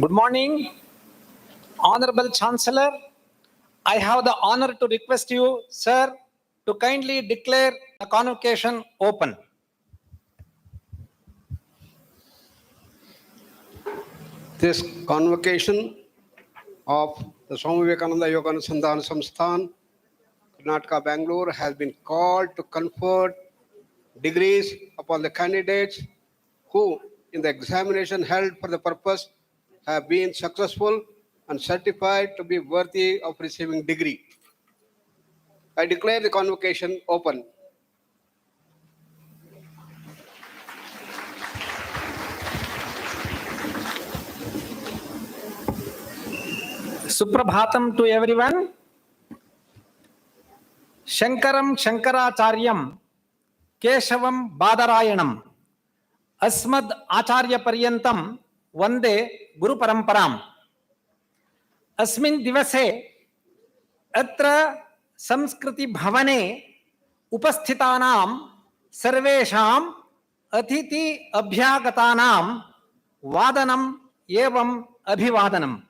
Good morning, Honorable Chancellor. I have the honor to request you, sir, to kindly declare the convocation open. This convocation of the Swami Vivekananda Yoga Anusandhana Samsthan, Karnataka, Bangalore, has been called to confer degrees upon the candidates who, in the examination held for the purpose, have been successful and certified to be worthy of receiving degree. I declare the convocation open. Suprabhatam to everyone. Shankaram Shankaracharyam Keshavam Badarayanam Asmad Acharya Paryantam Vande Guru Paramparam. Asmin Divase Atra Samskriti Bhavane Upasthitanam Sarvesham Atiti Abhyagatanam Vadanam Evam Abhivadanam.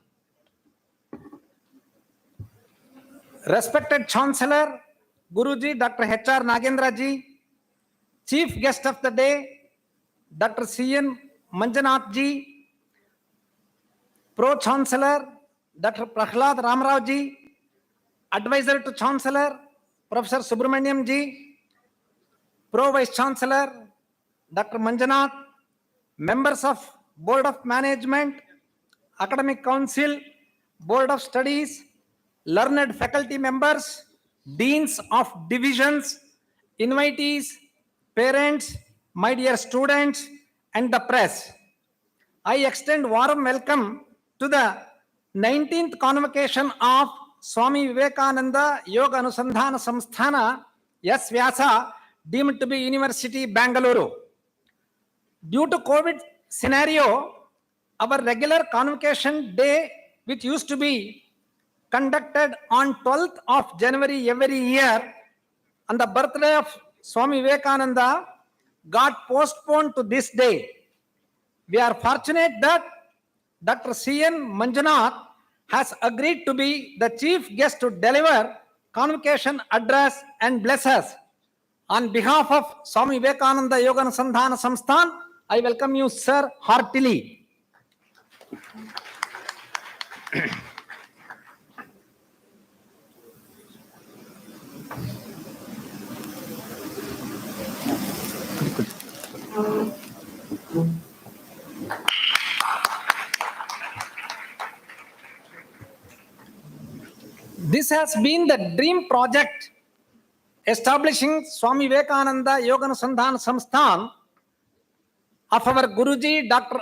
Respected Chancellor, Guruji, Dr. H.R. Nagendra ji, Chief Guest of the Day, Dr. C.N. Manjanath ji, Pro Chancellor, Dr. Prahlad Ramarao ji, Advisor to Chancellor, Professor Subramaniam ji, Pro Vice Chancellor, Dr. Manjanath, members of Board of Management, Academic Council, Board of Studies, learned faculty members, deans of divisions, invitees, parents, my dear students, and the press. I extend warm welcome to the 19th convocation of Swami Vivekananda Yoga Anusandhana Samsthana, S-VYASA, deemed to be University, Bangalore. Due to COVID scenario, our regular convocation day, which used to be conducted on 12th of January every year, on the birthday of Swami Vivekananda, got postponed to this day. We are fortunate that Dr. C.N. Manjanath has agreed to be the chief guest to deliver convocation address and bless us. On behalf of Swami Vivekananda Yoga Anusandhana Samsthan, I welcome you, sir, heartily. This has been the dream project establishing Swami Vivekananda Yoga Anusandhana Samsthan of our Guruji, Dr.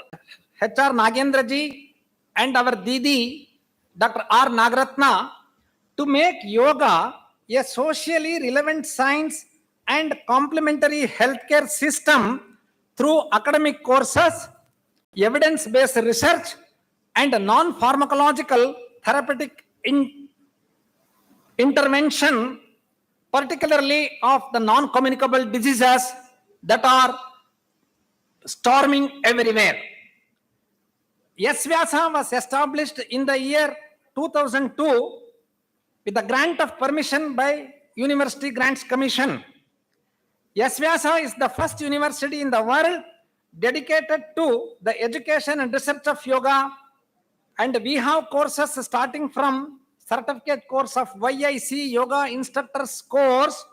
H.R. Nagendra ji, and our Didi, Dr. R. Nagaratna, to make yoga a socially relevant science and complementary healthcare system through academic courses, evidence-based research, and non-pharmacological therapeutic intervention, particularly of the non-communicable diseases that are storming everywhere. S-VYASA was established in the year 2002 with the grant of permission by University Grants Commission. S-VYASA is the first university in the world dedicated to the education and research of yoga, and we have courses starting from certificate course of YIC Yoga Instructors course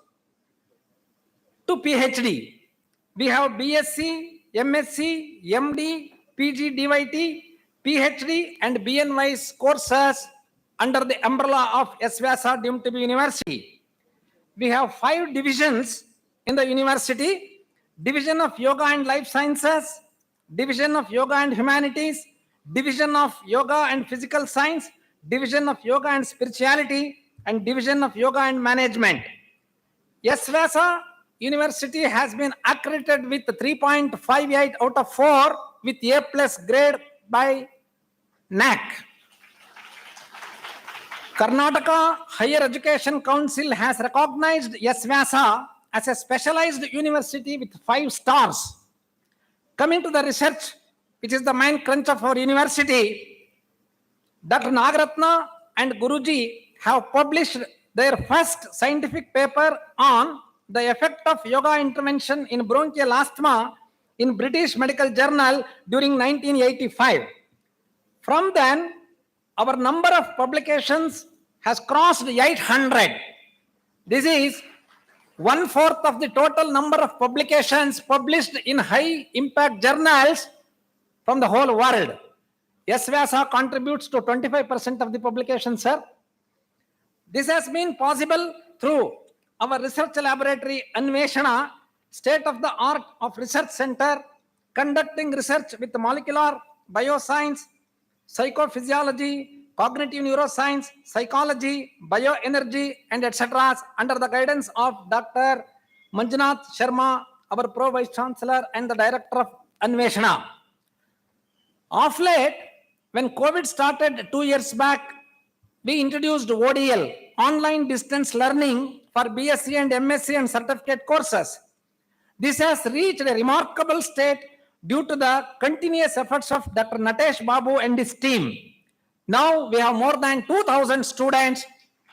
to Ph.D. We have BSc, MSc, MD, PG, DYT, Ph.D. and BNY's courses under the umbrella of S-VYASA deemed to be university. We have 5 divisions in the university: Division of Yoga and Life Sciences, Division of Yoga and Humanities, Division of Yoga and Physical Science, Division of Yoga and Spirituality, and Division of Yoga and Management. S-VYASA University has been accredited with 3.58 out of 4 with A+ grade by NAC. Karnataka Higher Education Council has recognized S-VYASA as a specialized university with 5 stars. Coming to the research, which is the main crunch of our university, Dr. Nagaratna and Guruji have published their first scientific paper on the effect of yoga intervention in bronchial asthma in British Medical Journal during 1985. From then, our number of publications has crossed 800. This is 1/4 of the total number of publications published in high impact journals from the whole world. S-VYASA contributes to 25% of the publication, sir. This has been possible through our research laboratory, Anveshana, state-of-the-art of research center, conducting research with molecular bioscience, psychophysiology, cognitive neuroscience, psychology, bioenergy, and etc. under the guidance of Dr. Manjunath Sharma, our Pro-Vice Chancellor and the Director of Anveshana. Of late, when COVID started 2 years back, we introduced ODL, online distance learning for BSc and MSc and certificate courses. This has reached a remarkable state due to the continuous efforts of Dr. Natesh Babu and his team. Now we have more than 2,000 students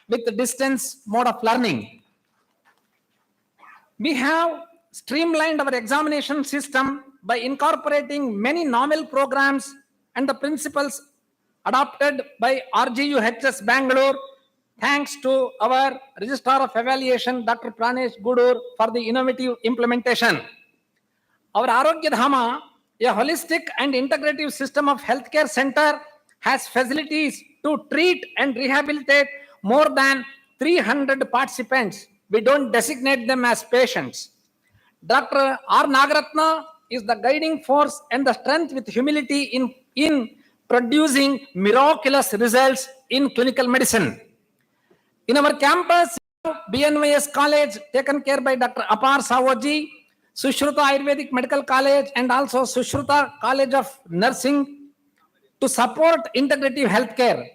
with the distance mode of learning. We have streamlined our examination system by incorporating many novel programs and the principles adopted by RGUHS Bangalore, thanks to our Registrar of Evaluation, Dr. Pranesh Gudur, for the innovative implementation. Our Arogya Dhama, a holistic and integrative system of healthcare center, has facilities to treat and rehabilitate more than 300 participants. We don't designate them as patients. Dr. R. Nagaratna is the guiding force and the strength with humility in producing miraculous results in clinical medicine. In our campus, BNYS College, taken care by Dr. Apar Savoji, Sushruta Ayurvedic Medical College, and also Sushruta College of Nursing, to support integrative healthcare.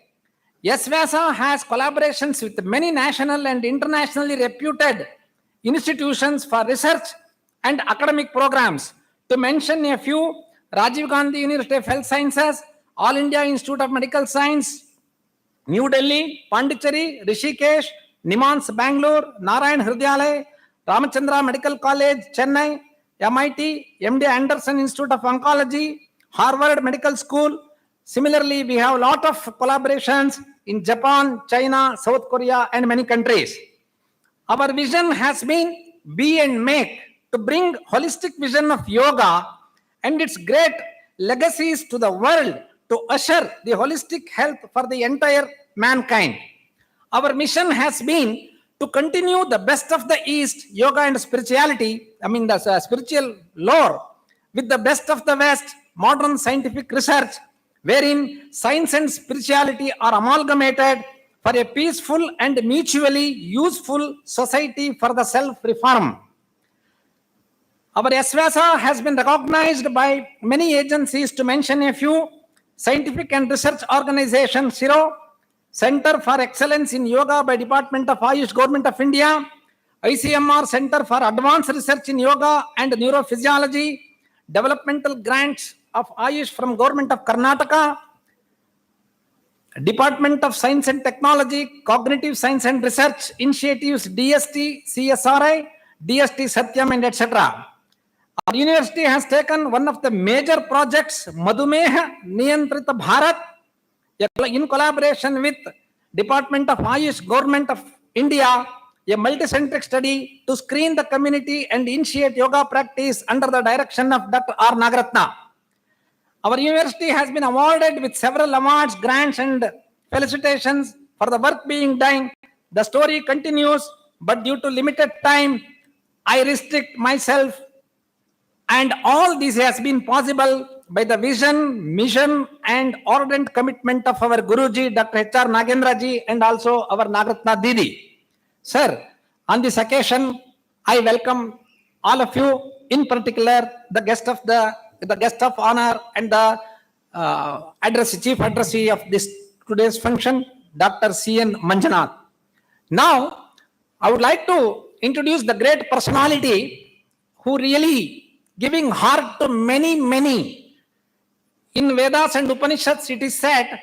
S-VYASA has collaborations with many national and internationally reputed institutions for research and academic programs. To mention a few, Rajiv Gandhi University of Health Sciences, All India Institute of Medical Science, New Delhi, Pondicherry, Rishikesh, Nimans, Bangalore, Narayan Hridayalaya, Ramachandra Medical College, Chennai, MIT, MD Anderson Institute of Oncology, Harvard Medical School. Similarly, we have a lot of collaborations in Japan, China, South Korea, and many countries. Our vision has been be and make, to bring holistic vision of yoga and its great legacies to the world, to usher the holistic health for the entire mankind. Our mission has been to continue the best of the East, yoga and spirituality, the spiritual lore, with the best of the West, modern scientific research, wherein science and spirituality are amalgamated for a peaceful and mutually useful society for the self-reform. Our S-VYASA has been recognized by many agencies, to mention a few: Scientific and Research Organization, CIRO, Center for Excellence in Yoga by Department of Ayush, Government of India, ICMR Center for Advanced Research in Yoga and Neurophysiology, developmental grants of Ayush from Government of Karnataka, Department of Science and Technology, Cognitive Science and Research Initiatives, DST, CSRI, DST Satyam, and etc. Our university has taken one of the major projects, Madhumeha Niyantrita Bharat, in collaboration with Department of Ayush, Government of India, a multicentric study to screen the community and initiate yoga practice under the direction of Dr. R. Nagaratna. Our university has been awarded with several awards, grants, and felicitations for the work being done. The story continues, but due to limited time, I restrict myself, and all this has been possible by the vision, mission, and ardent commitment of our Guruji, Dr. H.R. Nagendra ji, and also our Nagaratna Didi. Sir, on this occasion, I welcome all of you, in particular the guest of honor and the chief addressee of this today's function, Dr. C.N. Manjunath. Now, I would like to introduce the great personality who really giving heart to many. In Vedas and Upanishads, it is said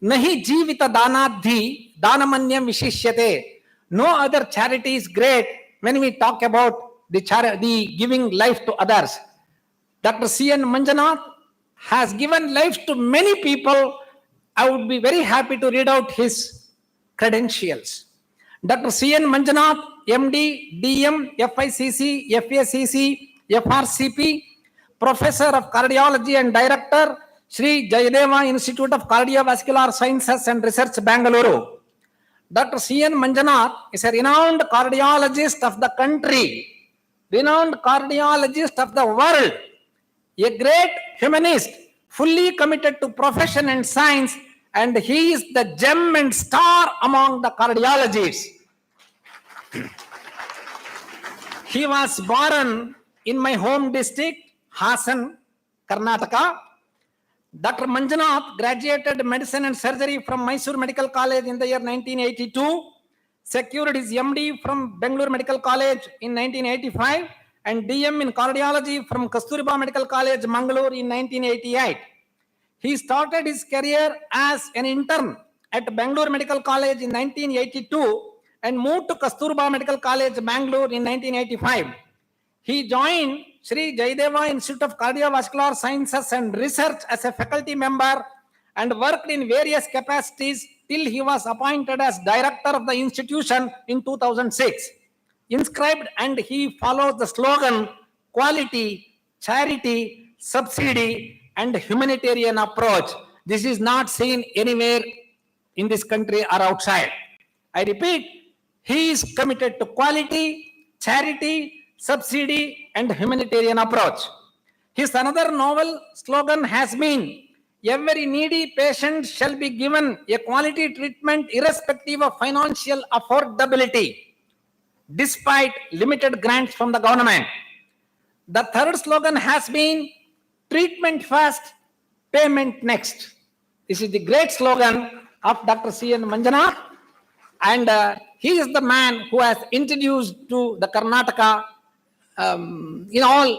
Nahi jivita danadhi danamanyam vishishyate. No other charity is great when we talk about the giving life to others. Dr. C.N. Manjanath has given life to many people. I would be very happy to read out his credentials. Dr. C.N. Manjanath, MD, DM, FICC, FACC, FRCP, Professor of Cardiology and Director, Sri Jayadeva Institute of Cardiovascular Sciences and Research, Bangalore. Dr. C.N. Manjanath is a renowned cardiologist of the country, renowned cardiologist of the world, a great humanist, fully committed to profession and science, and he is the gem and star among the cardiologists. He was born in my home district, Hassan, Karnataka. Dr. Manjanath graduated medicine and surgery from Mysore Medical College in the year 1982, secured his MD from Bangalore Medical College in 1985, and DM in cardiology from Kasturba Medical College, Mangalore in 1988. He started his career as an intern at Bangalore Medical College in 1982 and moved to Kasturba Medical College, Bangalore in 1985. He joined Sri Jayadeva Institute of Cardiovascular Sciences and Research as a faculty member and worked in various capacities till he was appointed as director of the institution in 2006. Inscribed, and he follows the slogan quality, charity, subsidy, and humanitarian approach. This is not seen anywhere in this country or outside. I repeat, he is committed to quality, charity, subsidy, and humanitarian approach. His another novel slogan has been, every needy patient shall be given a quality treatment irrespective of financial affordability, despite limited grants from the government. The third slogan has been, treatment first, payment next. This is the great slogan of Dr. C.N. Manjanath, and he is the man who has introduced to the Karnataka the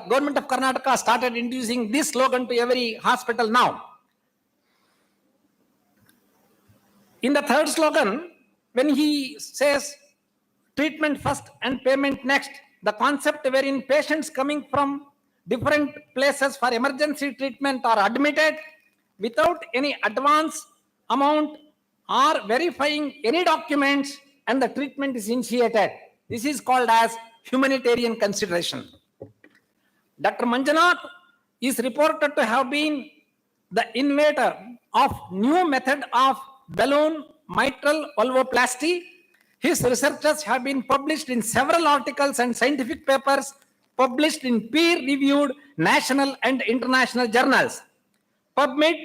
government of Karnataka started introducing this slogan to every hospital now. In the third slogan, when he says treatment first and payment next, the concept wherein patients coming from different places for emergency treatment are admitted without any advance amount or verifying any documents, and the treatment is initiated. This is called as humanitarian consideration. Dr. Manjanath is reported to have been the inventor of new method of balloon mitral valvoplasty. His researches have been published in several articles and scientific papers published in peer-reviewed national and international journals. PubMed,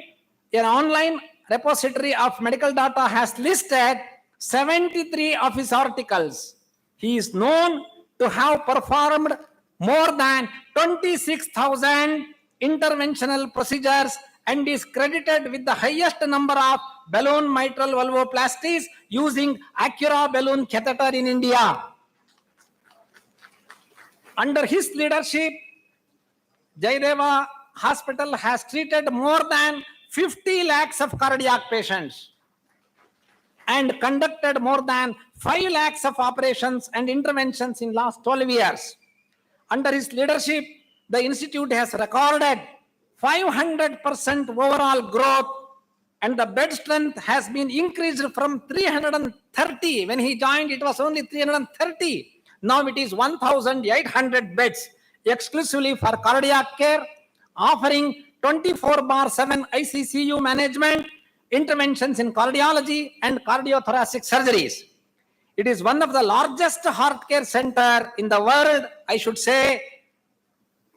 an online repository of medical data, has listed 73 of his articles. He is known to have performed more than 26,000 interventional procedures and is credited with the highest number of balloon mitral valvoplasties using Acura balloon catheter in India. Under his leadership, Jayadeva Hospital has treated more than 50 lakhs of cardiac patients and conducted more than 5 lakhs of operations and interventions in last 12 years. Under his leadership, the institute has recorded 500% overall growth, and the bed strength has been increased from 330. When he joined, it was only 330. Now it is 1,800 beds exclusively for cardiac care, offering 24/7 ICCU management, interventions in cardiology and cardiothoracic surgeries. It is one of the largest heart care center in the world. I should say,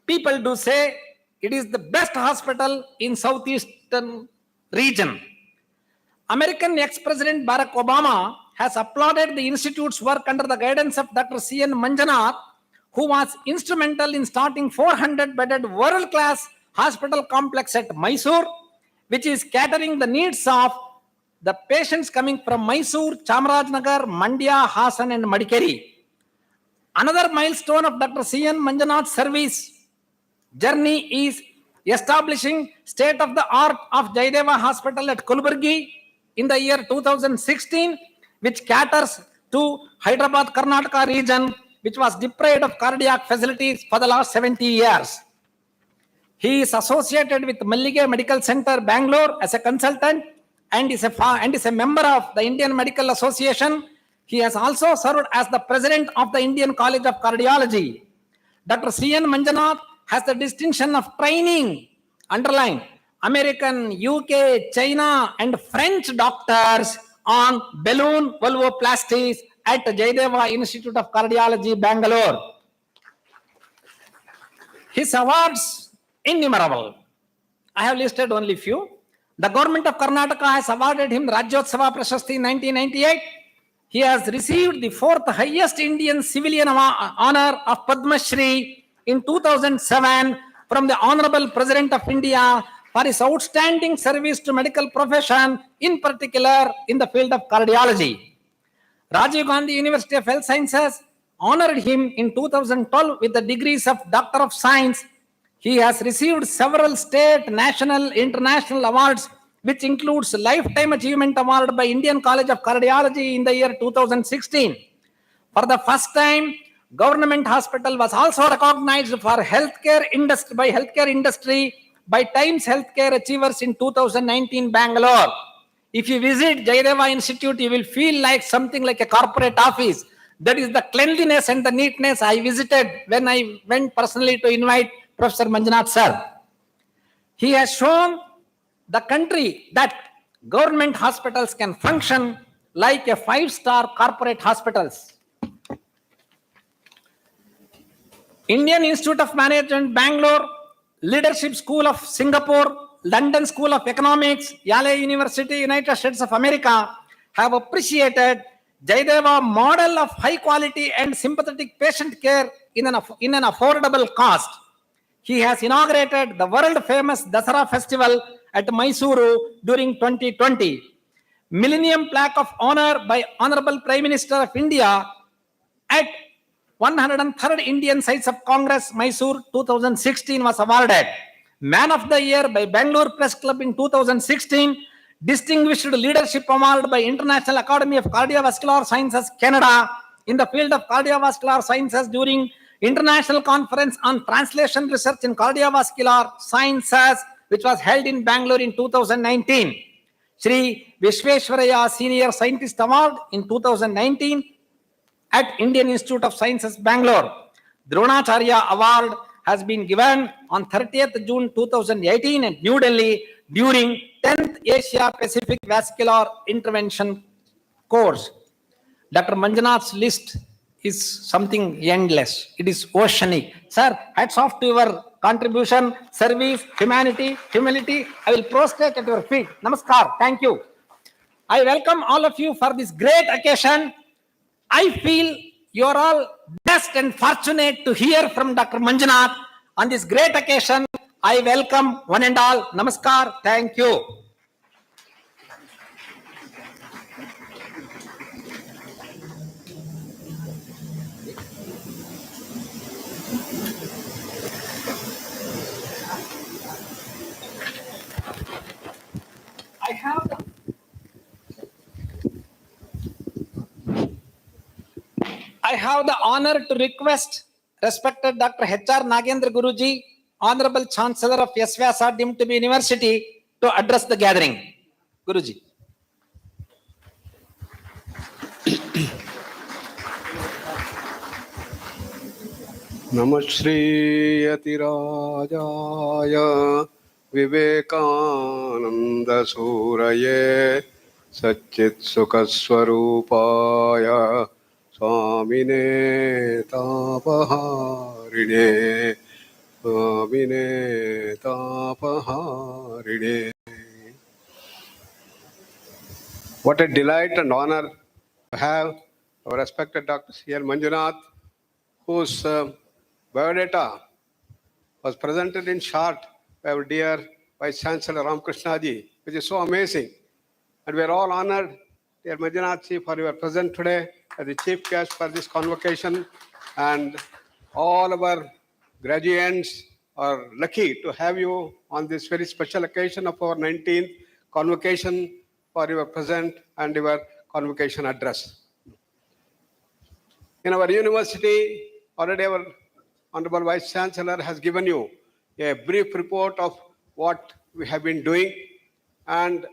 people do say it is the best hospital in southeastern region. American ex-President Barack Obama has applauded the institute's work under the guidance of Dr. C.N. Manjanath, who was instrumental in starting 400-bedded world-class hospital complex at Mysore, which is catering the needs of the patients coming from Mysore, Chamarajanagar, Mandya, Hassan, and Madikeri. Another milestone of Dr. C.N. Manjanath's service journey is establishing state-of-the-art of Jaideva Hospital at Kulburgi in the year 2016, which caters to Hyderabad, Karnataka region, which was deprived of cardiac facilities for the last 70 years. He is associated with Mallige Medical Center, Bangalore as a consultant and is a member of the Indian Medical Association. He has also served as the president of the Indian College of Cardiology. Dr. C.N. Manjanath has the distinction of training, underline, American, UK, China, and French doctors on balloon valvoplasties at Jaideva Institute of Cardiology, Bangalore. His awards, innumerable. I have listed only few. The government of Karnataka has awarded him Rajyotsava Prashasti in 1998. He has received the 4th highest Indian civilian honor of Padma Shri in 2007 from the Honorable President of India for his outstanding service to medical profession, in particular in the field of cardiology. Rajiv Gandhi University of Health Sciences honored him in 2012 with the degrees of Doctor of Science. He has received several state, national, international awards, which includes Lifetime Achievement Award by Indian College of Cardiology in the year 2016. For the first time, government hospital was also recognized for healthcare industry by Times Healthcare Achievers in 2019 Bangalore. If you visit Jaideva Institute, you will feel like something like a corporate office. That is the cleanliness and the neatness I visited when I went personally to invite Professor Manjanath sir. He has shown the country that government hospitals can function like a 5-star corporate hospitals. Indian Institute of Management, Bangalore, Leadership School of Singapore, London School of Economics, Yale University, United States of America have appreciated Jaideva model of high quality and sympathetic patient care in an affordable cost. He has inaugurated the world famous Dasara festival at Mysuru during 2020. Millennium Plaque of Honor by Honorable Prime Minister of India at 103rd Indian Sites of Congress, Mysore 2016 was awarded. Man of the Year by Bangalore Press Club in 2016. Distinguished Leadership Award by International Academy of Cardiovascular Sciences, Canada, in the field of cardiovascular sciences during International Conference on Translation Research in Cardiovascular Sciences, which was held in Bangalore in 2019. Shri Vishweshwaraya Senior Scientist Award in 2019 at Indian Institute of Sciences, Bangalore. Dronacharya Award has been given on 30th June 2018 in New Delhi during 10th Asia Pacific Vascular Intervention course. Dr. Manjanath's list is something endless. It is oceanic. Sir, hats off to your contribution, service, humanity, humility. I will prostrate at your feet. Namaskar. Thank you. I welcome all of you for this great occasion. I feel you are all blessed and fortunate to hear from Dr. Manjanath on this great occasion. I welcome one and all. Namaskar. Thank you. I have the honor to request respected Dr. H.R. Nagendra Guruji, Honorable Chancellor of S-VYASA deemed to be University, to address the gathering. Guruji. Namashri Yatirajaya Vivekananda Suraye Satchit Sukaswarupaya Swamine Tapaharine Swamine Tapaharine. What a delight and honor to have our respected Dr. C.N. Manjanath, whose biodata was presented in short by our dear Vice Chancellor Ramakrishna ji, which is so amazing. And we are all honored, dear Manjanath ji, for your presence today as the chief guest for this convocation, and all our graduates, are lucky to have you on this very special occasion of our 19th convocation for your present and your convocation address. In our university, already our Honorable Vice Chancellor has given you a brief report of what we have been doing, and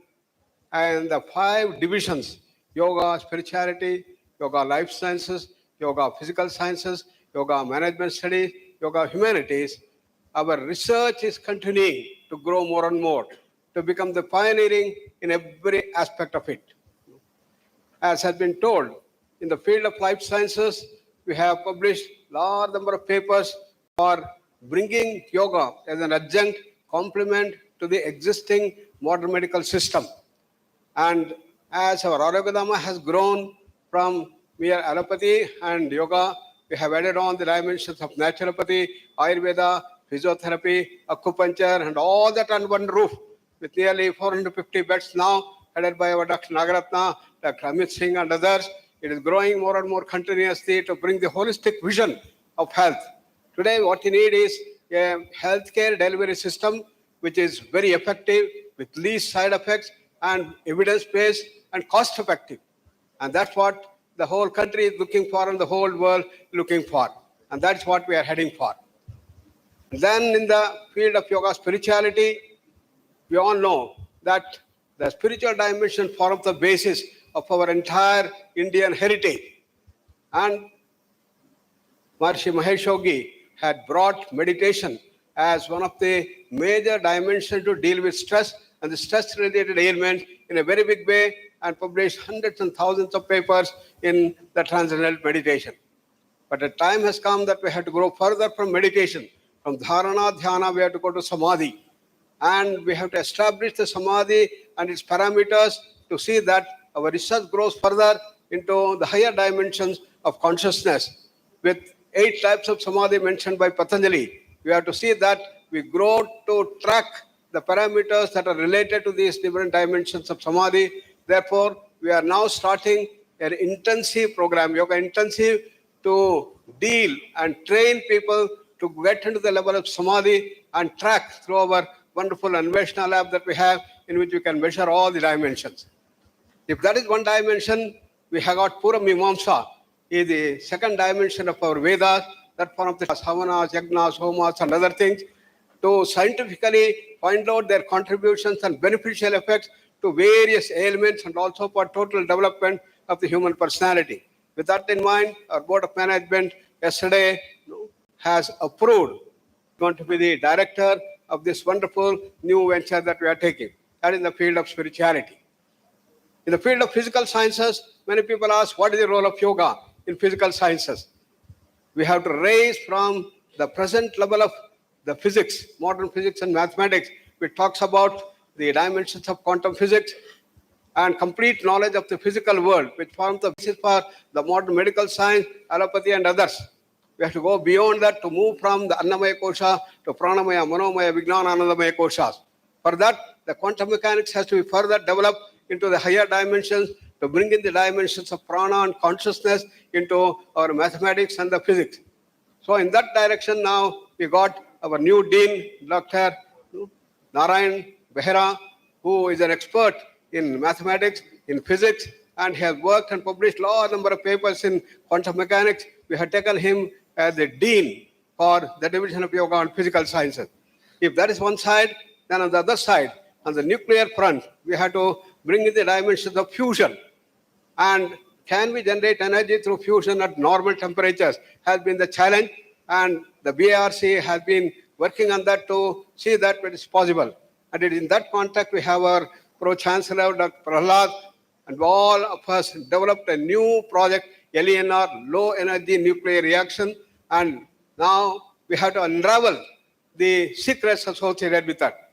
the 5 divisions: yoga, spirituality, yoga, life sciences, yoga, physical sciences, yoga, management studies, yoga, humanities. Our research is continuing to grow more and more, to become the pioneering in every aspect of it. As has been told, in the field of life sciences, we have published large number of papers for bringing yoga as an adjunct complement to the existing modern medical system. And as our Arogyadhamma has grown from mere allopathy and yoga, we have added on the dimensions of naturopathy, Ayurveda, physiotherapy, acupuncture, and all that under one roof, with nearly 450 beds now, headed by our Dr. Nagaratna, Dr. Amit Singh, and others. It is growing more and more continuously to bring the holistic vision of health. Today, what you need is a healthcare delivery system which is very effective, with least side effects, and evidence-based and cost-effective. And that's what the whole country is looking for and the whole world looking for. And that's what we are heading for. Then in the field of yoga spirituality, we all know that the spiritual dimension forms the basis of our entire Indian heritage. And Maharishi Mahesh Yogi had brought meditation as one of the major dimensions to deal with stress and the stress-related ailments in a very big way, and published hundreds and thousands of papers in the transcendental meditation. But the time has come that we have to grow further from meditation. From dharana, dhyana, we have to go to samadhi. And we have to establish the samadhi and its parameters to see that our research grows further into the higher dimensions of consciousness. With 8 types of samadhi mentioned by Patanjali, we have to see that we grow to track the parameters that are related to these different dimensions of samadhi. Therefore, we are now starting an intensive program, yoga intensive, to deal and train people to get into the level of samadhi and track through our wonderful Anveshna lab that we have, in which we can measure all the dimensions. If that is one dimension, we have got Pura Mimamsa, is the second dimension of our Vedas, that form of the Savanas, Yagnas, Homas, and other things, to scientifically find out their contributions and beneficial effects to various ailments, and also for total development of the human personality. With that in mind, our Board of Management yesterday has approved going to be the director of this wonderful new venture that we are taking. That is in the field of spirituality. In the field of physical sciences, many people ask, what is the role of yoga in physical sciences? We have to raise from the present level of the physics, modern physics and mathematics, which talks about the dimensions of quantum physics and complete knowledge of the physical world, which forms the basis for the modern medical science, allopathy, and others. We have to go beyond that to move from the Annamaya Kosha to Pranamaya, Manomaya, Vijnana, Anandamaya Koshas. For that, the quantum mechanics has to be further developed into the higher dimensions to bring in the dimensions of prana and consciousness into our mathematics and the physics. So in that direction now, we got our new dean, Dr. Narayan Behera, who is an expert in mathematics, in physics, and he has worked and published a large number of papers in quantum mechanics. We have taken him as the dean for the division of yoga and physical sciences. If that is one side, then on the other side, on the nuclear front, we have to bring in the dimensions of fusion. And can we generate energy through fusion at normal temperatures has been the challenge, and the BARC has been working on that to see that it is possible. And in that context, we have our Pro-Chancellor, Dr. Prahlad, and all of us developed a new project, LENR, Low Energy Nuclear Reaction, and now we have to unravel the secrets associated with that.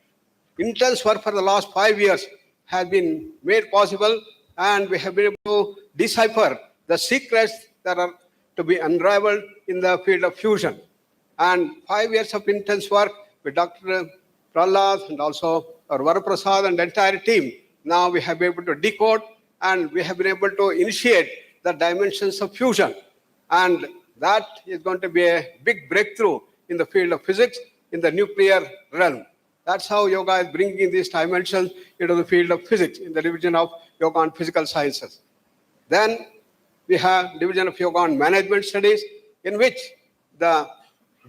Intense work for the last 5 years has been made possible, and we have been able to decipher the secrets that are to be unraveled in the field of fusion. And 5 years of intense work with Dr. Prahlad and also our Varaprasad and the entire team, now we have been able to decode, and we have been able to initiate the dimensions of fusion. And that is going to be a big breakthrough in the field of physics, in the nuclear realm. That's how yoga is bringing these dimensions into the field of physics in the division of yoga and physical sciences. Then we have division of yoga and management studies, in which the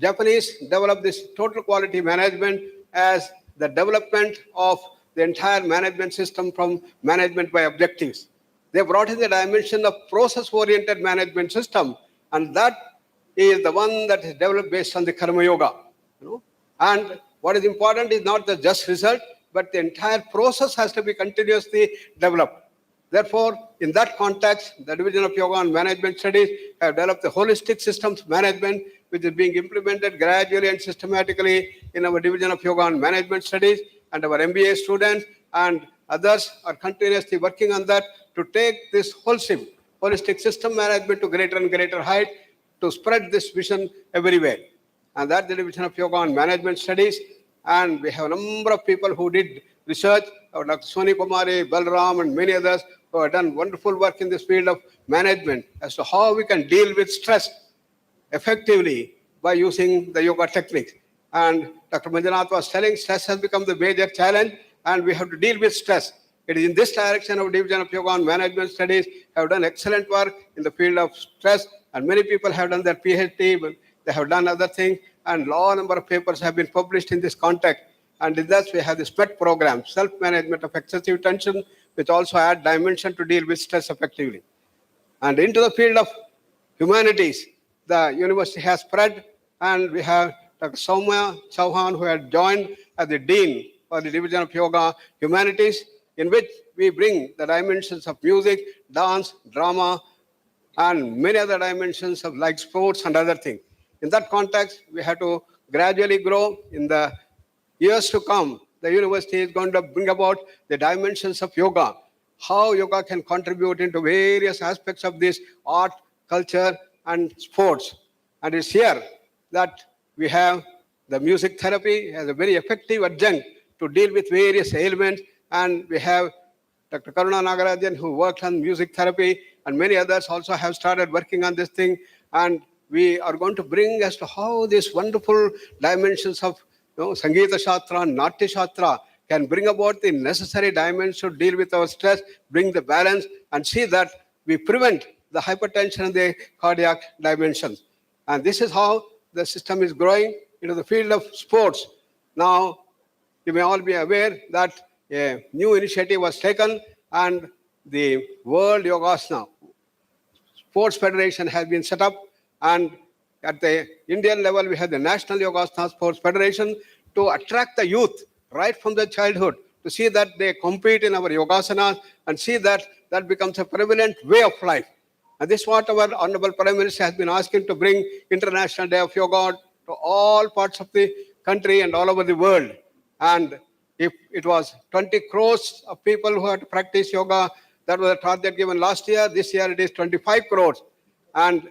Japanese developed this total quality management as the development of the entire management system from management by objectives. They brought in the dimension of process-oriented management system, and that is the one that is developed based on the karma yoga. And what is important is not the just result, but the entire process has to be continuously developed. Therefore, in that context, the Division of Yoga and Management Studies have developed the holistic systems management, which is being implemented gradually and systematically in our Division of Yoga and Management Studies, and our MBA students and others are continuously working on that to take this holistic system management to greater and greater height, to spread this vision everywhere. And that's the Division of Yoga and Management Studies. And we have a number of people who did research, Dr. Soni Kumari, Balram, and many others who have done wonderful work in this field of management as to how we can deal with stress effectively by using the yoga techniques. And Dr. Manjunath was telling, stress has become the major challenge, and we have to deal with stress. It is in this direction our Division of Yoga and Management Studies have done excellent work in the field of stress, and many people have done their Ph.D, but they have done other things, and large number of papers have been published in this context. And in that, we have the SPET program, self-management of excessive tension, which also adds dimension to deal with stress effectively. And into the field of humanities, the university has spread, and we have Dr. Soumya Chauhan, who had joined as the Dean for the Division of Yoga Humanities, in which we bring the dimensions of music, dance, drama, and many other dimensions of like sports and other things. In that context, we have to gradually grow. In the years to come, the university is going to bring about the dimensions of yoga, how yoga can contribute into various aspects of this art, culture, and sports. And it's here that we have the music therapy as a very effective adjunct to deal with various ailments. And we have Dr. Karuna Nagarajan, who worked on music therapy, and many others also have started working on this thing. And we are going to bring as to how these wonderful dimensions of Sangeeta Shastra and Natya Shastra can bring about the necessary dimensions to deal with our stress, bring the balance, and see that we prevent the hypertension and the cardiac dimensions. And this is how the system is growing into the field of sports. Now, you may all be aware that a new initiative was taken, and the World Yogasana Sports Federation has been set up, and at the Indian level, we have the National Yogasana Sports Federation to attract the youth right from their childhood, to see that they compete in our yogasanas and see that that becomes a prevalent way of life. And this is what our Honorable Prime Minister has been asking, to bring International Day of Yoga to all parts of the country and all over the world. And if it was 20 crores of people who had to practice yoga, that was a target given last year. This year it is 25 crores. And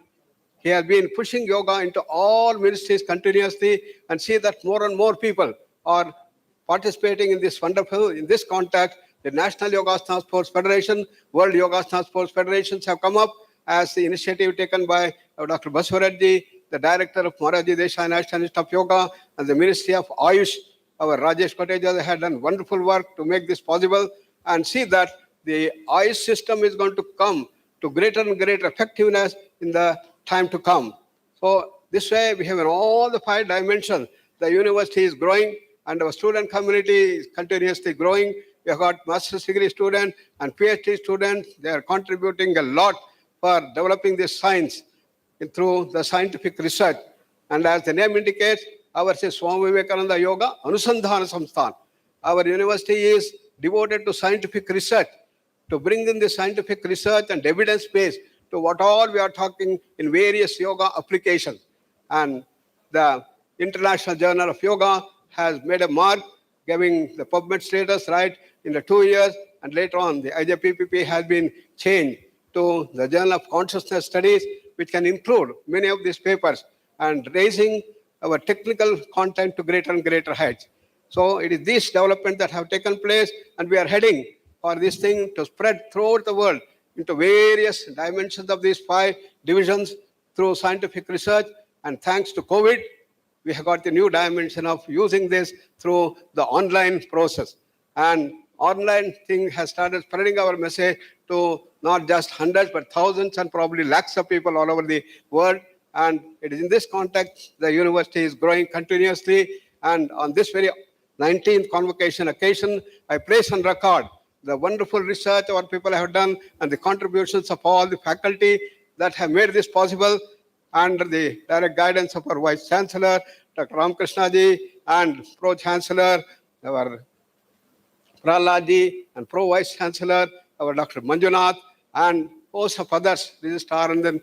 he has been pushing yoga into all ministries continuously, and see that more and more people are participating in this wonderful, in this context. The National Yogasana Sports Federation, World Yogasana Sports Federations have come up as the initiative taken by Dr. Baswaradji, the director of Moraji Desai National Institute of Yoga, and the Ministry of Ayush. Our Rajesh Koteja had done wonderful work to make this possible, and see that the Ayush system is going to come to greater and greater effectiveness in the time to come. So this way, we have in all the 5 dimensions, the university is growing, and our student community is continuously growing. We have got master's degree students and PhD students. They are contributing a lot for developing this science through the scientific research. And as the name indicates, ours is Swami Vivekananda Yoga Anusandhana Samsthan. Our university is devoted to scientific research, to bring in the scientific research and evidence base to what all we are talking in various yoga applications. And the International Journal of Yoga has made a mark, giving the PubMed status right in the 2 years, and later on the IJPPP has been changed to the Journal of Consciousness Studies, which can include many of these papers and raising our technical content to greater and greater heights. So it is this development that have taken place, and we are heading for this thing to spread throughout the world into various dimensions of these 5 divisions through scientific research. And thanks to COVID, we have got the new dimension of using this through the online process. And online thing has started spreading our message to not just hundreds, but thousands and probably lakhs of people all over the world. And it is in this context the university is growing continuously. And on this very 19th convocation occasion, I place on record the wonderful research our people have done and the contributions of all the faculty that have made this possible under the direct guidance of our Vice Chancellor, Dr. Ramakrishna ji, and Pro-Chancellor, our Prahlad ji, and Pro-Vice Chancellor, our Dr. Manjunath, and host of others, Registrar and then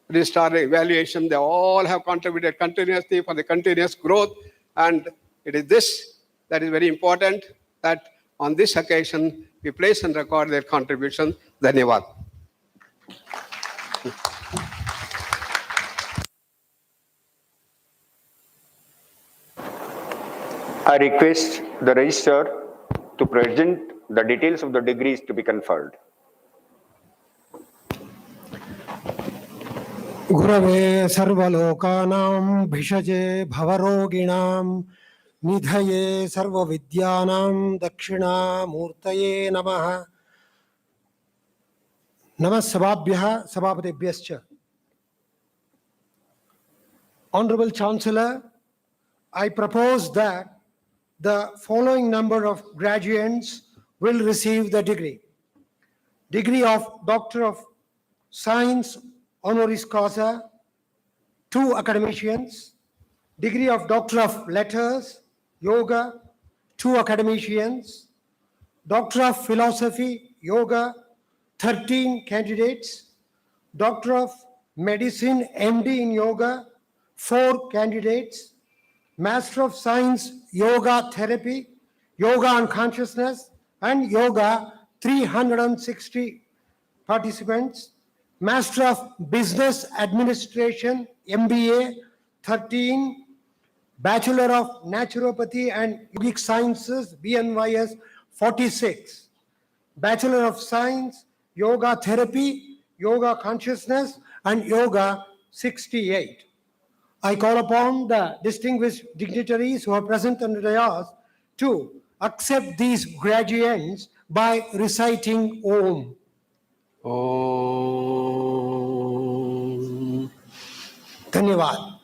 Registrar Evaluation. They all have contributed continuously for the continuous growth. And it is this that is very important, that on this occasion, we place and record their contribution. Dhanyavad. I request the registrar to present the details of the degrees to be conferred. गुरवे सर्वलोकानां भिषजे भवरोगिणां निधये सर्वविद्यानां दक्षिणामूर्तये नमः. नमः सभाभ्यः सभापतिभ्यश्च. Honorable Chancellor, I propose that the following number of graduates will receive the degree. Degree of Doctor of Science honoris causa, 2 academicians. Degree of Doctor of Letters, Yoga, 2 academicians. Doctor of Philosophy, Yoga, 13 candidates. Doctor of Medicine, MD in Yoga, 4 candidates. Master of Science, Yoga Therapy, Yoga and Consciousness, and Yoga, 360 participants. Master of Business Administration, MBA, 13. Bachelor of Naturopathy and Yogic Sciences, BNYS, 46. Bachelor of Science, Yoga Therapy, Yoga Consciousness, and Yoga, 68. I call upon the distinguished dignitaries who are present on the dais to accept these graduates by reciting Om. Om. Dhanyavad.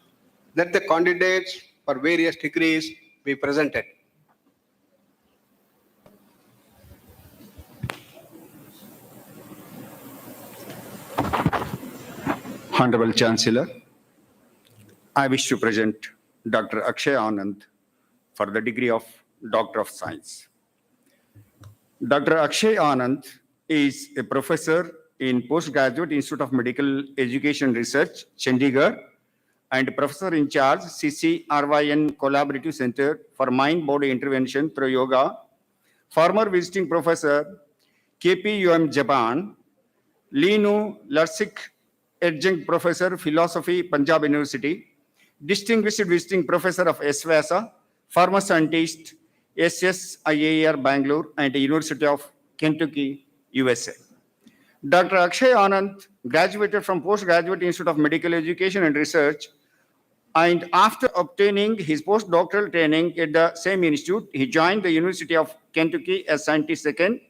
Let the candidates for various degrees be presented. Honorable Chancellor, I wish to present Dr. Akshay Anand for the degree of Doctor of Science. Dr. Akshay Anand is a professor in Postgraduate Institute of Medical Education Research, Chandigarh, and professor in charge, CCRYN Collaborative Center for Mind-Body Intervention through Yoga, former visiting professor, KPUM Japan, Linu Larsik Adjunct Professor, Philosophy, Punjab University, distinguished visiting professor of S-VYASA, former scientist, SSIAR Bangalore and University of Kentucky, USA. Dr. Akshay Anand graduated from Postgraduate Institute of Medical Education and Research, and after obtaining his postdoctoral training at the same institute, he joined the University of Kentucky as scientist second.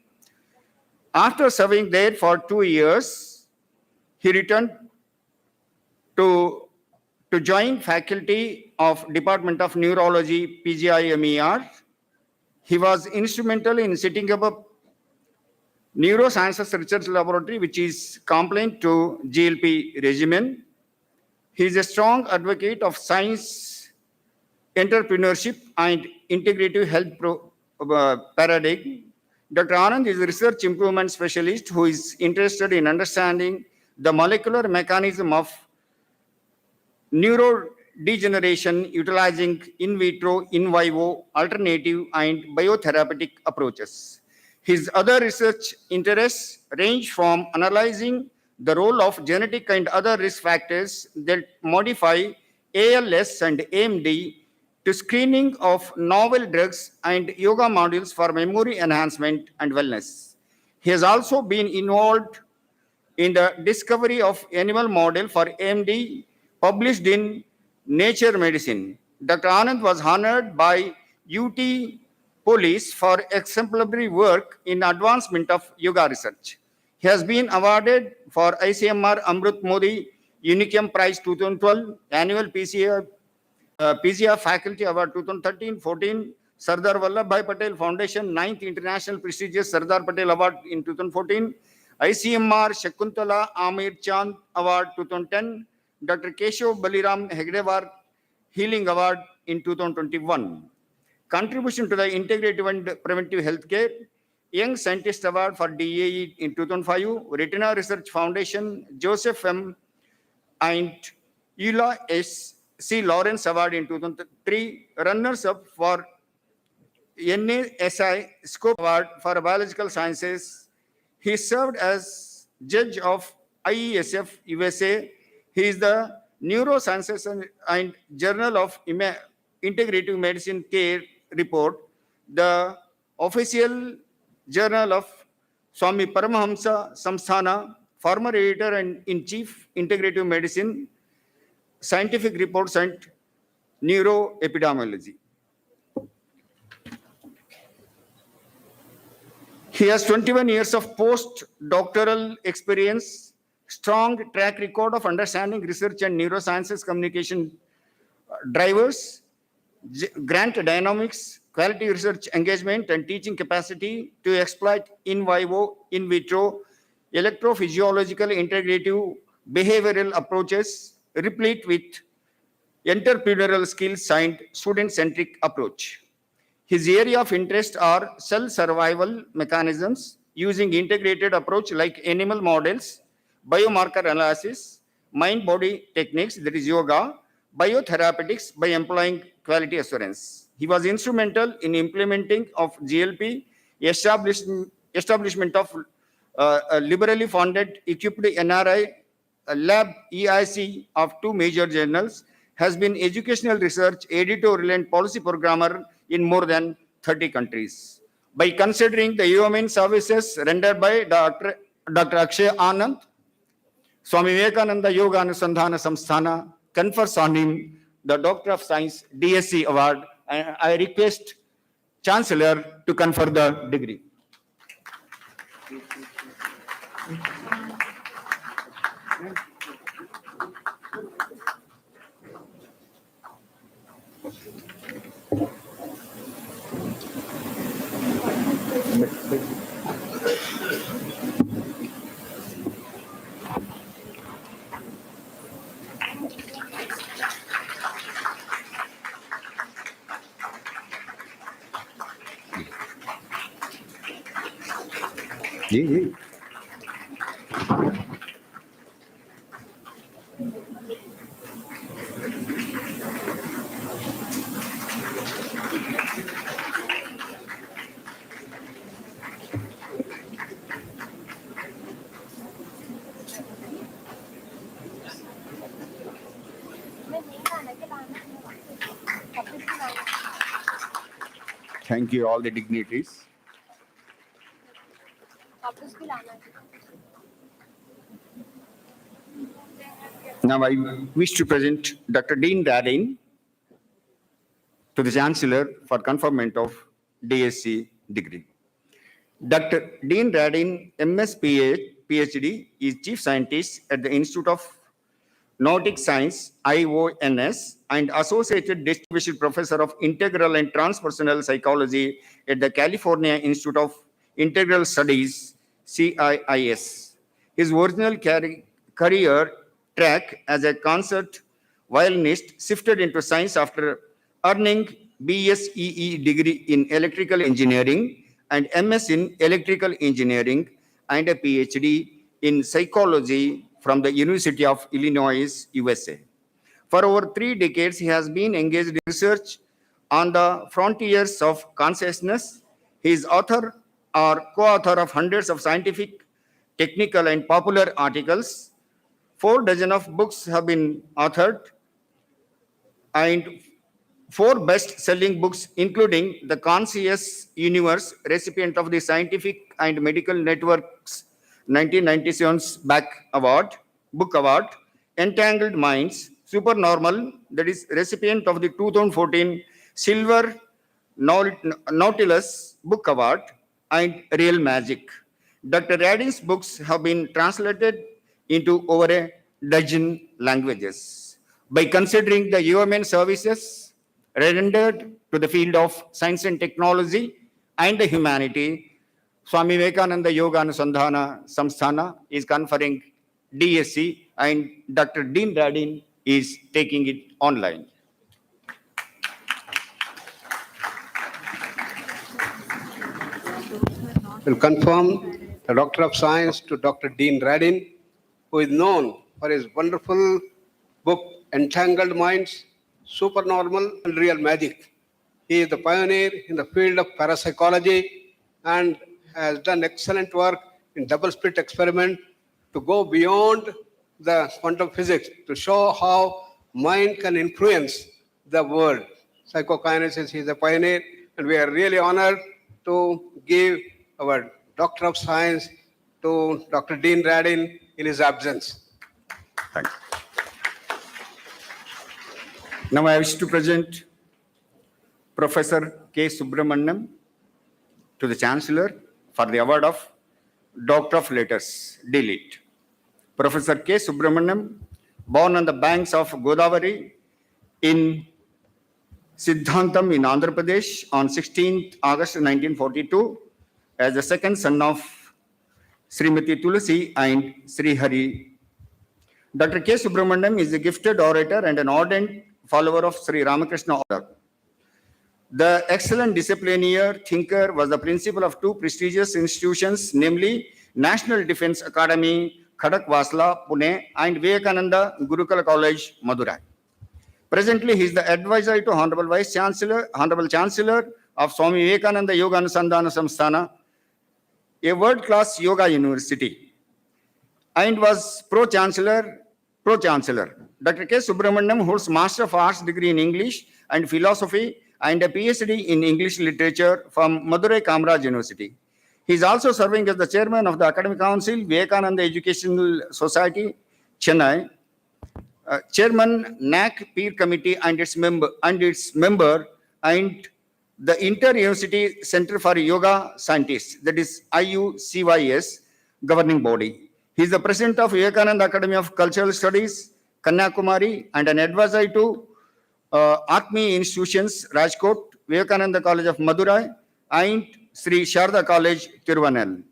After serving there for 2 years, he returned to join faculty of Department of Neurology, PGI-MER. He was instrumental in setting up a neurosciences research laboratory, which is compliant to GLP regimen. He is a strong advocate of science, entrepreneurship, and integrative health paradigm. Dr. Anand is a research improvement specialist who is interested in understanding the molecular mechanism of neurodegeneration utilizing in vitro, in vivo, alternative, and biotherapeutic approaches. His other research interests range from analyzing the role of genetic and other risk factors that modify ALS and AMD to screening of novel drugs and yoga modules for memory enhancement and wellness. He has also been involved in the discovery of animal model for AMD published in Nature Medicine. Dr. Anand was honored by UT Police for exemplary work in advancement of yoga research. He has been awarded for ICMR Amrut Modi Unicum Prize 2012, Annual PCA Faculty Award 2013-14, Sardar Vallabhbhai Patel Foundation 9th International Prestigious Sardar Patel Award in 2014, ICMR Shakuntala Amir Chand Award 2010, Dr. Keshav Baliram Hegdewar Healing Award in 2021. Contribution to the integrative and preventive healthcare, Young Scientist Award for DAE in 2005, Retina Research Foundation, Joseph M. and Eula S. C. Lawrence Award in 2003, runners-up for NASI Scope Award for Biological Sciences. He served as judge of IESF USA. He is the Neurosciences and Journal of Integrative Medicine Care Report, the official journal of Swami Paramahamsa Samsthana, former editor and in chief Integrative Medicine, Scientific Reports and Neuroepidemiology. He has 21 years of postdoctoral experience, strong track record of understanding research and neurosciences communication drivers, grant dynamics, quality research engagement, and teaching capacity to exploit in vivo, in vitro, electrophysiological, integrative, behavioral approaches, replete with entrepreneurial skills and student-centric approach. His area of interest are cell survival mechanisms using integrated approach like animal models, biomarker analysis, mind-body techniques, that is yoga, biotherapeutics by employing quality assurance. He was instrumental in implementing of GLP, establishment of a liberally funded equipped NRI lab EIC of 2 major journals, has been educational research, editorial and policy programmer in more than 30 countries. By considering the human services rendered by Dr. Akshay Anand, Swami Vivekananda Yoga Anusandhana Samsthana confers on him the Doctor of Science DSc Award, and I request Chancellor to confer the degree. Thank you, all the dignitaries. Now I wish to present Dr. Dean Radin to the Chancellor for conferment of DSc degree. Dr. Dean Radin, MS Ph.D., is Chief Scientist at the Institute of Nautic Science, IONS, and Associated Distinguished Professor of Integral and Transpersonal Psychology at the California Institute of Integral Studies, CIIS. His original career track as a concert violinist shifted into science after earning BSEE degree in electrical engineering and MS in electrical engineering and a PhD in psychology from the University of Illinois, USA. For over 3 decades, he has been engaged in research on the frontiers of consciousness. He is author or co-author of hundreds of scientific, technical, and popular articles. 4 dozen of books have been authored, and 4 best-selling books, including The Conscious Universe, recipient of the Scientific and Medical Network's 1997's Book Award, Entangled Minds, supernormal, that is recipient of the 2014 Silver Nautilus Book Award, and Real Magic. Dr. Radin's books have been translated into over a dozen languages. By considering the human services rendered to the field of science and technology and the humanity, Swami Vivekananda Yoga Anusandhana Samsthana is conferring DSc and Dr. Dean Radin is taking it online. Will confirm the Doctor of Science to Dr. Dean Radin, who is known for his wonderful book Entangled Minds, Supernormal and Real Magic. He is the pioneer in the field of parapsychology and has done excellent work in double slit experiment to go beyond the quantum physics to show how mind can influence the world. Psychokinesis, he is a pioneer, and we are really honored to give our Doctor of Science to Dr. Dean Radin in his absence. Thank you. Now I wish to present Professor K. Subramaniam to the Chancellor for the award of Doctor of Letters, D.Lit. Professor K. Subramaniam, born on the banks of Godavari in Siddhantam in Andhra Pradesh on 16th August 1942, as the second son of Srimati Tulasi and Sri Hari. Dr. K. Subramaniam is a gifted orator and an ardent follower of Sri Ramakrishna order. The excellent disciplinaire thinker was the principal of two prestigious institutions, namely National Defence Academy, Khadakwasla, Pune, and Vivekananda Gurukula College, Madurai. Presently, he is the advisor to Honorable Chancellor of Swami Vivekananda Yoga Anusandhana Samsthana, a world-class yoga university, and was Pro-Chancellor. Dr. K. Subramaniam holds Master of Arts degree in English and Philosophy and a Ph.D. in English Literature from Madurai Kamaraj University. He is also serving as the chairman of the Academic Council, Vivekananda Educational Society, Chennai, chairman NAC Peer Committee and its member, and the Inter-University Center for Yoga Scientists, that is IUCYS, governing body. He is the president of Vivekananda Academy of Cultural Studies, Kanyakumari, and an advisor to Atmi Institutions, Rajkot, Vivekananda College of Madurai, and Sri Sharda College, Tirunelveli.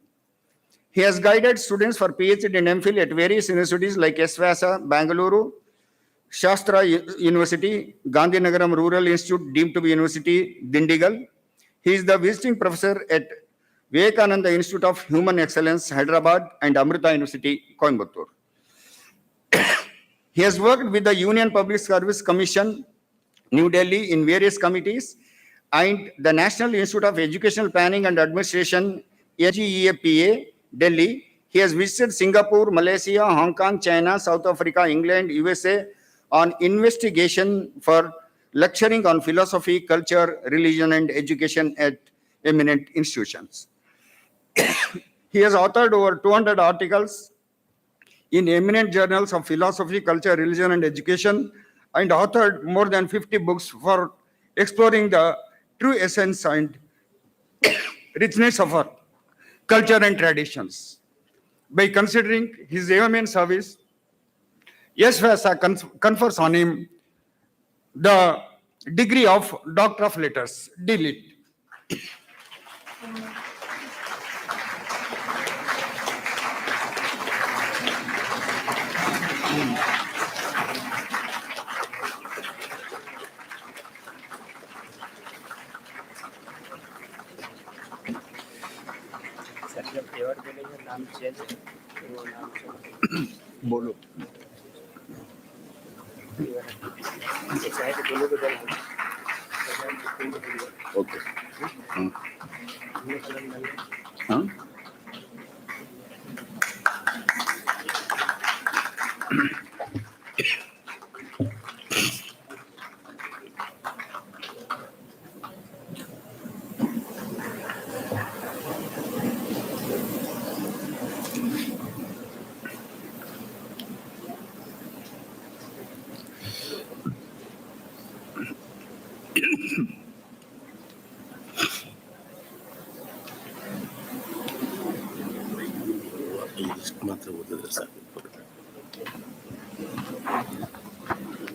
He has guided students for PhD and MPhil at various universities like S-VYASA, Bangalore, Shastra University, Gandhinagaram Rural Institute, deemed to be University, Dindigal. He is the visiting professor at Vivekananda Institute of Human Excellence, Hyderabad, and Amrita University, Coimbatore. He has worked with the Union Public Service Commission, New Delhi, in various committees, and the National Institute of Educational Planning and Administration, NGEAPA, Delhi. He has visited Singapore, Malaysia, Hong Kong, China, South Africa, England, USA on investigation for lecturing on philosophy, culture, religion, and education at eminent institutions. He has authored over 200 articles in eminent journals of philosophy, culture, religion, and education, and authored more than 50 books for exploring the true essence and richness of our culture and traditions. By considering his amen service, S-VYASA confers on him the degree of Doctor of Letters, D.Lit. बोलो okay हाँ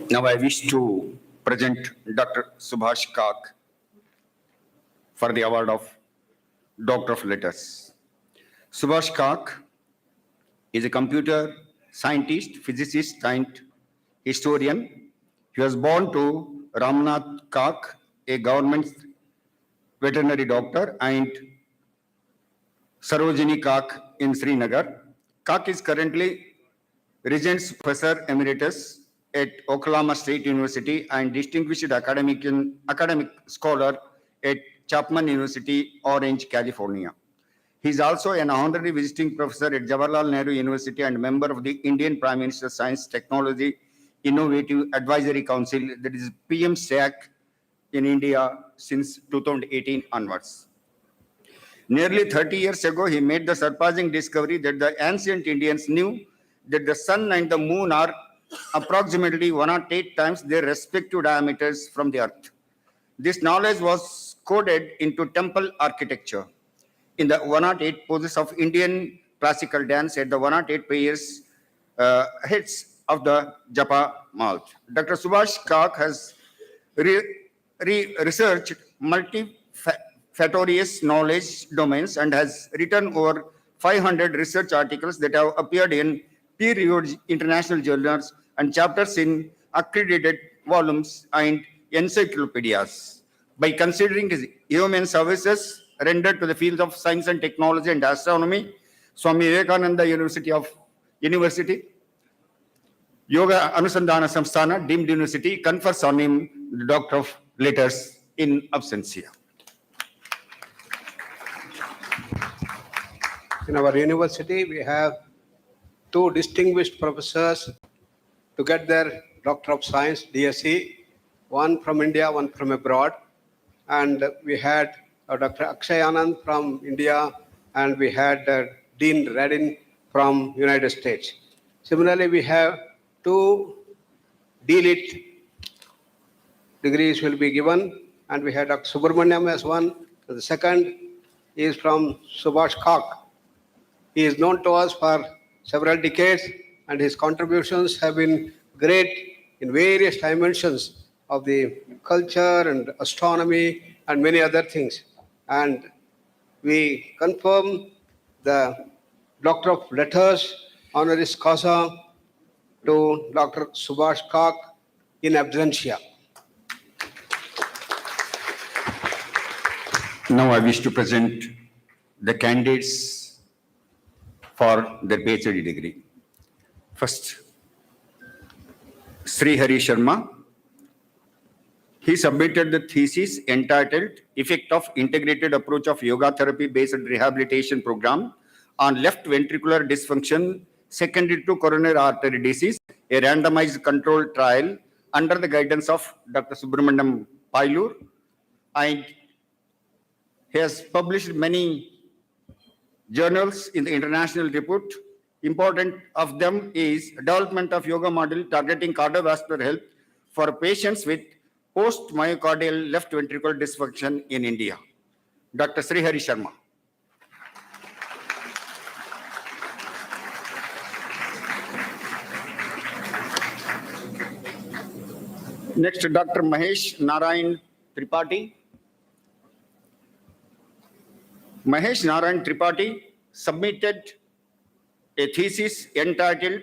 Now I wish to present Dr. Subhash Kak for the award of Doctor of Letters. Subhash Kak is a computer scientist, physicist, and historian. He was born to Ramnath Kak, a government veterinary doctor, and Sarojini Kak in Srinagar. Kak is currently Regents Professor Emeritus at Oklahoma State University and Distinguished Academic Scholar at Chapman University, Orange, California. He is also an honorary visiting professor at Jawaharlal Nehru University and member of the Indian Prime Minister's Science Technology Innovative Advisory Council, that is PM-SAC, in India since 2018 onwards. Nearly 30 years ago, he made the surprising discovery that the ancient Indians knew that the sun and the moon are approximately 108 times their respective diameters from the earth. This knowledge was coded into temple architecture in the 108 poses of Indian classical dance at the 108 pairs heads of the Japa malt. Dr. Subhash Kak has researched multifactorious knowledge domains and has written over 500 research articles that have appeared in peer-reviewed international journals and chapters in accredited volumes and encyclopedias. By considering his human services rendered to the fields of science and technology and astronomy, Swami Vivekananda University Yoga Anusandhana Samsthana, deemed university, confers on him the Doctor of Letters in absentia. In our university, we have two distinguished professors to get their Doctor of Science, DSc, one from India, one from abroad. And we had Dr. Akshay Anand from India, and we had Dean Radin from United States. Similarly, we have two D.Lit degrees will be given, and we had Dr. Subramaniam as one. The second is from Subhash Kak. He is known to us for several decades, and his contributions have been great in various dimensions of the culture and astronomy and many other things. And we confirm the Doctor of Letters honoris causa to Dr. Subhash Kak in absentia. Now I wish to present the candidates for their PhD degree. First, Sri Hari Sharma. He submitted the thesis entitled Effect of Integrated Approach of Yoga Therapy Based Rehabilitation Program on Left Ventricular Dysfunction Secondary to Coronary Artery Disease, a randomized controlled trial under the guidance of Dr. Subramaniam Pailur. And he has published many journals in the international report. Important of them is development of yoga model targeting cardiovascular health for patients with post-myocardial left ventricular dysfunction in India. Dr. Sri Hari Sharma. Next, Dr. Mahesh Narayan Tripathi. Mahesh Narayan Tripathi submitted a thesis entitled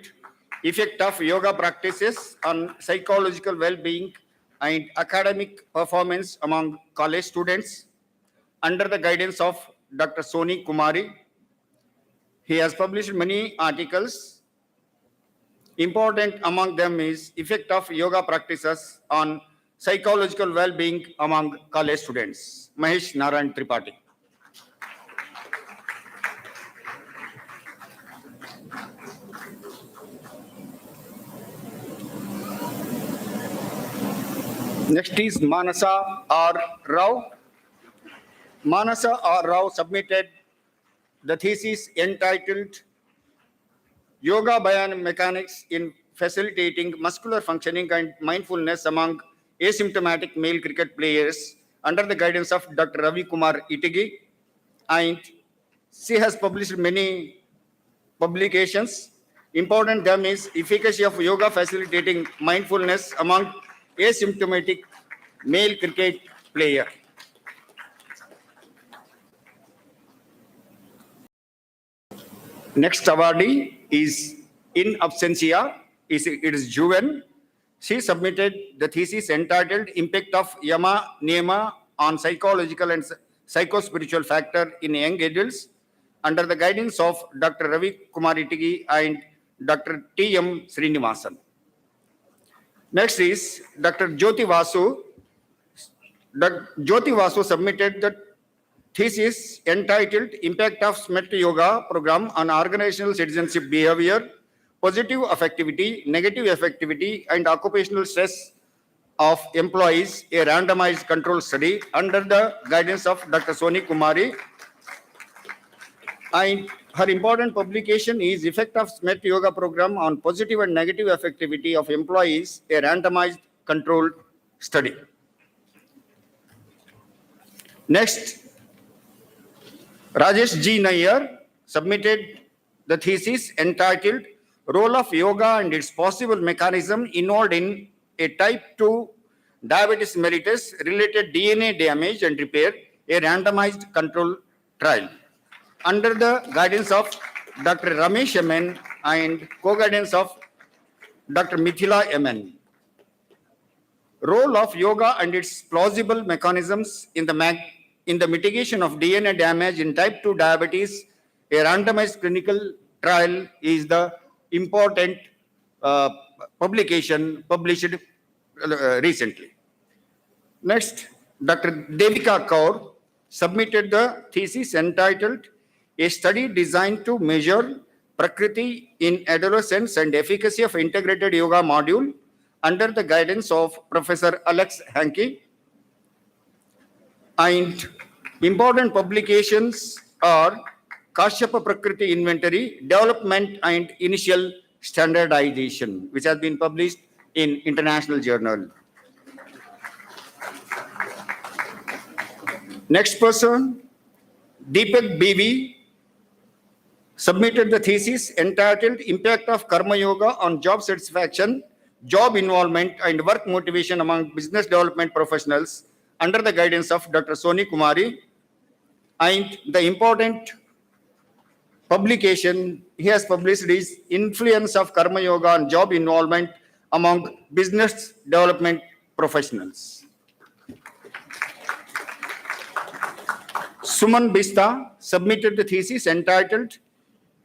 Effect of Yoga Practices on Psychological Well-Being and Academic Performance Among College Students under the guidance of Dr. Soni Kumari. He has published many articles. Important among them is Effect of Yoga Practices on Psychological Well-Being Among College Students. Mahesh Narayan Tripathi. Next is Manasa R. Rao. Manasa R. Rao submitted the thesis entitled Yoga Biomechanics in Facilitating Muscular Functioning and Mindfulness Among asymptomatic male cricket players under the guidance of Dr. Ravi Kumar Itigi, and she has published many publications. Important them is efficacy of yoga facilitating mindfulness among asymptomatic male cricket player. Next awardee is in absentia. It is Juven. She submitted the thesis entitled Impact of Yama Niyama on Psychological and Psychospiritual Factor in Young Adults under the guidance of Dr. Ravi Kumar Itigi and Dr. T.M. Srinivasan. Next is Dr. Jyoti Vasu. Dr. Jyoti Vasu submitted the thesis entitled Impact of SMET Yoga Program on Organizational Citizenship Behavior, Positive Affectivity, Negative Affectivity, and Occupational Stress of Employees, a randomized control study under the guidance of Dr. Soni Kumari. And her important publication is Effect of SMET Yoga Program on Positive and Negative Affectivity of Employees, a randomized controlled study. Next, Rajesh G. Nair submitted the thesis entitled Role of Yoga and its Possible Mechanism Involved in a Type 2 Diabetes Mellitus Related DNA Damage and Repair, a randomized control trial, under the guidance of Dr. Ramesh M.N. and co-guidance of Dr. Mithila M.N. Role of yoga and its plausible mechanisms in the mitigation of DNA damage in type 2 diabetes, a randomized clinical trial is the important publication published recently. Next, Dr. Devika Kaur submitted the thesis entitled A Study Designed to Measure Prakriti in Adolescents and Efficacy of Integrated Yoga Module under the guidance of Professor Alex Hankey. And important publications are Kashyapa Prakriti Inventory, Development and Initial Standardization, which has been published in International Journal. Next person, Deepak BV, submitted the thesis entitled Impact of Karma Yoga on Job Satisfaction, Job Involvement and Work Motivation among Business Development Professionals under the guidance of Dr. Soni Kumari. And the important publication he has published is Influence of Karma Yoga on Job Involvement among Business Development Professionals. Suman Bista submitted the thesis entitled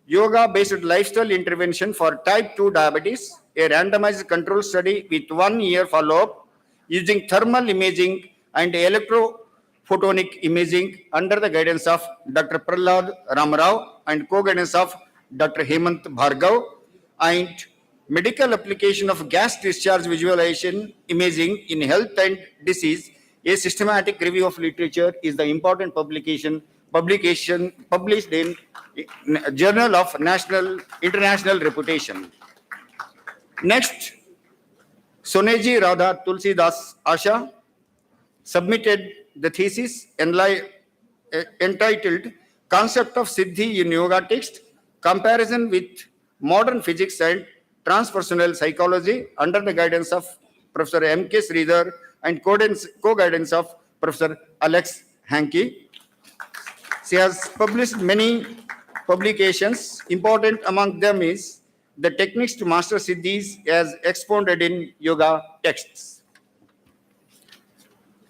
Yoga-Based Lifestyle Intervention for Type 2 Diabetes, a randomized control study with 1 year follow-up using thermal imaging and electrophotonic imaging under the guidance of Dr. Prahlad Ramarao and co-guidance of Dr. Hemant Bhargav, and medical application of gas discharge visualization imaging in health and disease, a systematic review of literature is the important publication published in Journal of International Reputation. Next, Soneji Radha Tulsidas Asha submitted the thesis entitled Concept of Siddhi in Yoga Text, Comparison with Modern Physics and Transpersonal Psychology under the guidance of Professor M.K. Sridhar and co-guidance of Professor Alex Hankey. She has published many publications. Important among them is The Techniques to Master Siddhis as expounded in yoga texts.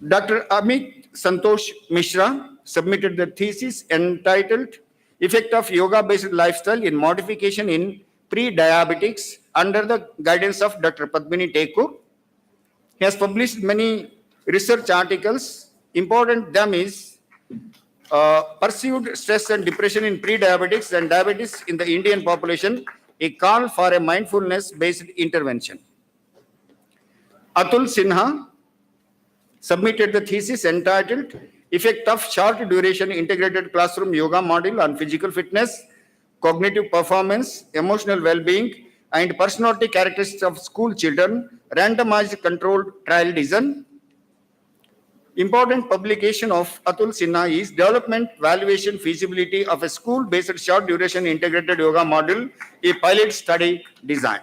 Dr. Amit Santosh Mishra submitted the thesis entitled Effect of Yoga-Based Lifestyle in Modification in Pre-Diabetics under the guidance of Dr. Padmini Tekur. He has published many research articles. Important them is Perceived Stress and Depression in Pre-Diabetics and Diabetes in the Indian Population, a call for a mindfulness-based intervention. Atul Sinha submitted the thesis entitled Effect of Short Duration Integrated Classroom Yoga Module on Physical Fitness, Cognitive Performance, Emotional Well-being, and Personality Characteristics of School Children randomized controlled trial design. Important publication of Atul Sinha is Development Valuation Feasibility of a School-Based Short Duration Integrated Yoga Model, a Pilot Study Design.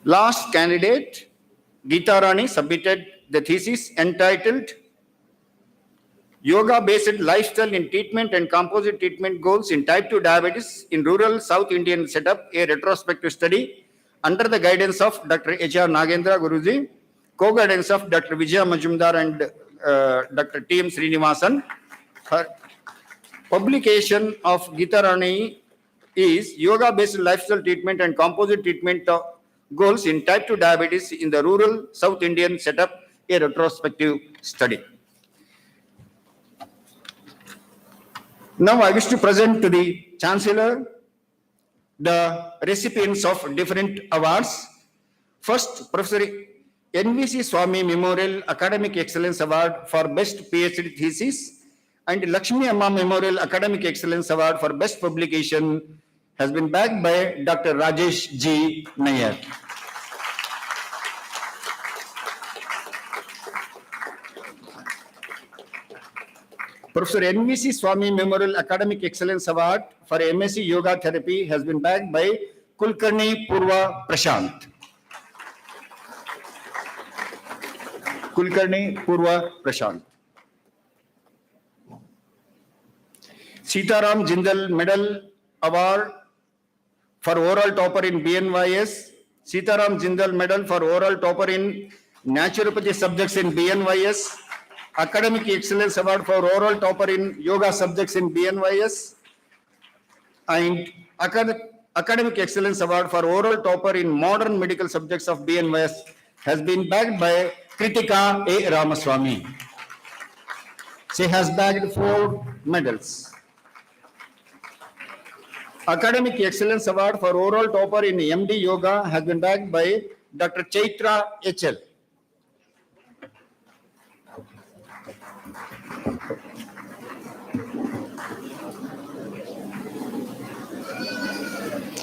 Last candidate, Geeta Rani, submitted the thesis entitled Yoga-Based Lifestyle in Treatment and Composite Treatment Goals in Type 2 Diabetes in Rural South Indian Setup, a retrospective study under the guidance of Dr. H.R. Nagendra Guruji, co-guidance of Dr. Vijaya Majumdar and Dr. T.M. Srinivasan. Her publication of Geeta Rani is Yoga-Based Lifestyle Treatment and Composite Treatment Goals in Type 2 Diabetes in the Rural South Indian Setup, a retrospective study. Now I wish to present to the Chancellor the recipients of different awards. First, Professor N.V.C. Swami Memorial Academic Excellence Award for Best Ph.D. Thesis and Lakshmi Amma Memorial Academic Excellence Award for Best Publication has been backed by Dr. Rajesh G. Nair. Professor N.V.C. Swami Memorial Academic Excellence Award for MSc Yoga Therapy has been backed by Kulkarni Purva Prashant. Kulkarni Purva Prashant. Sitaram Jindal Medal Award for Oral Topper in BNYS. Sitaram Jindal Medal for Oral Topper in Naturopathy Subjects in BNYS. Academic Excellence Award for Oral Topper in Yoga Subjects in BNYS. And Academic Excellence Award for Oral Topper in Modern Medical Subjects of BNYS has been backed by Kritika A. Ramaswamy. She has bagged 4 medals. Academic Excellence Award for Oral Topper in MD Yoga has been backed by Dr. Chaitra H.L.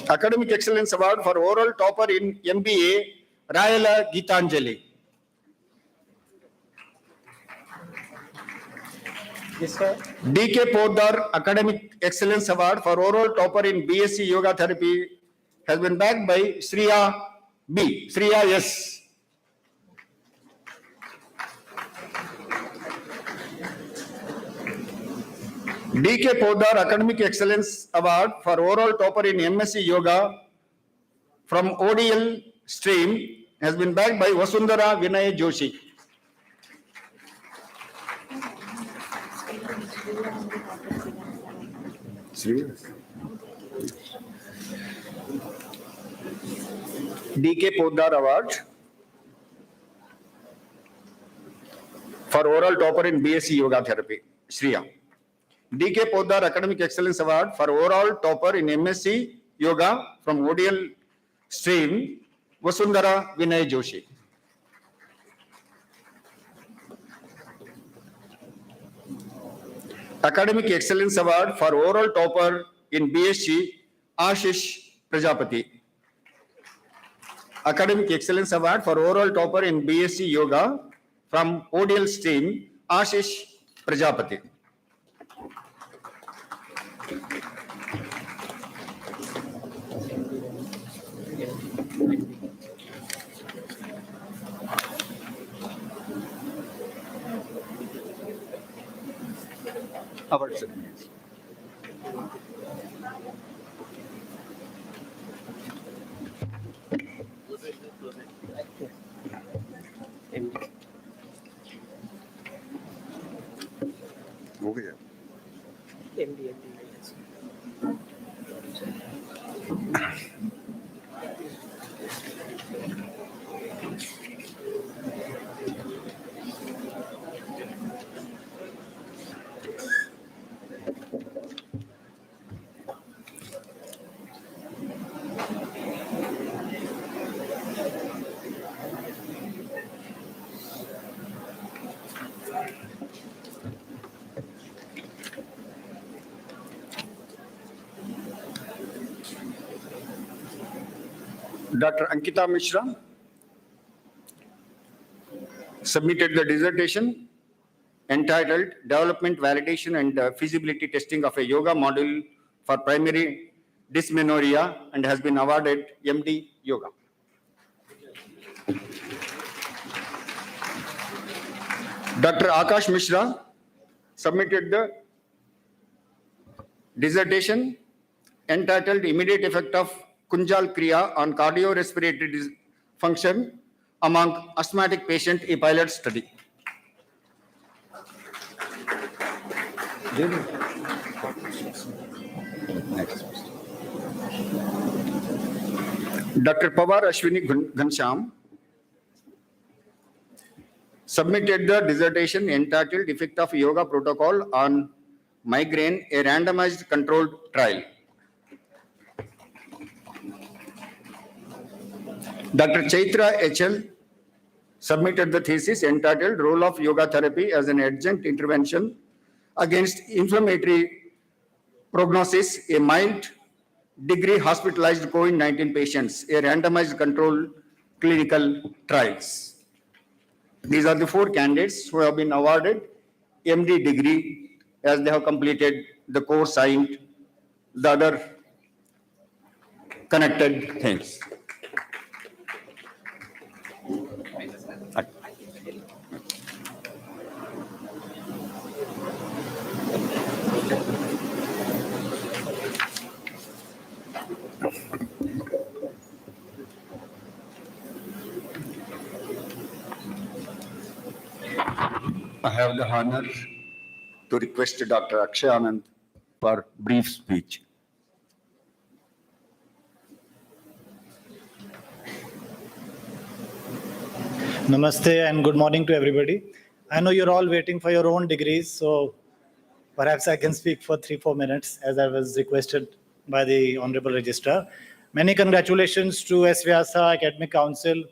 Academic Excellence Award for Oral Topper in MBA, Rayala Geetanjali. Yes, sir. D.K. Poddar Academic Excellence Award for Oral Topper in BSc Yoga Therapy has been backed by Shriya B. Shriya S. D.K. Poddar Academic Excellence Award for Oral Topper in MSc Yoga from ODL stream has been backed by Vasundhara Vinay Joshi. D.K. Poddar Award for Oral Topper in BSc Yoga Therapy, Shriya. D.K. Poddar Academic Excellence Award for Overall Topper in MSc Yoga from ODL stream, Vasundhara Vinay Joshi. Academic Excellence Award for Overall Topper in BSc, Ashish Prajapati. Academic Excellence Award for Overall Topper in BSc Yoga from ODL stream, Ashish Prajapati. Award ceremonies. हो गया Dr. Ankita Mishra submitted the dissertation entitled Development, Validation and Feasibility Testing of a Yoga Module for Primary Dysmenorrhea and has been awarded MD Yoga. Dr. Akash Mishra submitted the dissertation entitled Immediate Effect of Kunjal Kriya on Cardiorespiratory Function among Asthmatic Patient, a Pilot Study. Next. Dr. Pawar Ashwini Ghanshyam submitted the dissertation entitled Effect of Yoga Protocol on Migraine, a randomized controlled trial. Dr. Chaitra HL submitted the thesis entitled Role of Yoga Therapy as an Adjunct Intervention against Inflammatory Prognosis, a mild degree hospitalized COVID-19 patients, a randomized controlled clinical trials. These are the 4 candidates who have been awarded MD degree as they have completed the course and the other connected things. I have the honor to request Dr. Akshay Anand for brief speech. Namaste and good morning to everybody. I know you're all waiting for your own degrees, so perhaps I can speak for 3-4 minutes as I was requested by the Honorable Registrar. Many congratulations to S-VYASA, Academic Council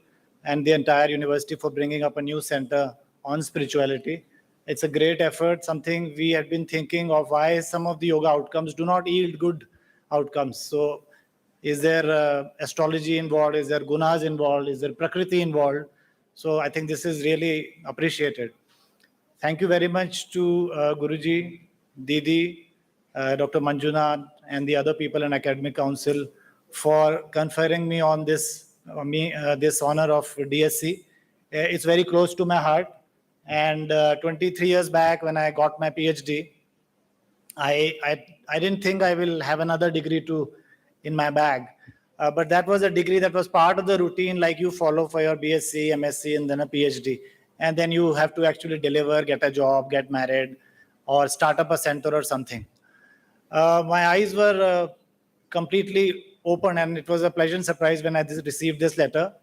and the entire university for bringing up a new center on spirituality. It's a great effort, something we had been thinking of why some of the yoga outcomes do not yield good outcomes. So is there astrology involved? Is there gunas involved? Is there prakriti involved? So I think this is really appreciated. Thank you very much to Guruji, Didi, Dr. Manjunath, and the other people in Academic Council for conferring me on this honor of DSc. It's very close to my heart. And 23 years back when I got my Ph.D, I didn't think I will have another degree in my bag. But that was a degree that was part of the routine like you follow for your BSc, MSc, and then a PhD. And then you have to actually deliver, get a job, get married, or start up a center or something. My eyes were completely open, and it was a pleasant surprise when I received this letter.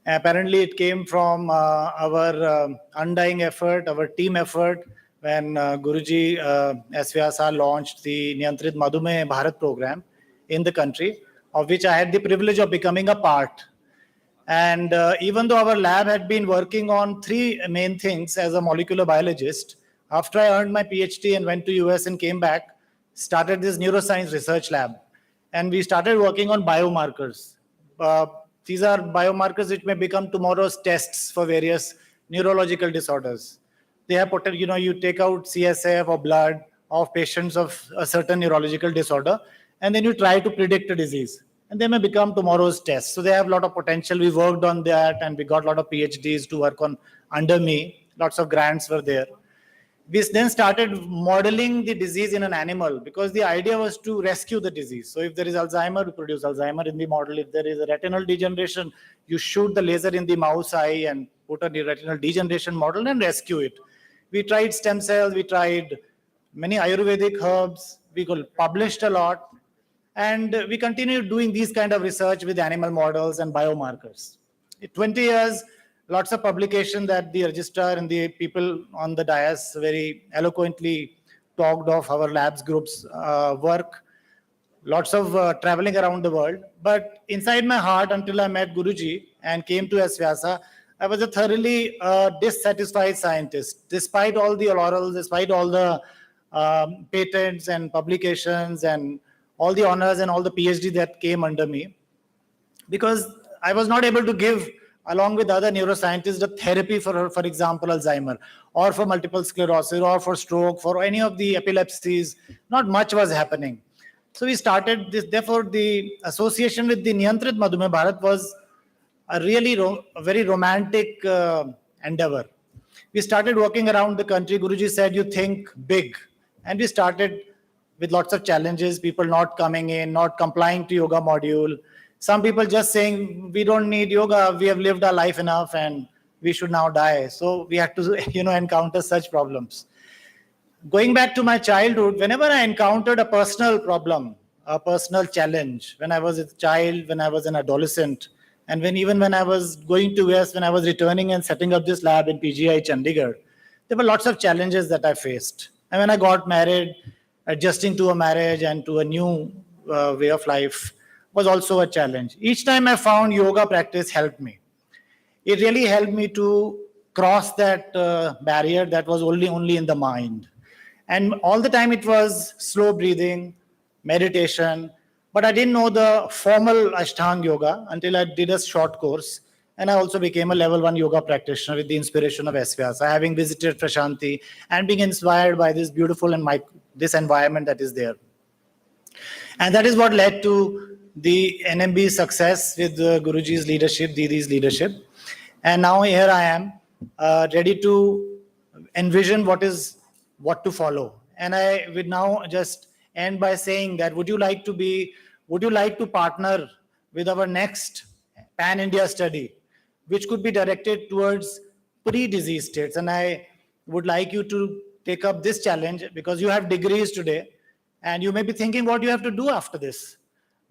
Apparently, it came from our undying effort, our team effort, when Guruji S-VYASA launched the Niyantrit Madhumeh Bharat program in the country, of which I had the privilege of becoming a part. And even though our lab had been working on 3 main things as a molecular biologist, after I earned my PhD and went to US and came back, started this neuroscience research lab. And we started working on biomarkers. These are biomarkers which may become tomorrow's tests for various neurological disorders. They have potential, you take out CSF or blood of patients of a certain neurological disorder, and then you try to predict a disease. And they may become tomorrow's tests. So they have a lot of potential. We worked on that, and we got a lot of PhDs to work on under me. Lots of grants were there. We then started modeling the disease in an animal because the idea was to rescue the disease. So if there is Alzheimer, we produce Alzheimer in the model. If there is a retinal degeneration, you shoot the laser in the mouse eye and put a retinal degeneration model and rescue it. We tried stem cells. We tried many Ayurvedic herbs. We published a lot. And we continued doing these kind of research with animal models and biomarkers. In 20 years, lots of publication that the registrar and the people on the dais very eloquently talked of our labs group's work. Lots of traveling around the world. But inside my heart, until I met Guruji and came to S-VYASA, I was a thoroughly dissatisfied scientist. Despite all the laurels, despite all the patents and publications and all the honors and all the PhD that came under me, because I was not able to give, along with other neuroscientists, the therapy for example, Alzheimer, or for multiple sclerosis, or for stroke, for any of the epilepsies. Not much was happening. So we started this. Therefore, the association with the Niyantrit Madhumeh Bharat was a really a very romantic endeavor. We started working around the country. Guruji said, you think big. And we started with lots of challenges, people not coming in, not complying to yoga module. Some people just saying, we don't need yoga, we have lived our life enough and we should now die. So we had to, encounter such problems. Going back to my childhood, whenever I encountered a personal problem, a personal challenge, when I was a child, when I was an adolescent, and even when I was going to US, when I was returning and setting up this lab in PGI Chandigarh, there were lots of challenges that I faced. And when I got married, adjusting to a marriage and to a new way of life was also a challenge. Each time I found yoga practice helped me. It really helped me to cross that barrier that was only in the mind. And all the time it was slow breathing, meditation, but I didn't know the formal Ashtanga yoga until I did a short course. And I also became a level 1 yoga practitioner with the inspiration of S-VYASA, having visited Prashanti and being inspired by this beautiful and this environment that is there. And that is what led to the NMB's success with Guruji's leadership, Didi's leadership. And now here I am, ready to envision what to follow. And I would now just end by saying that would you like to partner with our next pan-India study, which could be directed towards pre-disease states? And I would like you to take up this challenge because you have degrees today and you may be thinking what you have to do after this.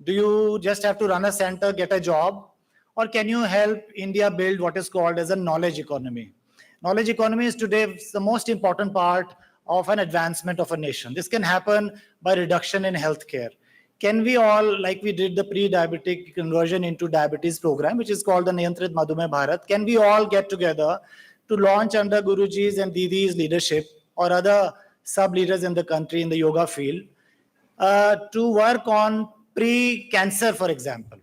Do you just have to run a center, get a job? Or can you help India build what is called as a knowledge economy? Knowledge economy is today the most important part of an advancement of a nation. This can happen by reduction in healthcare. Can we all, like we did the pre-diabetic conversion into diabetes program, which is called the Niyantrit Madhumeh Bharat, can we all get together to launch under Guruji's and Didi's leadership or other sub-leaders in the country in the yoga field to work on pre-cancer, for example?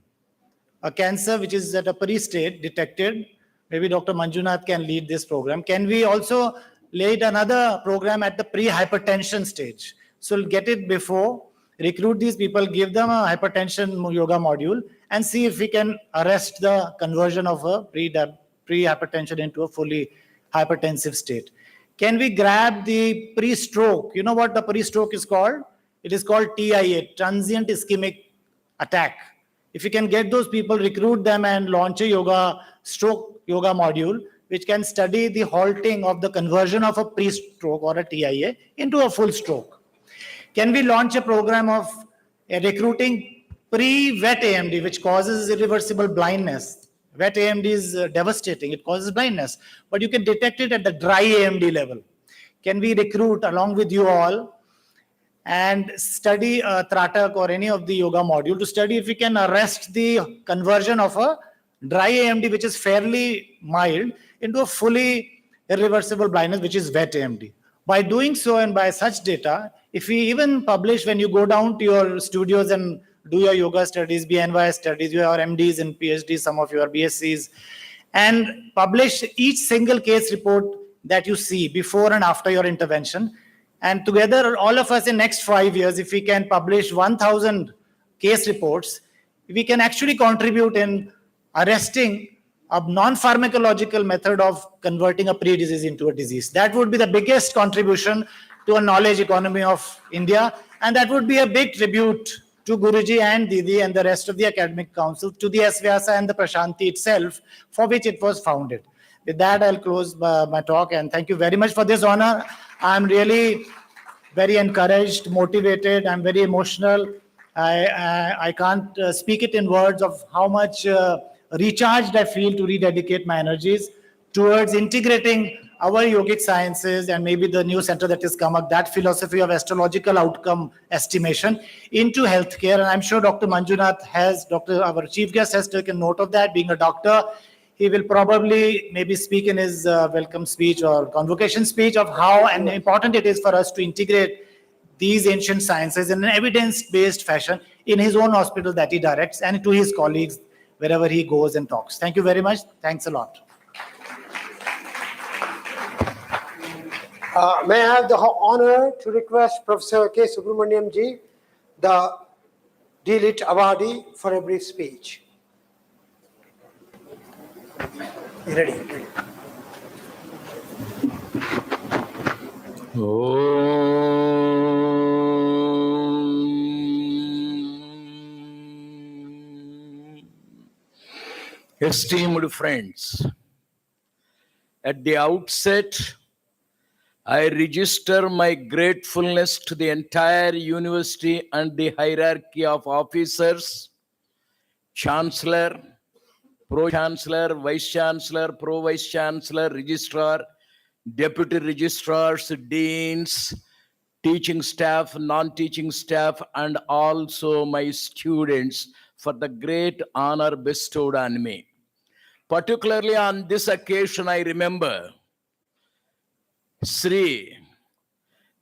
A cancer which is at a pre-state detected, maybe Dr. Manjunath can lead this program. Can we also lead another program at the pre-hypertension stage? So get it before, recruit these people, give them a hypertension yoga module, and see if we can arrest the conversion of a pre-hypertension into a fully hypertensive state. Can we grab the pre-stroke? You know what the pre-stroke is called? It is called TIA, transient ischemic attack. If you can get those people, recruit them and launch a stroke yoga module, which can study the halting of the conversion of a pre-stroke or a TIA into a full stroke. Can we launch a program of recruiting pre-wet AMD, which causes irreversible blindness? Wet AMD is devastating. It causes blindness. But you can detect it at the dry AMD level. Can we recruit along with you all and study Tratak or any of the yoga module to study if we can arrest the conversion of a dry AMD, which is fairly mild, into a fully irreversible blindness, which is wet AMD. By doing so and by such data, if we even publish, when you go down to your studios and do your yoga studies, BNY studies, you have MDs and PhDs, some of you are BScs, and publish each single case report that you see before and after your intervention. And together, all of us in next 5 years, if we can publish 1,000 case reports, we can actually contribute in arresting a non-pharmacological method of converting a pre-disease into a disease. That would be the biggest contribution to a knowledge economy of India. And that would be a big tribute to Guruji and Didi and the rest of the academic council, to the S-VYASA and the Prashanti itself, for which it was founded. With that, I'll close my talk, and thank you very much for this honor. I'm really very encouraged, motivated. I'm very emotional. I can't speak it in words of how much recharged I feel to rededicate my energies towards integrating our yogic sciences and maybe the new center that has come up, that philosophy of astrological outcome estimation into healthcare. And I'm sure Dr. Manjunath our chief guest has taken note of that. Being a doctor, he will probably maybe speak in his welcome speech or convocation speech of how important it is for us to integrate these ancient sciences in an evidence-based fashion in his own hospital that he directs and to his colleagues wherever he goes and talks. Thank you very much. Thanks a lot. May I have the honor to request Professor K. Subramaniam ji, the D.Lit awardee, for a brief speech. Ready. Esteemed friends, at the outset, I register my gratefulness to the entire university and the hierarchy of officers, Chancellor, Pro-Chancellor, Vice-Chancellor, Pro-Vice-Chancellor, Registrar, Deputy Registrars, Deans, teaching staff, non-teaching staff, and also my students for the great honor bestowed on me. Particularly on this occasion, I remember Sri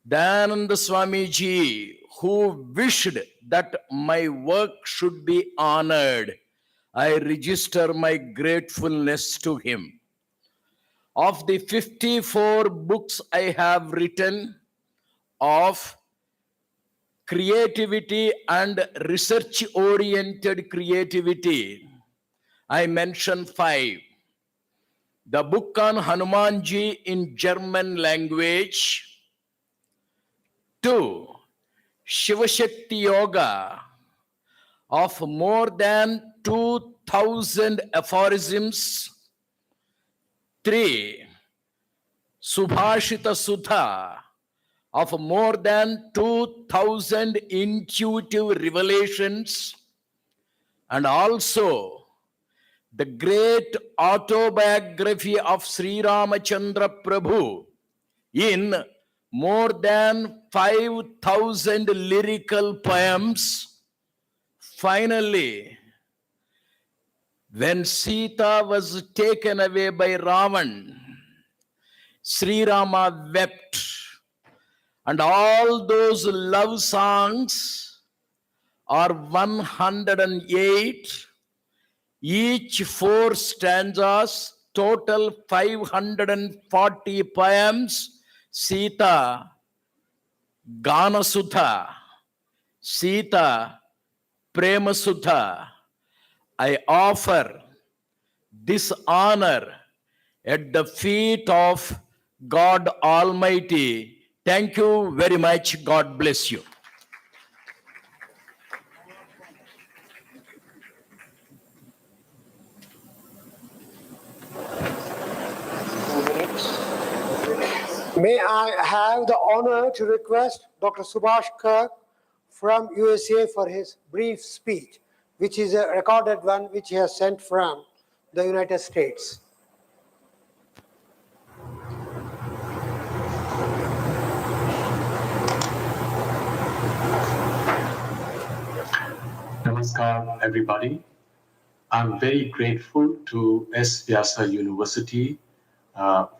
Dayananda Swamiji, who wished that my work should be honored. I register my gratefulness to him. Of the 54 books I have written of creativity and research-oriented creativity, I mention 5. The book on Hanumanji in German language. 2. Shivashakti Yoga of more than 2,000 aphorisms. 3. Subhashita Sudha of more than 2,000 intuitive revelations. And also the great autobiography of Sri Ramachandra Prabhu in more than 5,000 lyrical poems. Finally, when Sita was taken away by Ravan, Sri Rama wept, and all those love songs are 108. Each 4 stanzas, total 540 poems. Sita, Gana Sudha, Sita, Prema Sudha. I offer this honor at the feet of God Almighty. Thank you very much. God bless you. May I have the honor to request Dr. Subhash Kirk from USA for his brief speech, which is a recorded one which he has sent from the United States. Namaskar, everybody. I'm very grateful to S-VYASA University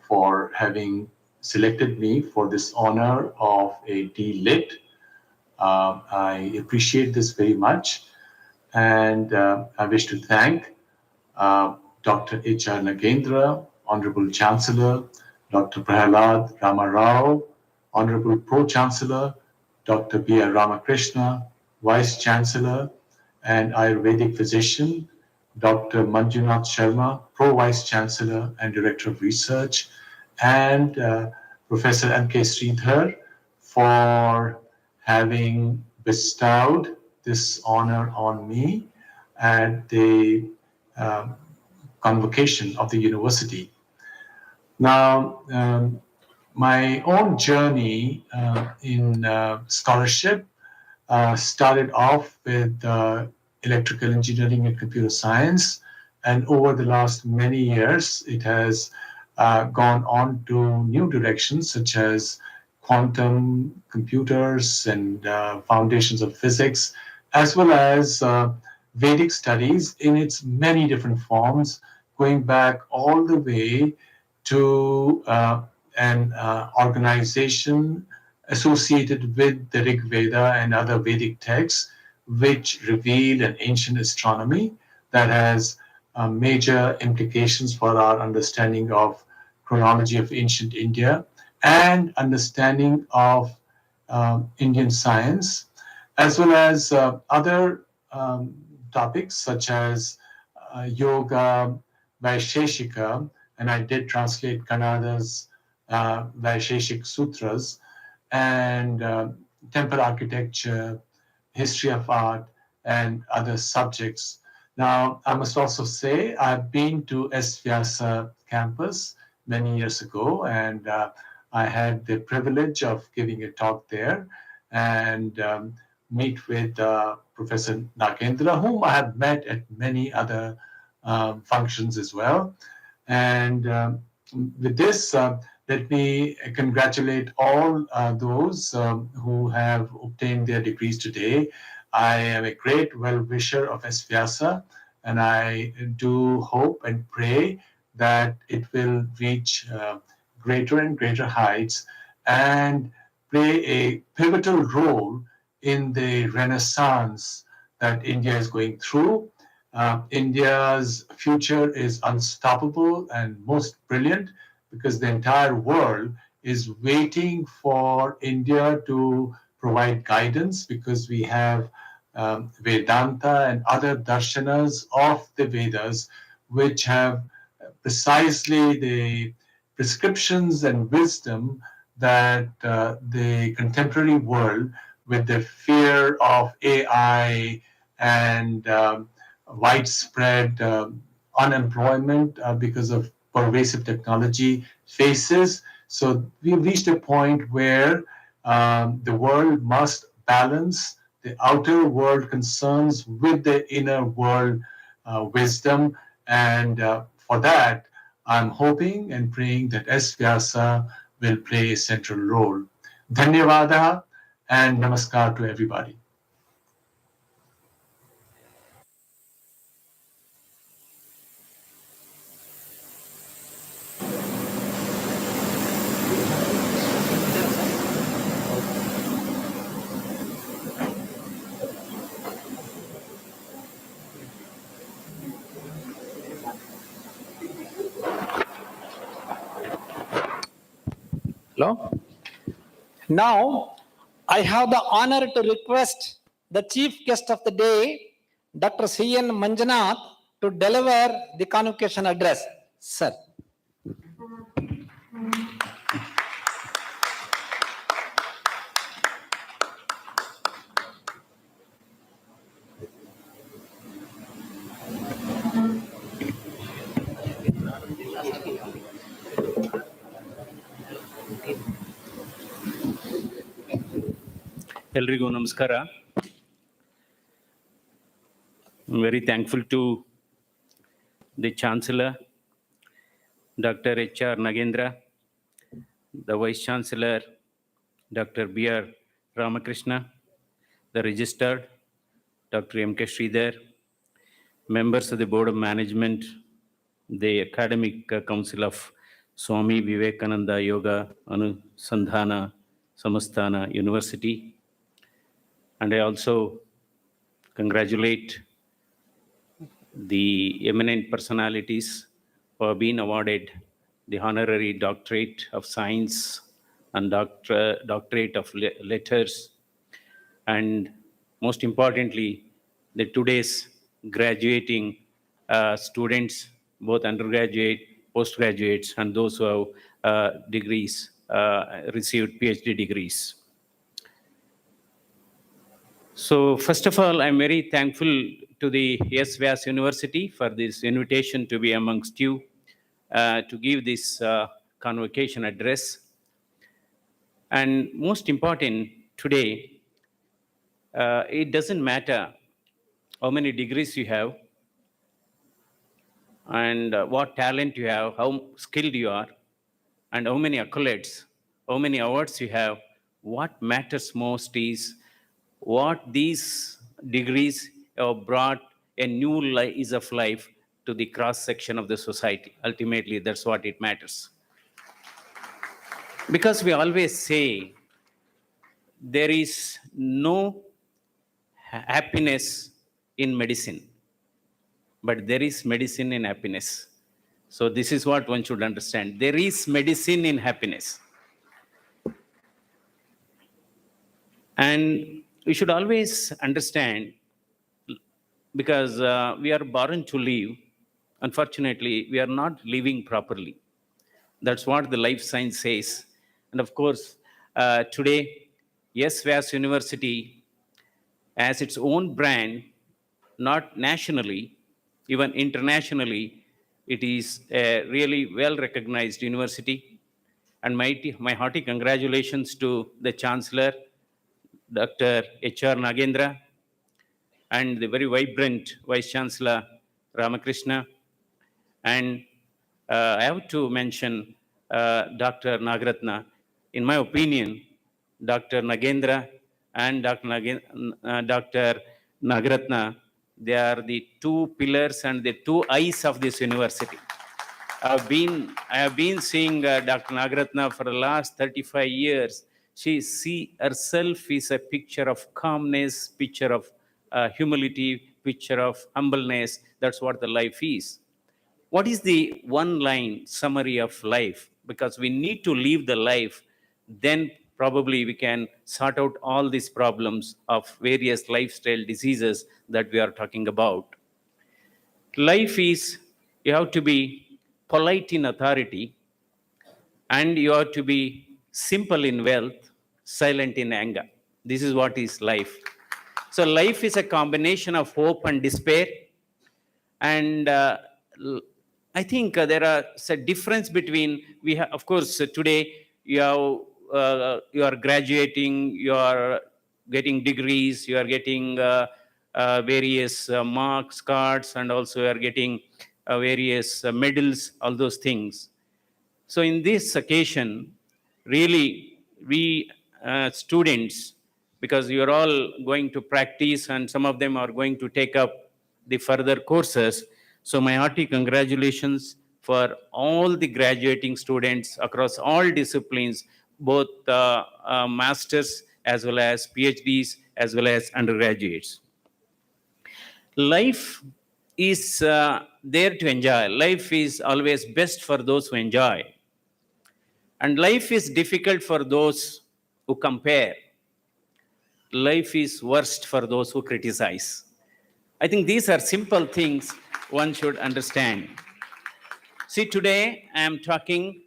for having selected me for this honor of a D.Lit. I appreciate this very much, and I wish to thank Dr. H.R. Nagendra, Honorable Chancellor, Dr. Prahalad Ramarao, Honorable Pro-Chancellor, Dr. B.R. Ramakrishna, Vice Chancellor, and Ayurvedic physician, Dr. Manjunath Sharma, Pro-Vice Chancellor and Director of Research, and Professor M.K. Sridhar for having bestowed this honor on me at the convocation of the university. Now, my own journey in scholarship started off with electrical engineering and computer science, and over the last many years, it has gone on to new directions such as quantum computers and foundations of physics, as well as Vedic studies in its many different forms, going back all the way to an organization associated with the Rig Veda and other Vedic texts, which reveal an ancient astronomy, that has major implications for our understanding of chronology of ancient India and understanding of Indian science, as well as other topics such as yoga, Vaisheshika, and I did translate Kannada's Vaisheshik Sutras, and temple architecture, history of art, and other subjects. Now, I must also say I've been to S-VYASA campus many years ago, and I had the privilege of giving a talk there and meet with Professor Nagendra, whom I have met at many other functions as well. And with this, let me congratulate all those who have obtained their degrees today. I am a great well-wisher of S-VYASA, and I do hope and pray that it will reach greater and greater heights and play a pivotal role in the renaissance that India is going through. India's future is unstoppable and most brilliant because the entire world is waiting for India to provide guidance, because we have Vedanta and other darshanas of the Vedas, which have precisely the prescriptions and wisdom that the contemporary world, with the fear of AI and widespread unemployment because of pervasive technology, faces. So we've reached a point where the world must balance the outer world concerns with the inner world wisdom. And for that, I'm hoping and praying that S-VYASA will play a central role. Dhanyavada and namaskar to everybody. Hello? Now, I have the honor to request the chief guest of the day, Dr. C.N. Manjanath, to deliver the convocation address. Sir. ಎಲ್ರಿಗೂ ನಮಸ್ಕಾರ. I'm very thankful to the Chancellor, Dr. H.R. Nagendra, the Vice Chancellor, Dr. B.R. Ramakrishna, the Registered, Dr. M.K. Sridhar, members of the Board of Management, the Academic Council of Swami Vivekananda Yoga Anusandhana Samastana University, and I also congratulate the eminent personalities who have been awarded the honorary doctorate of science and doctorate of letters, and most importantly, the today's graduating students, both undergraduate, postgraduates, and those who have degrees, received Ph.D. degrees. So first of all, I'm very thankful to the S-VYASA University for this invitation to be amongst you to give this convocation address. And most important today, it doesn't matter how many degrees you have and what talent you have, how skilled you are, and how many accolades, how many awards you have. What matters most is what these degrees have brought a new ease of life to the cross section of the society. Ultimately, that's what it matters. Because we always say there is no happiness in medicine. but there is medicine in happiness. So this is what one should understand. There is medicine in happiness. And we should always understand, because we are born to live. Unfortunately, we are not living properly. That's what the life science says. And of course, today, S-VYAS University has its own brand, not nationally, even internationally. It is a really well-recognized university. And my hearty congratulations to the Chancellor, Dr. H.R. Nagendra, and the very vibrant Vice Chancellor, Ramakrishna. And I have to mention Dr. Nagaratna. In my opinion, Dr. Nagendra and Dr. Nagaratna, they are the two pillars and the two eyes of this university. I have been seeing Dr. Nagaratna for the last 35 years. She herself is a picture of calmness, picture of humility, picture of humbleness. That's what the life is. What is the one line summary of life? Because we need to live the life, then probably we can sort out all these problems of various lifestyle diseases that we are talking about. Life is, you have to be polite in authority, and you have to be simple in wealth, silent in anger. This is what is life. So life is a combination of hope and despair. And I think there is a difference between, of course, today you are graduating, you are getting degrees, you are getting various marks, cards, and also you are getting various medals, all those things. So in this occasion, really, we students, because you are all going to practice and some of them are going to take up the further courses. So my hearty congratulations for all the graduating students across all disciplines, both masters as well as PhDs as well as undergraduates. Life is there to enjoy. Life is always best for those who enjoy. And life is difficult for those who compare. Life is worst for those who criticize. I think these are simple things one should understand. See, today I am talking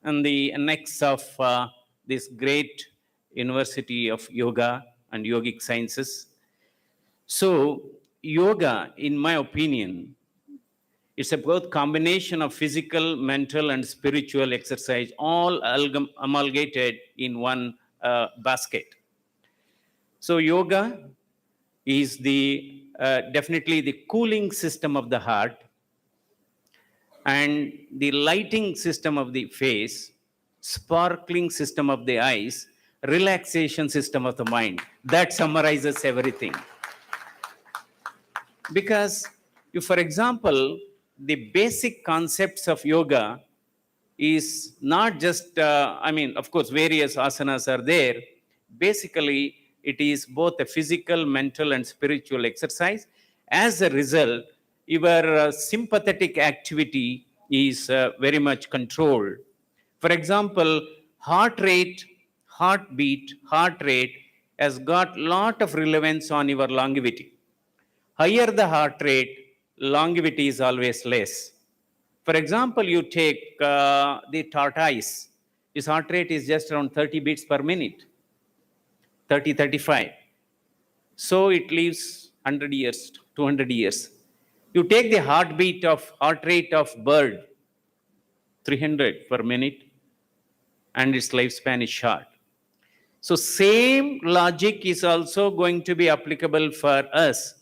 on the annex of this great University of Yoga and Yogic Sciences. So, yoga, in my opinion, it's a both combination of physical, mental, and spiritual exercise, all amalgamated in one basket. So yoga is the definitely the cooling system of the heart and the lighting system of the face, sparkling system of the eyes, relaxation system of the mind. That summarizes everything. Because if, for example, the basic concepts of yoga is not just, of course, various asanas are there. Basically, it is both a physical, mental, and spiritual exercise. As a result, your sympathetic activity is very much controlled. For example, heartbeat has got lot of relevance on your longevity. Higher the heart rate, longevity is always less. For example, you take the tortoise. His heart rate is just around 30 beats per minute, 30, 35. So it lives 100 years, 200 years. You take the heart rate of bird, 300 per minute, and its lifespan is short. So same logic is also going to be applicable for us.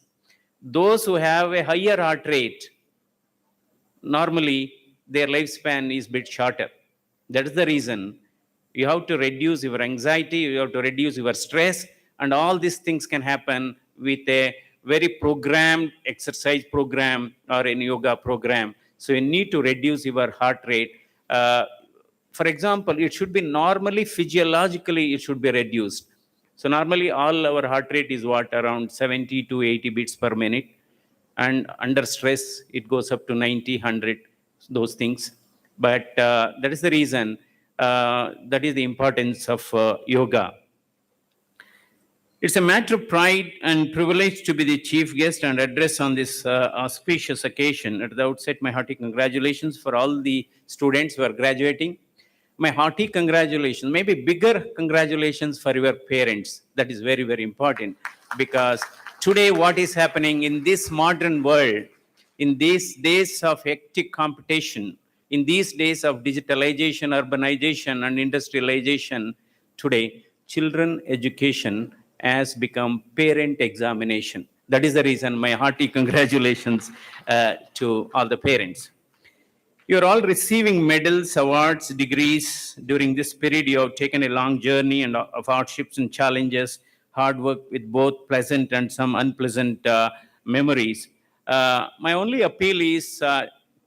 Those who have a higher heart rate, normally their lifespan is a bit shorter. That is the reason you have to reduce your anxiety, you have to reduce your stress, and all these things can happen with a very programmed exercise program or a yoga program. So you need to reduce your heart rate. For example, it should be normally, physiologically, it should be reduced. So normally all our heart rate is what, around 70 to 80 beats per minute. and under stress, it goes up to 90, 100, those things. But that is the reason, that is the importance of yoga. It's a matter of pride and privilege to be the chief guest and address on this auspicious occasion. At the outset, my hearty congratulations for all the students who are graduating. My hearty congratulations, maybe bigger congratulations for your parents. That is very, very important, because today what is happening in this modern world, in these days of hectic competition, in these days of digitalization, urbanization, and industrialization, today children education has become parent examination. That is the reason my hearty congratulations to all the parents. You're all receiving medals, awards, degrees. During this period, you have taken a long journey and of hardships and challenges, hard work with both pleasant and some unpleasant memories. My only appeal is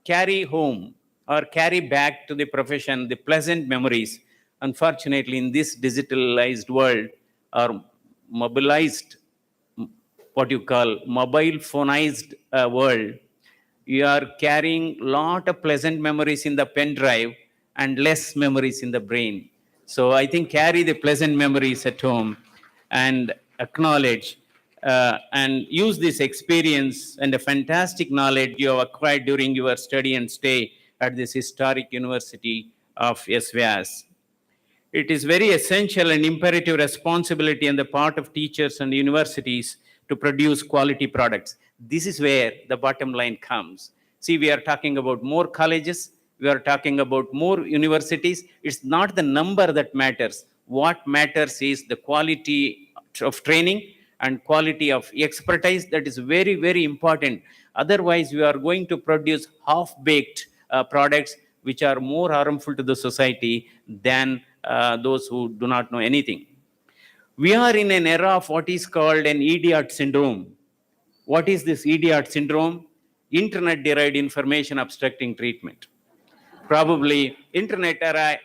carry home or carry back to the profession the pleasant memories. Unfortunately, in this digitalized world or mobilized, what you call mobile phoneized world, you are carrying lot of pleasant memories in the pen drive and less memories in the brain. So I think carry the pleasant memories at home and acknowledge and use this experience and the fantastic knowledge you have acquired during your study and stay at this historic University of S-VYAS. It is very essential and imperative responsibility on the part of teachers and universities to produce quality products. This is where the bottom line comes. See, we are talking about more colleges, we are talking about more universities. It's not the number that matters. What matters is the quality of training and quality of expertise. That is very, very important. Otherwise, we are going to produce half-baked products which are more harmful to the society than those who do not know anything. We are in an era of what is called an idiot syndrome. What is this idiot syndrome? Internet-derived information obstructing treatment. Probably internet-derived,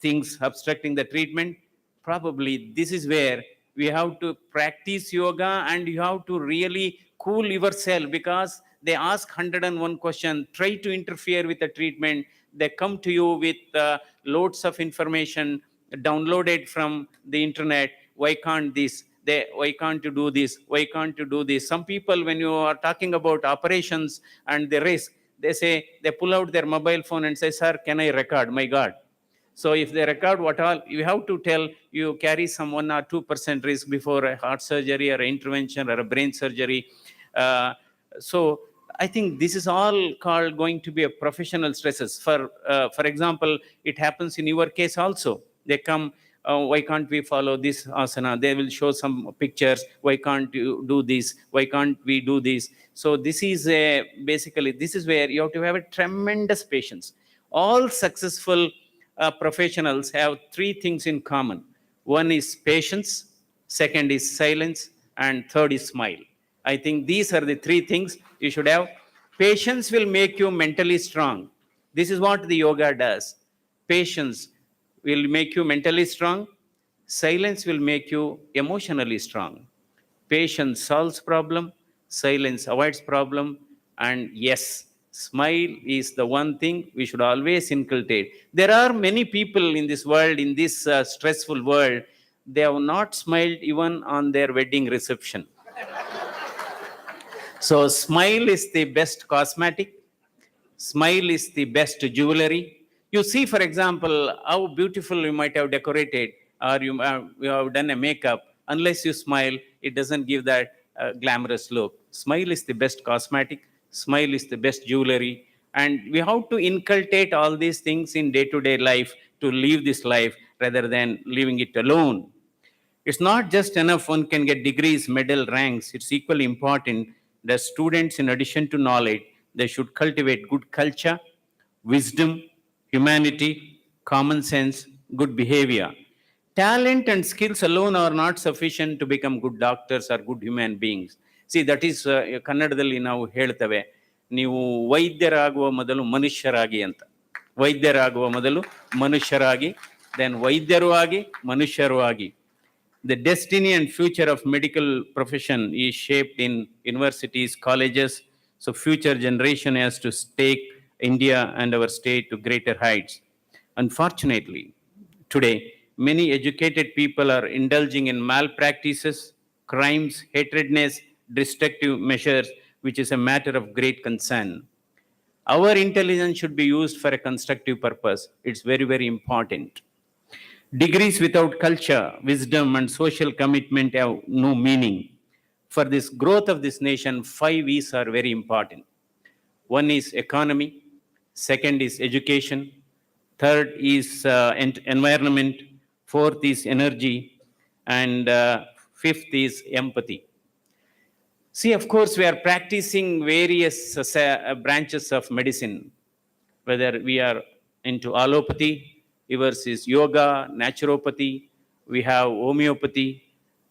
things obstructing the treatment. Probably this is where we have to practice yoga and you have to really cool yourself, because they ask 101 questions, try to interfere with the treatment. They come to you with loads of information downloaded from the internet. Why can't this? Why can't you do this? Why can't you do this? Some people, when you are talking about operations and the risk, they pull out their mobile phone and say, sir, can I record? My God. So if they record what all, you have to tell you carry some 1 or 2% risk before a heart surgery or an intervention or a brain surgery. So I think this is all called going to be a professional stresses. For example, it happens in your case also. They come, why can't we follow this asana? They will show some pictures. Why can't you do this? Why can't we do this? So this is basically, this is where you have to have a tremendous patience. All successful professionals have three things in common. One is patience, second is silence, and third is smile. I think these are the three things you should have. Patience will make you mentally strong. This is what the yoga does. Patience will make you mentally strong. Silence will make you emotionally strong. Patience solves problem. Silence avoids problem. And yes, smile is the one thing we should always inculcate. There are many people in this world, in this stressful world, they have not smiled even on their wedding reception. So smile is the best cosmetic. Smile is the best jewelry. You see, for example, how beautiful you might have decorated or you have done a makeup. Unless you smile, it doesn't give that glamorous look. Smile is the best cosmetic. Smile is the best jewelry. And we have to inculcate all these things in day-to-day life to live this life rather than leaving it alone. It's not just enough one can get degrees, medal, ranks. It's equally important that students, in addition to knowledge, they should cultivate good culture, wisdom, humanity, common sense, good behavior. Talent and skills alone are not sufficient to become good doctors or good human beings. See, that is ಕನ್ನಡದಲ್ಲಿ ನಾವು ಹೇಳ್ತೇವೆ, ನೀವು ವೈದ್ಯರಾಗುವ ಮೊದಲು ಮನುಷ್ಯರಾಗಿ ಅಂತ. ವೈದ್ಯರಾಗುವ ಮೊದಲು ಮನುಷ್ಯರಾಗಿ, then ವೈದ್ಯರು ಆಗಿ, ಮನುಷ್ಯರು ಆಗಿ. The destiny and future of medical profession is shaped in universities, colleges. So future generation has to take India and our state to greater heights. Unfortunately, today, many educated people are indulging in malpractices, crimes, hatredness, destructive measures, which is a matter of great concern. Our intelligence should be used for a constructive purpose. It's very, very important. Degrees without culture, wisdom, and social commitment have no meaning. For this growth of this nation, 5 E's are very important. One is economy, second is education, third is environment, fourth is energy, and fifth is empathy. See, of course, we are practicing various branches of medicine, whether we are into allopathy, yours is yoga, naturopathy, we have homeopathy,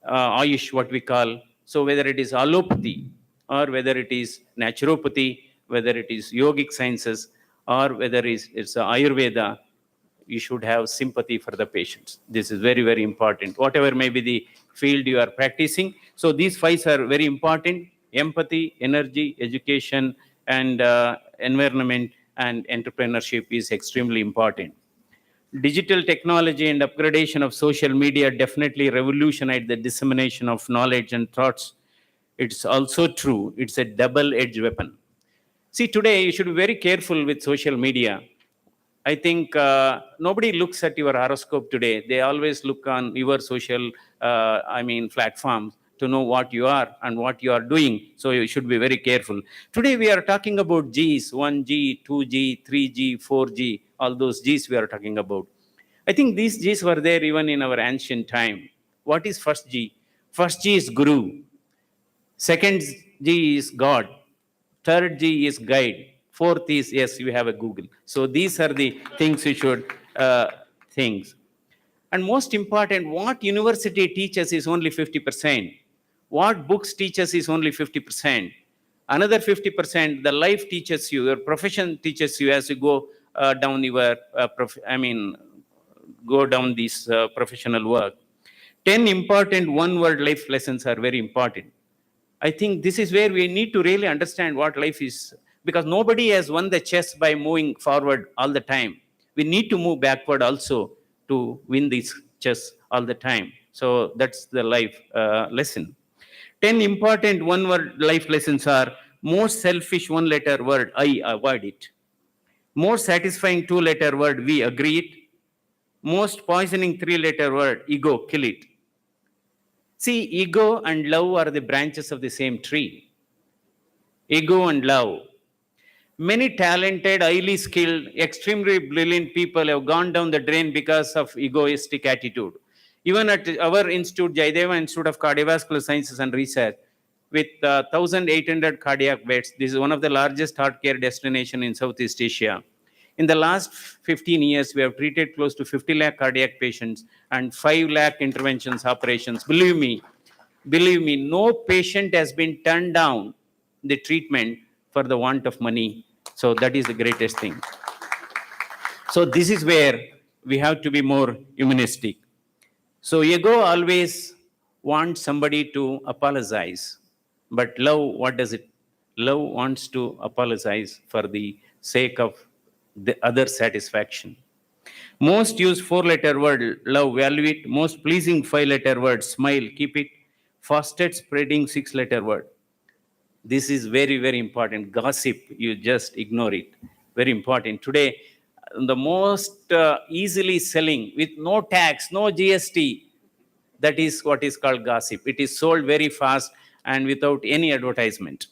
Ayush, what we call. So whether it is allopathy or whether it is naturopathy, whether it is yogic sciences or whether it's Ayurveda, you should have sympathy for the patients. This is very, very important. Whatever may be the field you are practicing. So these 5 are very important: empathy, energy, education, and environment and entrepreneurship is extremely important. Digital technology and upgradation of social media definitely revolutionized the dissemination of knowledge and thoughts. It's also true, it's a double-edged weapon. See, today you should be very careful with social media. I think nobody looks at your horoscope today. They always look on your social, platforms to know what you are and what you are doing. So you should be very careful. Today we are talking about G's, 1G, 2G, 3G, 4G, all those G's we are talking about. I think these G's were there even in our ancient time. What is first G? First G is Guru. Second G is God. Third G is guide. Fourth is, yes, you have a Google. So these are the things you should think. And most important, what university teaches is only 50%. What books teaches is only 50%. Another 50%, the life teaches you, your profession teaches you as you go down your, go down this professional work. 10 important one-word life lessons are very important. I think this is where we need to really understand what life is, because nobody has won the chess by moving forward all the time. We need to move backward also to win this chess all the time. So that's the life lesson. 10 important one-word life lessons are: most selfish one-letter word, I avoid it. Most satisfying two-letter word, we agree it. Most poisoning three-letter word, ego, kill it. See, ego and love are the branches of the same tree. Ego and love. Many talented, highly skilled, extremely brilliant people have gone down the drain because of egoistic attitude. Even at our institute, Jaideva Institute of Cardiovascular Sciences and Research, with 1,800 cardiac beds, this is one of the largest heart care destination in Southeast Asia. In the last 15 years, we have treated close to 50 lakh cardiac patients and 5 lakh interventions, operations. Believe me, no patient has been turned down the treatment for the want of money. So that is the greatest thing. So this is where we have to be more humanistic. So ego always wants somebody to apologize. But love, what does it? Love wants to apologize for the sake of the other satisfaction. Most use 4-letter word, love, value it. Most pleasing 5-letter word, smile, keep it. Fastest spreading 6-letter word. This is very, very important. Gossip, you just ignore it. Very important. Today, the most easily selling with no tax, no GST, that is what is called gossip. It is sold very fast and without any advertisement.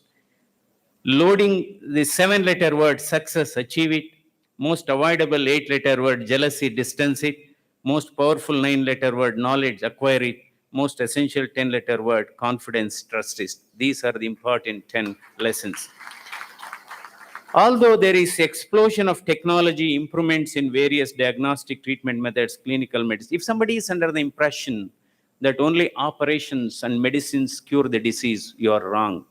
Loading the 7-letter word, success, achieve it. Most avoidable 8-letter word, jealousy, distance it. Most powerful 9-letter word, knowledge, acquire it. Most essential 10-letter word, confidence, trust it. These are the important 10 lessons. Although there is explosion of technology, improvements in various diagnostic treatment methods, clinical medicine, if somebody is under the impression that only operations and medicines cure the disease, you are wrong.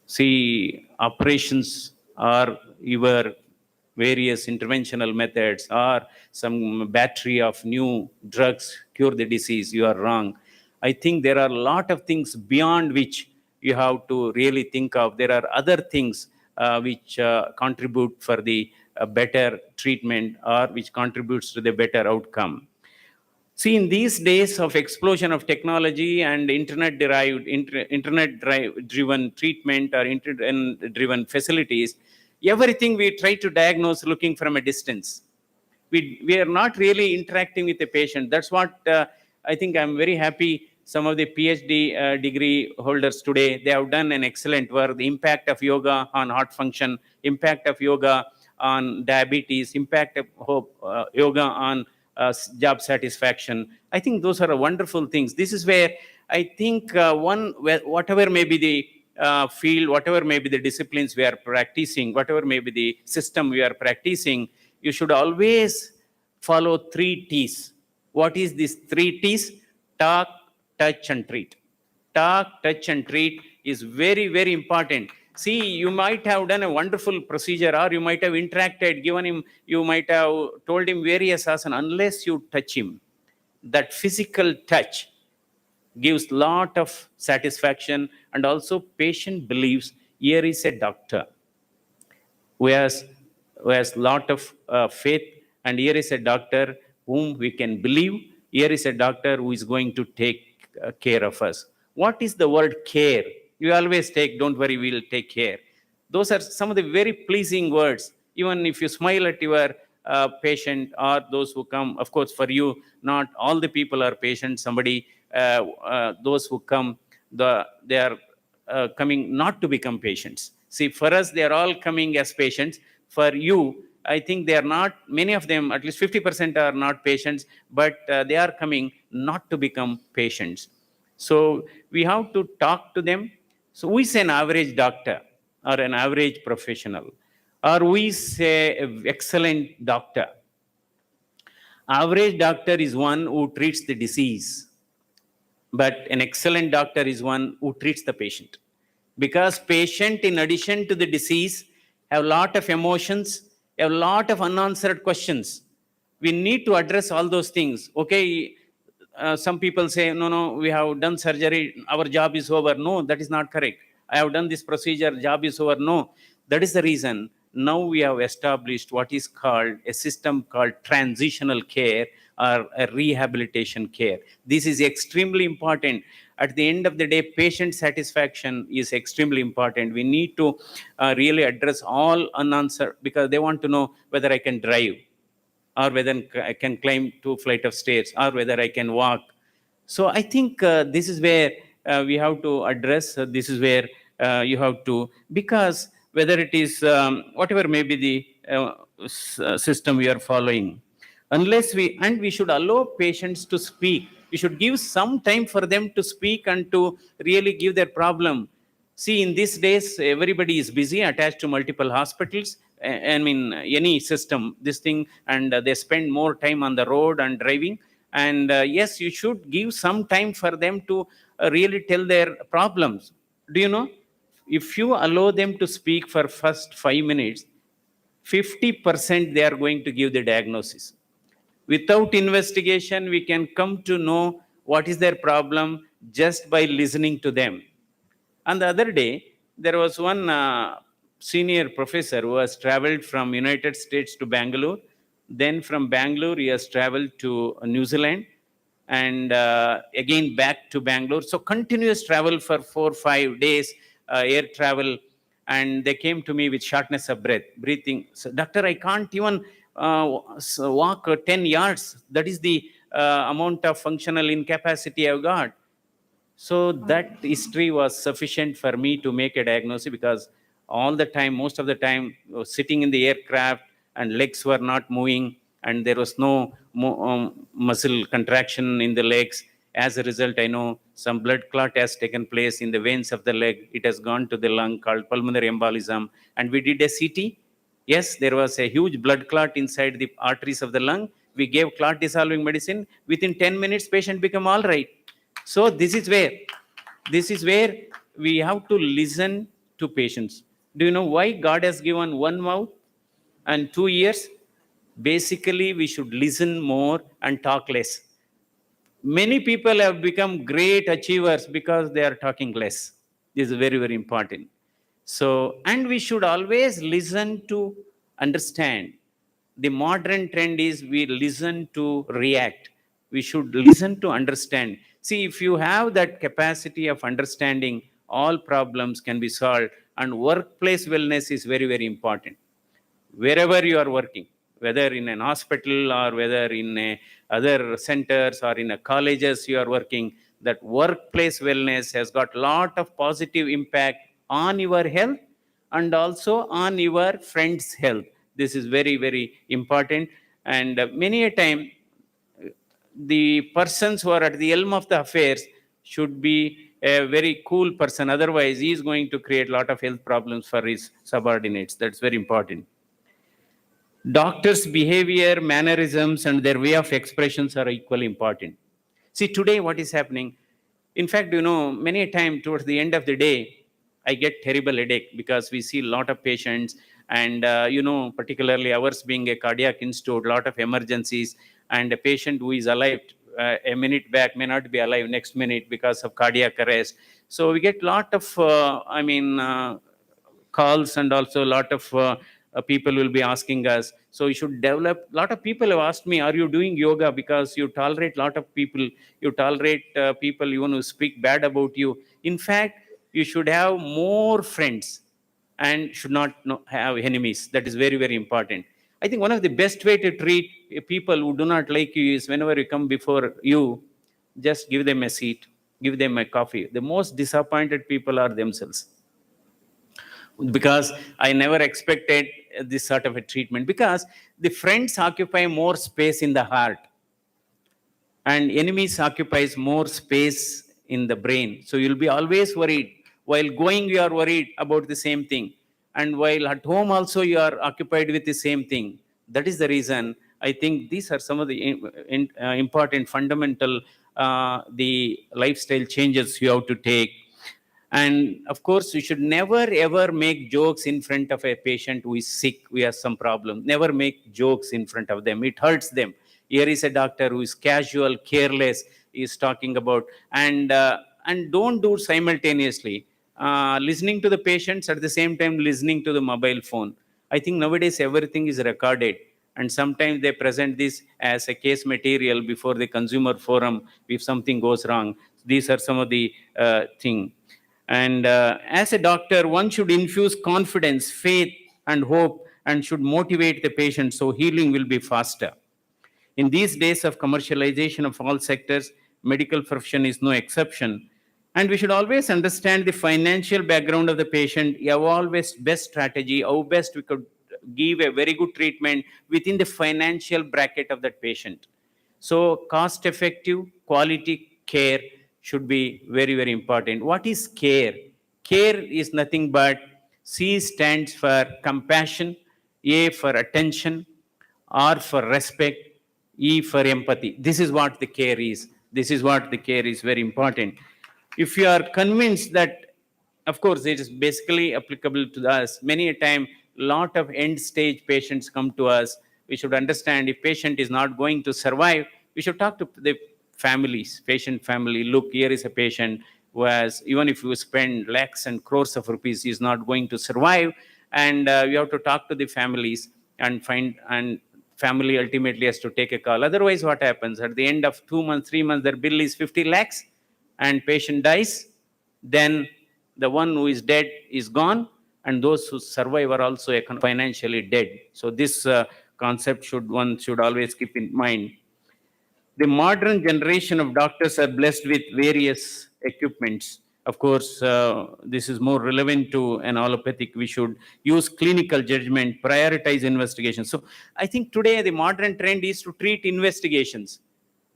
See, operations are your various interventional methods or some battery of new drugs cure the disease, you are wrong. I think there are a lot of things beyond which you have to really think of. There are other things which contribute for the better treatment or which contributes to the better outcome. See, in these days of explosion of technology and internet-driven treatment or internet-driven facilities, everything we try to diagnose looking from a distance. We are not really interacting with the patient. That's what I think I'm very happy. Some of the Ph.D. Degree holders today, they have done an excellent work. The impact of yoga on heart function, impact of yoga on diabetes, impact of yoga on job satisfaction. I think those are wonderful things. This is where I think whatever may be the field, whatever may be the disciplines we are practicing, whatever may be the system we are practicing, you should always follow 3 T's. What is these 3 T's? Talk, touch, and treat. Talk, touch, and treat is very, very important. See, you might have done a wonderful procedure, or you might have interacted, given him, you might have told him various asana. Unless you touch him, that physical touch gives lot of satisfaction, and also patient believes here is a doctor who has lot of faith, and here is a doctor whom we can believe. Here is a doctor who is going to take care of us. What is the word care? You always take, don't worry, we'll take care. Those are some of the very pleasing words. Even if you smile at your patient or those who come, of course, for you, not all the people are patients. Those who come, they are coming not to become patients. See, for us, they are all coming as patients. For you, I think they are not, many of them, at least 50% are not patients, but they are coming not to become patients. So we have to talk to them. So who is an average doctor or an average professional? Or who is an excellent doctor? Average doctor is one who treats the disease, but an excellent doctor is one who treats the patient. Because patient, in addition to the disease, have a lot of emotions, have a lot of unanswered questions. We need to address all those things. Okay, some people say, no, we have done surgery, our job is over. No, that is not correct. I have done this procedure, job is over. No, that is the reason. Now we have established what is called a system called transitional care or a rehabilitation care. This is extremely important. At the end of the day, patient satisfaction is extremely important. We need to really address all unanswered, because they want to know whether I can drive, or whether I can climb 2 flights of stairs, or whether I can walk. So I think this is where we have to address, this is where you have to, because whether it is whatever may be the system we are following, unless we should allow patients to speak. We should give some time for them to speak and to really give their problem. See, in these days, everybody is busy, attached to multiple hospitals. I mean, any system, this thing, and they spend more time on the road and driving. And yes, you should give some time for them to really tell their problems. Do you know, if you allow them to speak for first 5 minutes, 50% they are going to give the diagnosis. Without investigation, we can come to know what is their problem just by listening to them. And the other day, there was one senior professor who has traveled from United States to Bangalore. Then from Bangalore, he has traveled to New Zealand, and again back to Bangalore. So continuous travel for 4 or 5 days, air travel. And they came to me with shortness of breath, breathing. So, doctor, I can't even walk 10 yards. That is the amount of functional incapacity I've got. So that history was sufficient for me to make a diagnosis, because all the time, most of the time, sitting in the aircraft and legs were not moving, and there was no muscle contraction in the legs. As a result, I know some blood clot has taken place in the veins of the leg. It has gone to the lung, called pulmonary embolism. And we did a CT. Yes, there was a huge blood clot inside the arteries of the lung. We gave clot dissolving medicine. Within 10 minutes, patient became all right. So this is where we have to listen to patients. Do you know why God has given one mouth and 2 years, basically we should listen more and talk less. Many people have become great achievers because they are talking less. This is very, very important. So, and we should always listen to understand. The modern trend is we listen to react. We should listen to understand. See, if you have that capacity of understanding, all problems can be solved, and workplace wellness is very, very important. Wherever you are working, whether in an hospital or whether in other centers or in a colleges you are working, that workplace wellness has got lot of positive impact on your health and also on your friends' health. This is very, very important. And many a time, the persons who are at the helm of the affairs should be a very cool person. Otherwise, he is going to create a lot of health problems for his subordinates. That's very important. Doctors' behavior, mannerisms, and their way of expressions are equally important. See, today what is happening, in fact, many a time towards the end of the day, I get terrible headache because we see a lot of patients and, particularly ours being a cardiac institute, a lot of emergencies, and a patient who is alive a minute back may not be alive next minute because of cardiac arrest. So we get a lot of, calls, and also a lot of people will be asking us. So you should develop. A lot of people have asked me, "Are you doing yoga?" Because you tolerate a lot of people. You tolerate people even who speak bad about you. In fact, you should have more friends and should not have enemies. That is very, very important. I think one of the best way to treat people who do not like you is whenever you come before you, just give them a seat, give them a coffee. The most disappointed people are themselves, because I never expected this sort of a treatment, because the friends occupy more space in the heart and enemies occupies more space in the brain. So you'll be always worried. While going, you are worried about the same thing. And while at home also, you are occupied with the same thing. That is the reason I think these are some of the important fundamental the lifestyle changes you have to take. And of course, you should never ever make jokes in front of a patient who is sick, who has some problem. Never make jokes in front of them. It hurts them. Here is a doctor who is casual, careless, is talking about, and don't do simultaneously. Listening to the patients at the same time listening to the mobile phone. I think nowadays everything is recorded. And sometimes they present this as a case material before the consumer forum if something goes wrong. These are some of the things. And as a doctor, one should infuse confidence, faith, and hope, and should motivate the patient so healing will be faster. In these days of commercialization of all sectors, medical profession is no exception. And we should always understand the financial background of the patient, evolve best strategy, how best we could give a very good treatment within the financial bracket of that patient. So cost-effective, quality care should be very, very important. What is care? Care is nothing but C stands for compassion, A for attention, R for respect, E for empathy. This is what the care is. This is what the care is very important. If you are convinced that, of course, it is basically applicable to us. Many a time, lot of end stage patients come to us. We should understand if patient is not going to survive, we should talk to the families, patient family. Look, here is a patient who has, even if you spend lakhs and crores of rupees, he is not going to survive. And you have to talk to the families and find, and family ultimately has to take a call. Otherwise, what happens? At the end of 2 months, 3 months, their bill is 50 lakhs and patient dies. Then the one who is dead is gone, and those who survive are also financially dead. So this concept one should always keep in mind. The modern generation of doctors are blessed with various equipments. Of course, this is more relevant to an allopathic. We should use clinical judgment, prioritize investigations. So I think today the modern trend is to treat investigations.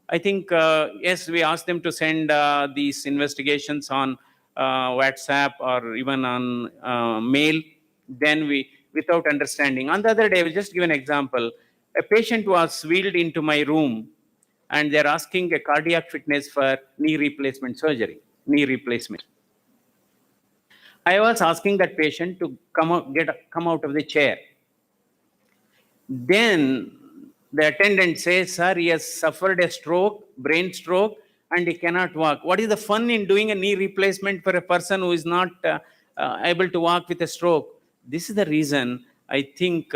I think, yes, we ask them to send these investigations on WhatsApp or even on mail, then without understanding. On the other day, I will just give an example. A patient was wheeled into my room and they're asking a cardiac fitness for knee replacement surgery, knee replacement. I was asking that patient to come out of the chair. Then the attendant says, sir, he has suffered a stroke, brain stroke, and he cannot walk. What is the fun in doing a knee replacement for a person who is not able to walk with a stroke? This is the reason I think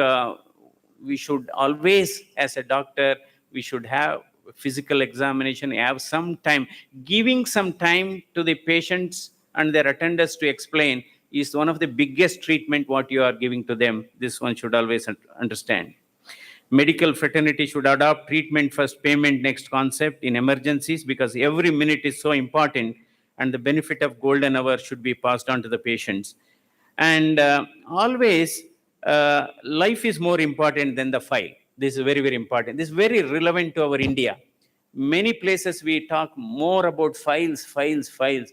we should always, as a doctor, we should have physical examination, have some time. Giving some time to the patients and their attendants to explain is one of the biggest treatment what you are giving to them. This one should always understand. Medical fraternity should adopt treatment first, payment next concept in emergencies, because every minute is so important and the benefit of golden hour should be passed on to the patients. And always, life is more important than the file. This is very, very important. This is very relevant to our India. Many places we talk more about files, files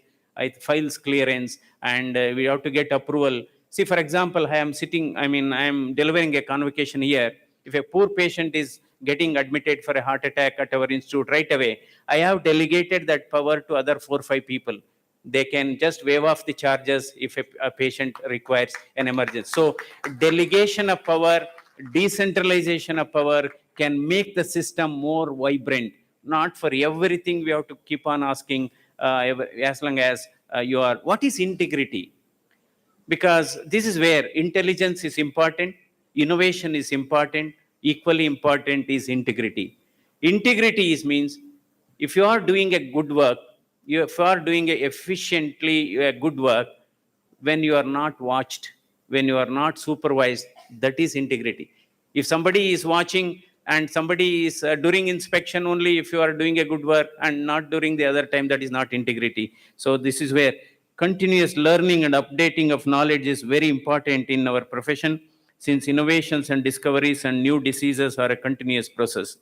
clearance, and we have to get approval. See, for example, I am delivering a convocation here. If a poor patient is getting admitted for a heart attack at our institute right away, I have delegated that power to other 4 or 5 people. They can just waive off the charges if a patient requires an emergency. So delegation of power, decentralization of power can make the system more vibrant. Not for everything we have to keep on asking, as long as you are, what is integrity? Because this is where intelligence is important, innovation is important, equally important is integrity. Integrity means if you are doing a good work, if you are doing efficiently a good work, when you are not watched, when you are not supervised, that is integrity. If somebody is watching and somebody is during inspection only, if you are doing a good work and not during the other time, that is not integrity. So this is where continuous learning and updating of knowledge is very important in our profession, since innovations and discoveries and new diseases are a continuous process.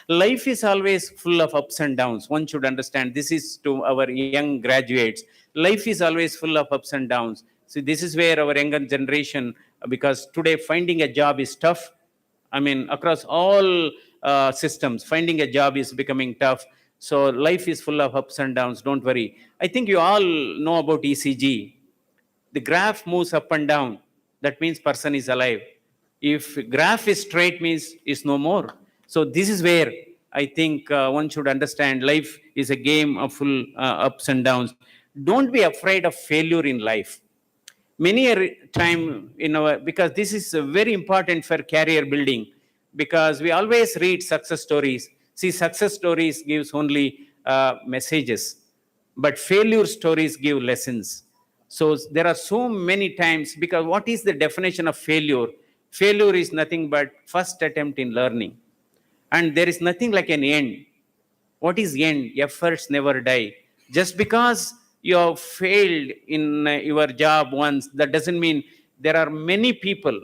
Life is always full of ups and downs. One should understand, this is to our young graduates. Life is always full of ups and downs. So this is where our younger generation, because today finding a job is tough. Across all systems, finding a job is becoming tough. So life is full of ups and downs. Don't worry. I think you all know about ECG. The graph moves up and down. That means person is alive. If graph is straight, means is no more. So this is where I think one should understand life is a game of full ups and downs. Don't be afraid of failure in life. Many a time because this is very important for career building, because we always read success stories. See, success stories gives only messages, but failure stories give lessons. So there are so many times, because what is the definition of failure? Failure is nothing but first attempt in learning. And there is nothing like an end. What is end? Efforts never die. Just because you have failed in your job once, that doesn't mean there are many people.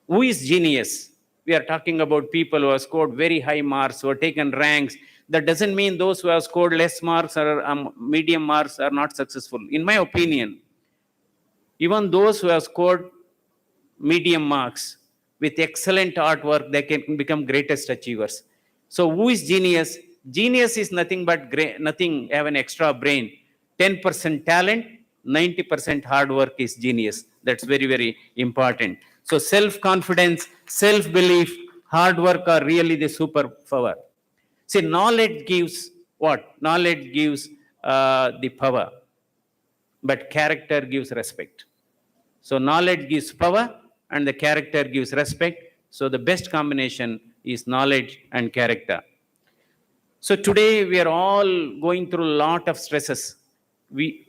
Who is genius? We are talking about people who have scored very high marks, who have taken ranks. That doesn't mean those who have scored less marks or medium marks are not successful. In my opinion, even those who have scored medium marks with excellent artwork, they can become greatest achievers. So who is genius? Genius is nothing but nothing, have an extra brain. 10% talent, 90% hard work is genius. That's very, very important. So self-confidence, self-belief, hard work are really the superpower. See, knowledge gives what? Knowledge gives the power, but character gives respect. So knowledge gives power and the character gives respect. So the best combination is knowledge and character. So today we are all going through a lot of stresses. We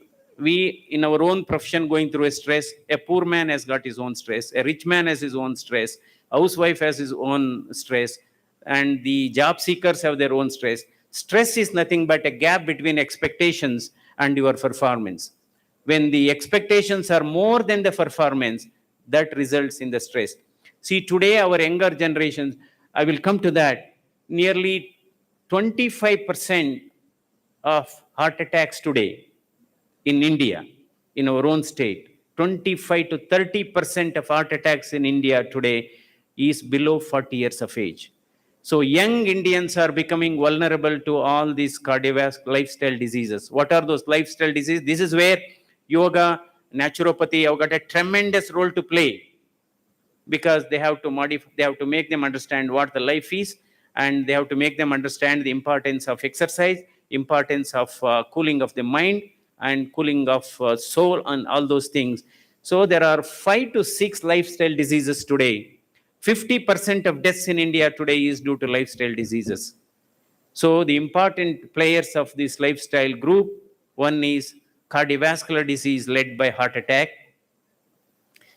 in our own profession going through a stress. A poor man has got his own stress. A rich man has his own stress. A housewife has his own stress. And the job seekers have their own stress. Stress is nothing but a gap between expectations and your performance. When the expectations are more than the performance, that results in the stress. See, today our younger generations, I will come to that, nearly 25% of heart attacks today in India, in our own state, 25 to 30% of heart attacks in India today is below 40 years of age. So young Indians are becoming vulnerable to all these cardiovascular lifestyle diseases. What are those lifestyle diseases? This is where yoga, naturopathy have got a tremendous role to play. because they have to modify, they have to make them understand what the life is, and they have to make them understand the importance of exercise, importance of cooling of the mind and cooling of soul and all those things. So there are 5 to 6 lifestyle diseases today. 50% of deaths in India today is due to lifestyle diseases. So the important players of this lifestyle group, one is cardiovascular disease led by heart attack.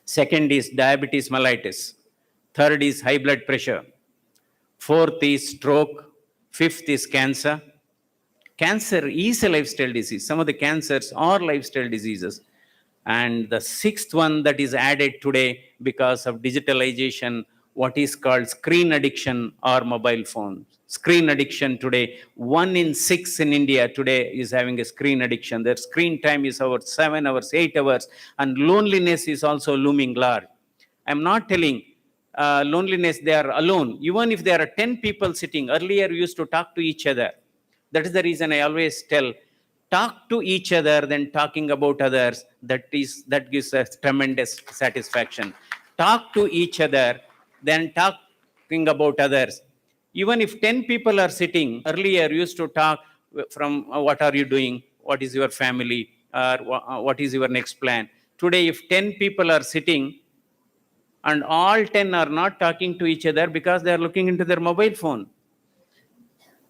Second is diabetes mellitus. Third is high blood pressure. Fourth is stroke. Fifth is cancer. Cancer is a lifestyle disease. Some of the cancers are lifestyle diseases. And the sixth one that is added today because of digitalization, what is called screen addiction or mobile phones. Screen addiction today, 1 in 6 in India today is having a screen addiction. Their screen time is over 7 hours, 8 hours, and loneliness is also looming large. I'm not telling loneliness, they are alone. Even if there are 10 people sitting, earlier we used to talk to each other. That is the reason I always tell, talk to each other than talking about others. That gives us tremendous satisfaction. Talk to each other than talking about others. Even if 10 people are sitting, earlier you used to talk from what are you doing, what is your family, or what is your next plan. Today, if 10 people are sitting and all 10 are not talking to each other because they are looking into their mobile phone.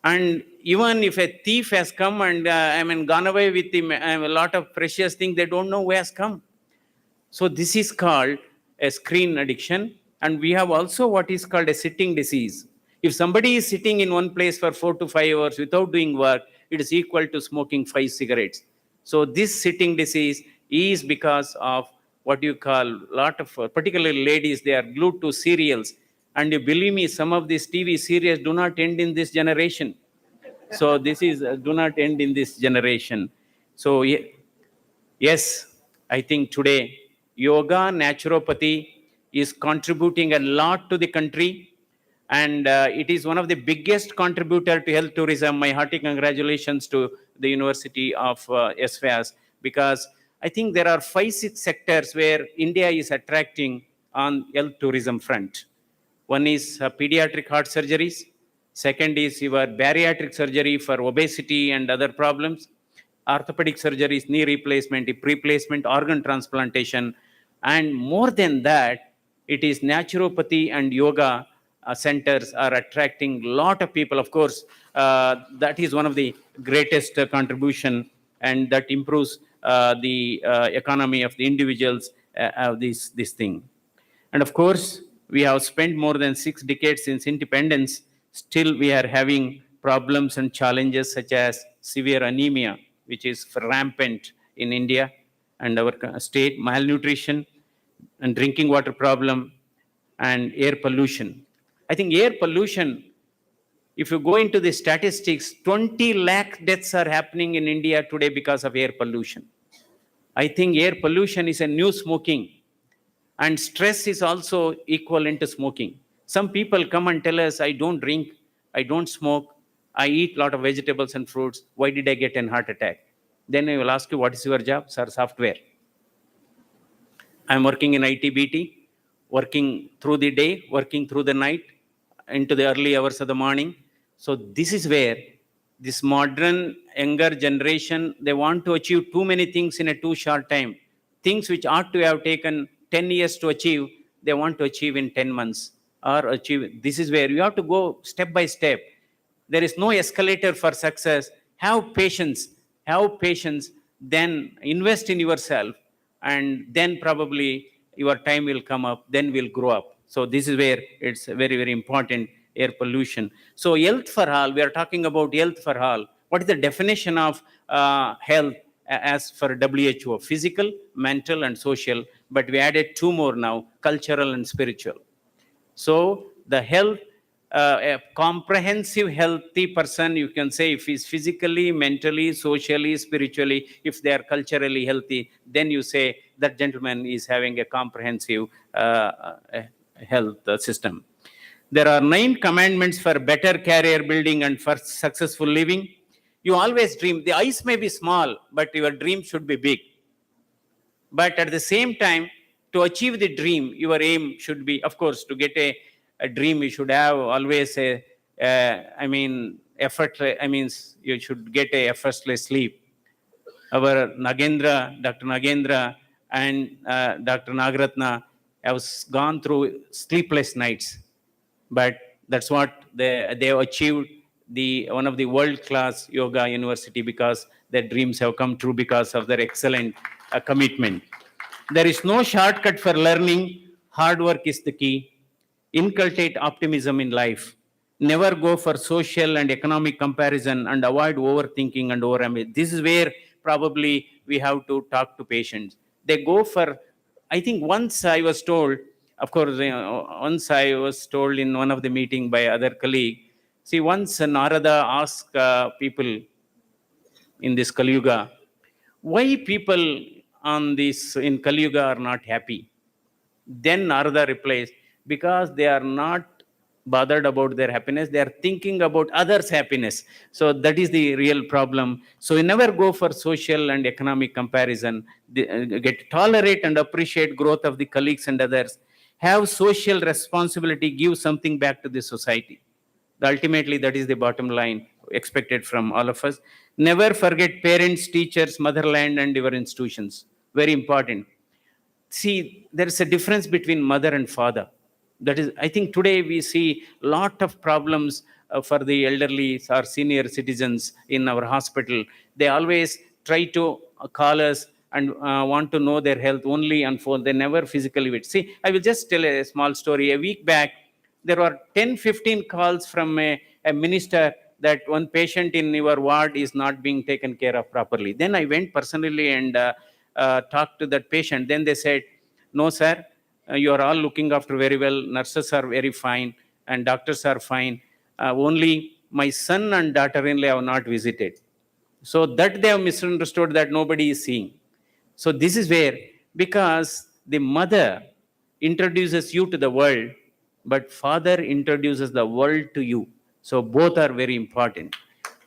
And even if a thief has come and gone away with him, a lot of precious things, they don't know who has come. So this is called a screen addiction. And we have also what is called a sitting disease. If somebody is sitting in one place for 4 to 5 hours without doing work, it is equal to smoking 5 cigarettes. So this sitting disease is because of what you call a lot of, particularly ladies, they are glued to serials. And you believe me, some of these TV series do not end in this generation. So this is, do not end in this generation. So yes, I think today, yoga, naturopathy is contributing a lot to the country. And it is one of the biggest contributor to health tourism. My hearty congratulations to the University of S-VYAS, because I think there are 5-6 sectors where India is attracting on health tourism front. One is pediatric heart surgeries. Second is your bariatric surgery for obesity and other problems. Orthopedic surgeries, knee replacement, hip replacement, organ transplantation. And more than that, it is naturopathy and yoga centers are attracting a lot of people. Of course, that is one of the greatest contribution, and that improves the economy of the individuals of this thing. And of course, we have spent more than 6 decades since independence. Still, we are having problems and challenges such as severe anemia, which is rampant in India and our state, malnutrition and drinking water problem, and air pollution. I think air pollution, if you go into the statistics, 20 lakh deaths are happening in India today because of air pollution. I think air pollution is a new smoking, and stress is also equivalent to smoking. Some people come and tell us, I don't drink, I don't smoke, I eat a lot of vegetables and fruits. Why did I get a heart attack? Then I will ask you, what is your job? Sir, software. I'm working in IT/BT, working through the day, working through the night, into the early hours of the morning. So this is where this modern younger generation, they want to achieve too many things in a too short time. Things which ought to have taken 10 years to achieve, they want to achieve in 10 months or achieve. This is where you have to go step by step. There is no escalator for success. Have patience, then invest in yourself, and then probably your time will come up, then we'll grow up. So this is where it's very, very important, air pollution. So health for all, we are talking about health for all. What is the definition of health as for WHO? Physical, mental, and social. But we added 2 more now, cultural and spiritual. So the health, a comprehensive healthy person, you can say, if he's physically, mentally, socially, spiritually, if they are culturally healthy, then you say that gentleman is having a comprehensive health system. There are 9 commandments for better career building and for successful living. You always dream. The eyes may be small, but your dream should be big. But at the same time, to achieve the dream, your aim should be, of course, to get a dream, you should have always effort. You should get a effortless sleep. Our Nagendra, Dr. Nagendra and Dr. Nagaratna have gone through sleepless nights, but that's what they have achieved one of the world-class yoga university, because their dreams have come true because of their excellent commitment. There is no shortcut for learning. Hard work is the key. Inculcate optimism in life. Never go for social and economic comparison, and avoid overthinking and overambitious. This is where probably we have to talk to patients. They go for, I think once I was told, of course, once I was told in one of the meeting by other colleague, see, once Narada asked people in this Kali Yuga, why people on this in Kali Yuga are not happy? Then Narada replies, because they are not bothered about their happiness, they are thinking about others' happiness. So that is the real problem. So you never go for social and economic comparison. Tolerate and appreciate growth of the colleagues and others. Have social responsibility, give something back to the society. Ultimately, that is the bottom line expected from all of us. Never forget parents, teachers, motherland, and your institutions. Very important. See, there is a difference between mother and father. That is, I think today we see a lot of problems for the elderly or senior citizens in our hospital. They always try to call us and want to know their health only on phone. They never physically visit. See, I will just tell a small story. A week back, there were 10-15 calls from a minister that one patient in your ward is not being taken care of properly. Then I went personally and talked to that patient. Then they said, no, sir, you are all looking after very well. Nurses are very fine and doctors are fine. Only my son and daughter-in-law have not visited. So that they have misunderstood, that nobody is seeing. So this is where, because the mother introduces you to the world, but father introduces the world to you. So both are very important.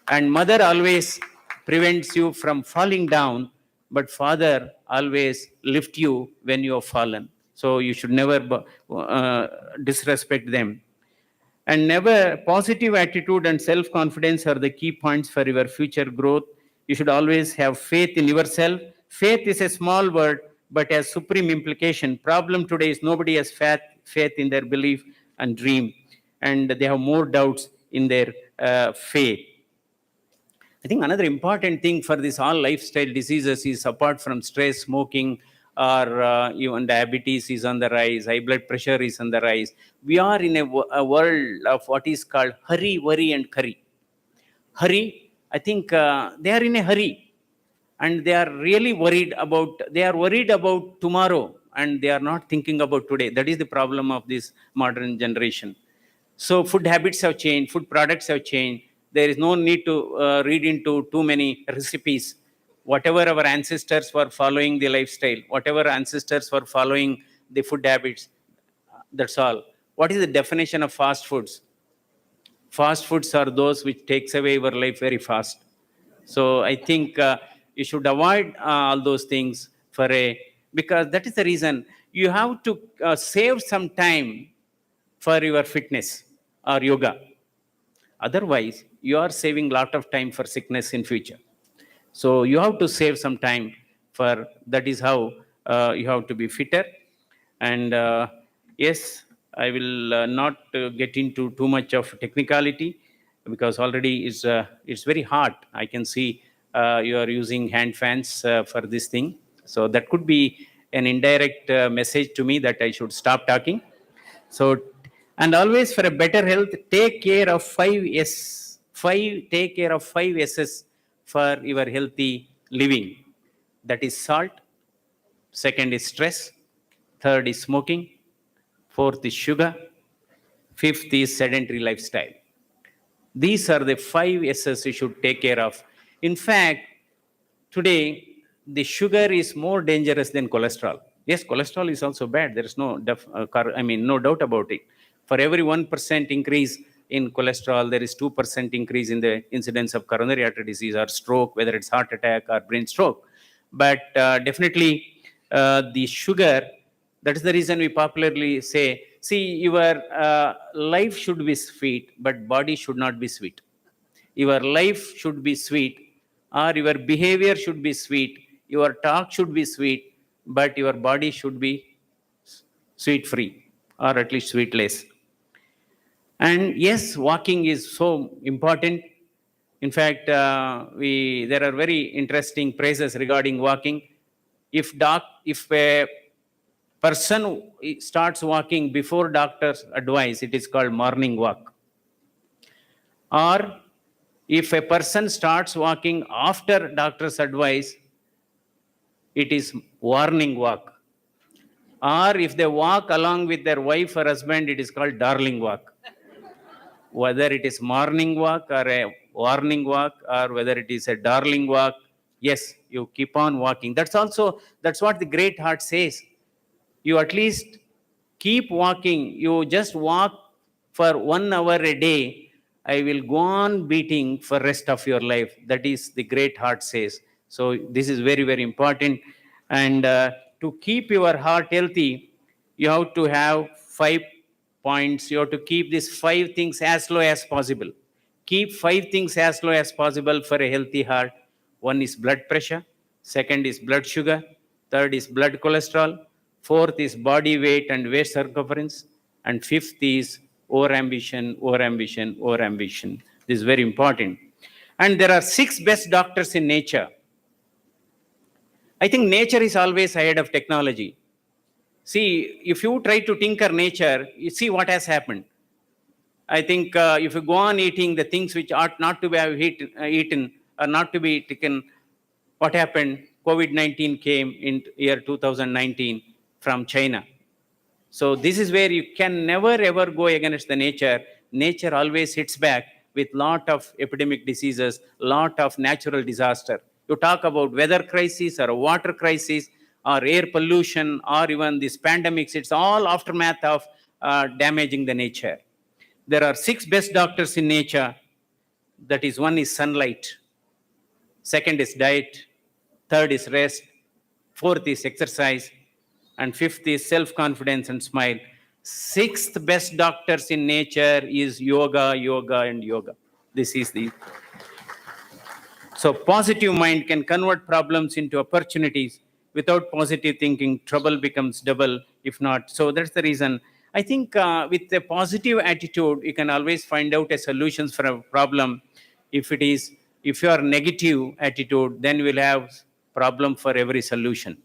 And mother always prevents you from falling down, but father always lifts you when you have fallen. So you should never disrespect them. And never, positive attitude and self-confidence are the key points for your future growth. You should always have faith in yourself. Faith is a small word, but has supreme implication. Problem today is nobody has faith in their belief and dream, and they have more doubts in their faith. I think another important thing for this all lifestyle diseases is, apart from stress, smoking, or even diabetes is on the rise, high blood pressure is on the rise. We are in a world of what is called hurry, worry, and curry. Hurry, I think they are in a hurry, and they are really worried about tomorrow, and they are not thinking about today. That is the problem of this modern generation. So food habits have changed, food products have changed. There is no need to read into too many recipes. Whatever our ancestors were following the lifestyle, whatever ancestors were following the food habits, that's all. What is the definition of fast foods? Fast foods are those which takes away your life very fast. So I think you should avoid all those things because that is the reason you have to save some time for your fitness or yoga. Otherwise, you are saving a lot of time for sickness in future. So you have to save some time for that. Is how you have to be fitter. And yes, I will not get into too much of technicality, because already it's very hard. I can see you are using hand fans for this thing. So that could be an indirect message to me that I should stop talking. So, and always for a better health, take care of 5 S. Take care of 5 S's for your healthy living. That is salt. Second is stress. Third is smoking. Fourth is sugar. Fifth is sedentary lifestyle. These are the 5 S's you should take care of. In fact, today, the sugar is more dangerous than cholesterol. Yes, cholesterol is also bad. There is no doubt about it. For every 1% increase in cholesterol, there is 2% increase in the incidence of coronary artery disease or stroke, whether it's heart attack or brain stroke. But definitely, the sugar That is the reason we popularly say, see, your life should be sweet, but body should not be sweet. Your life should be sweet, or your behavior should be sweet, your talk should be sweet, but your body should be sweet free, or at least sweetless. And yes, walking is so important. In fact, there are very interesting phrases regarding walking. If a person starts walking before doctor's advice, it is called morning walk. Or if a person starts walking after doctor's advice, it is warning walk. Or if they walk along with their wife or husband, it is called darling walk. Whether it is morning walk or a warning walk, or whether it is a darling walk, yes, you keep on walking. That's what the great heart says. You at least keep walking. You just walk for 1 hour a day. I will go on beating for rest of your life. That is the great heart says. So this is very, very important. And to keep your heart healthy, you have to have 5 points. You have to keep these 5 things as low as possible. Keep 5 things as low as possible for a healthy heart. One is blood pressure. Second is blood sugar. Third is blood cholesterol. Fourth is body weight and waist circumference. And fifth is overambition, overambition, overambition. This is very important. And there are 6 best doctors in nature. I think nature is always ahead of technology. See, if you try to tinker nature, you see what has happened. I think if you go on eating the things which ought not to be eaten or not to be taken, what happened? COVID-19 came in year 2019 from China. So this is where you can never ever go against the nature. Nature always hits back with lot of epidemic diseases, lot of natural disaster. You talk about weather crisis or water crisis or air pollution or even these pandemics, it's all aftermath of damaging the nature. There are 6 best doctors in nature. That is, one is sunlight. Second is diet. Third is rest. Fourth is exercise. And fifth is self-confidence and smile. 6th best doctors in nature is yoga, yoga, and yoga. This is the... So positive mind can convert problems into opportunities. Without positive thinking, trouble becomes double, if not. So that's the reason. I think with a positive attitude, you can always find out a solutions for a problem. If you are negative attitude, then you will have problem for every solution.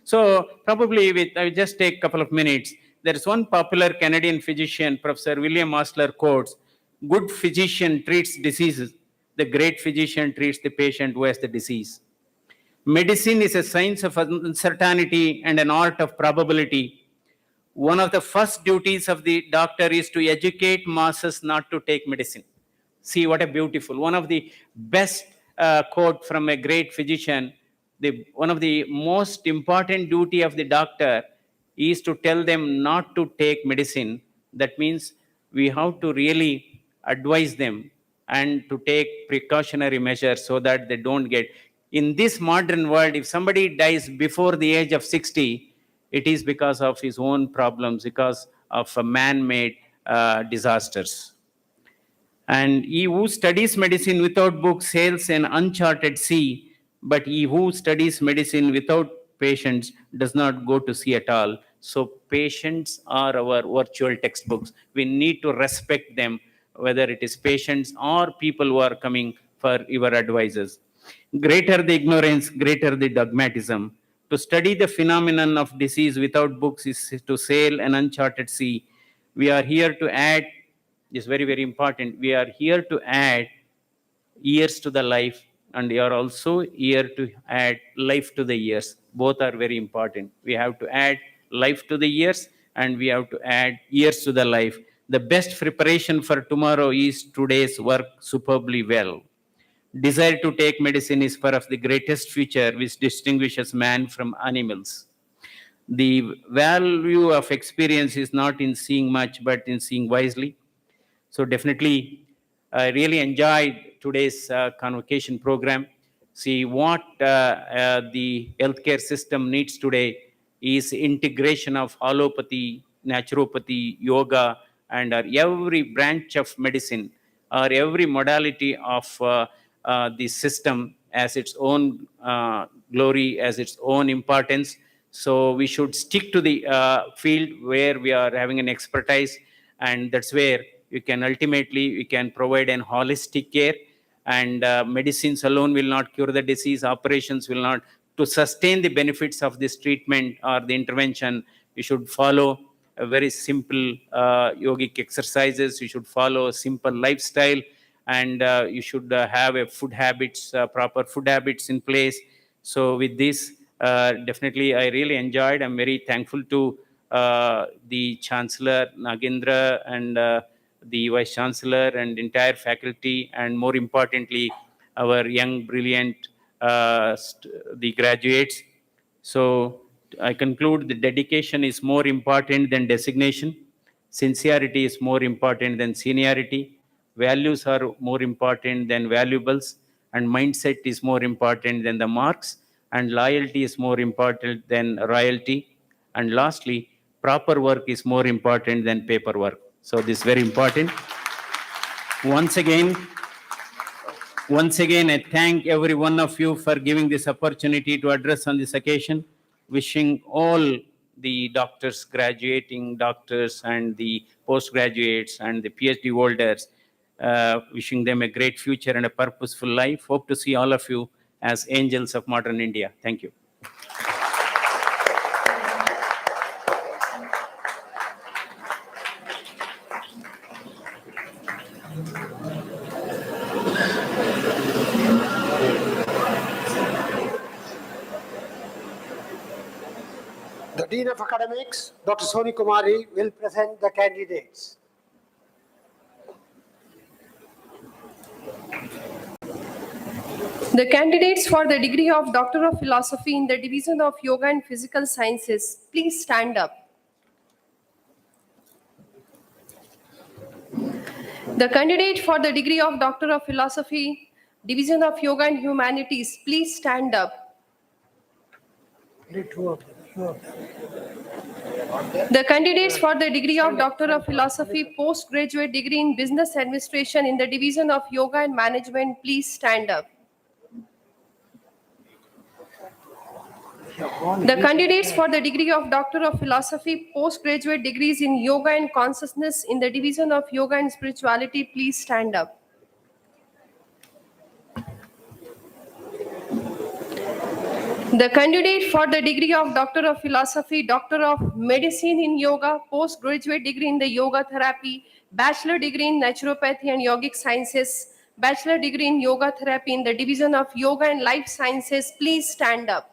So probably I will just take a couple of minutes. There is one popular Canadian physician, Professor William Osler, quotes, "Good physician treats diseases. The great physician treats the patient who has the disease." Medicine is a science of uncertainty and an art of probability. One of the first duties of the doctor is to educate masses not to take medicine. See what a beautiful, one of the best quote from a great physician. One of the most important duty of the doctor is to tell them not to take medicine. That means we have to really advise them and to take precautionary measures so that they don't get. In this modern world, if somebody dies before the age of 60, it is because of his own problems, because of man-made disasters. And he who studies medicine without books sails an uncharted sea, but he who studies medicine without patients does not go to sea at all. So patients are our virtual textbooks. We need to respect them, whether it is patients or people who are coming for your advices. Greater the ignorance, greater the dogmatism. To study the phenomenon of disease without books is to sail an uncharted sea. We are here to add, is very, very important. We are here to add years to the life, and we are also here to add life to the years. Both are very important. We have to add life to the years, and we have to add years to the life. The best preparation for tomorrow is today's work superbly well. Desire to take medicine is perhaps the greatest feature which distinguishes man from animals. The value of experience is not in seeing much, but in seeing wisely. So definitely, I really enjoyed today's convocation program. See what the healthcare system needs today is integration of allopathy, naturopathy, yoga, and every branch of medicine or every modality of the system as its own glory, as its own importance. So we should stick to the field where we are having an expertise, and that's where you can ultimately provide an holistic care. And medicines alone will not cure the disease. Operations will not. To sustain the benefits of this treatment or the intervention, you should follow a very simple yogic exercises. You should follow a simple lifestyle, and you should have a proper food habits in place. So with this, definitely I really enjoyed. I'm very thankful to the Chancellor Nagendra and the Vice Chancellor and entire faculty, and more importantly, our young, brilliant, the graduates. So I conclude the dedication is more important than designation. Sincerity is more important than seniority. Values are more important than valuables. And mindset is more important than the marks. And loyalty is more important than royalty. And lastly, proper work is more important than paperwork. So this is very important. Once again, I thank every one of you for giving this opportunity to address on this occasion. Wishing all the doctors, graduating doctors, and the postgraduates and the Ph.D. holders, wishing them a great future and a purposeful life. Hope to see all of you as angels of modern India. Thank you. The Dean of Academics, Dr. Soni Kumari, will present the candidates. The candidates for the degree of Doctor of Philosophy in the Division of Yoga and Physical Sciences, please stand up. The candidate for the degree of Doctor of Philosophy, Division of Yoga and Humanities, please stand up. The candidates for the degree of Doctor of Philosophy, postgraduate degree in Business Administration in the Division of Yoga and Management, please stand up. The candidates for the degree of Doctor of Philosophy, postgraduate degrees in Yoga and Consciousness in the Division of Yoga and Spirituality, please stand up. The candidate for the degree of Doctor of Philosophy, Doctor of Medicine in Yoga, postgraduate degree in the Yoga Therapy, Bachelor degree in Naturopathy and Yogic Sciences, Bachelor degree in Yoga Therapy in the Division of Yoga and Life Sciences, please stand up.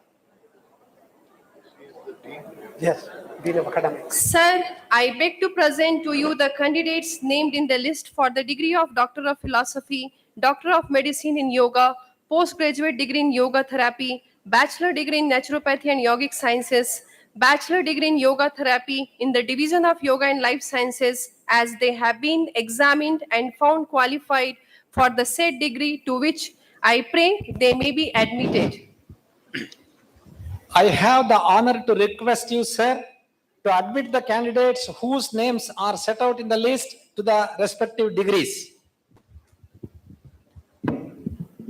Yes, Dean of Academics. Sir, I beg to present to you the candidates named in the list for the degree of Doctor of Philosophy, Doctor of Medicine in Yoga, postgraduate degree in Yoga Therapy, Bachelor degree in Naturopathy and Yogic Sciences, Bachelor degree in Yoga Therapy in the Division of Yoga and Life Sciences, as they have been examined and found qualified for the said degree, to which I pray they may be admitted. I have the honor to request you, sir, to admit the candidates whose names are set out in the list to the respective degrees.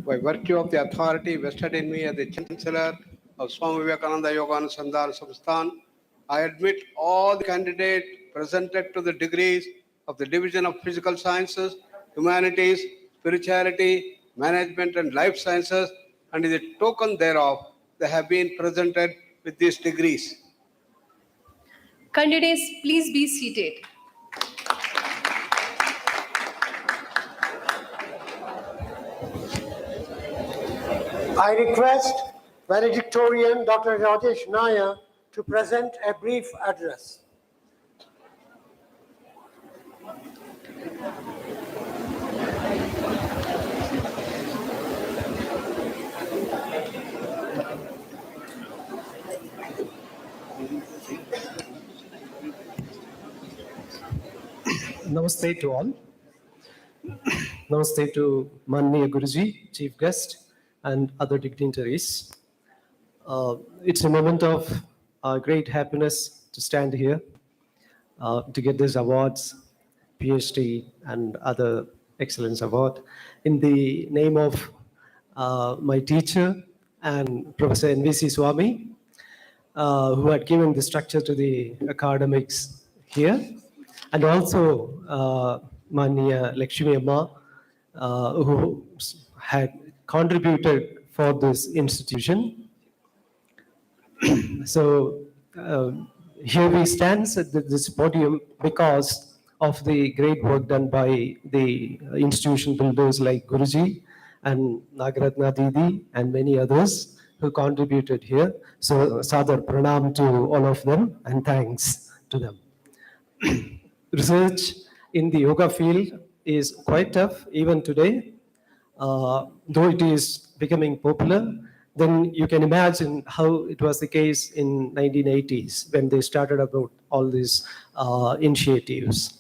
By virtue of the authority vested in me as the Chancellor of Swami Vivekananda Yoga Anusandhana Samsthan, I admit all the candidates presented to the degrees of the Division of Physical Sciences, Humanities, Spirituality, Management and Life Sciences, and as a token thereof, they have been presented with these degrees. Candidates, please be seated. I request valedictorian Dr. Rajesh Nair to present a brief address. Namaste to all. Namaste to Manniya Guruji, Chief Guest, and other dignitaries. It's a moment of great happiness to stand here to get these awards, Ph.D. and other excellence award in the name of my teacher and Professor N.V.C. Swami, who had given the structure to the academics here, and also Mania Lakshmi Amma, who had contributed for this institution. So here we stand at this podium because of the great work done by the institution builders like Guruji and Nagaratna Didi and many others who contributed here. So Sadar Pranam to all of them and thanks to them. Research in the yoga field is quite tough even today. Though it is becoming popular, then you can imagine how it was the case in 1980s when they started about all these initiatives.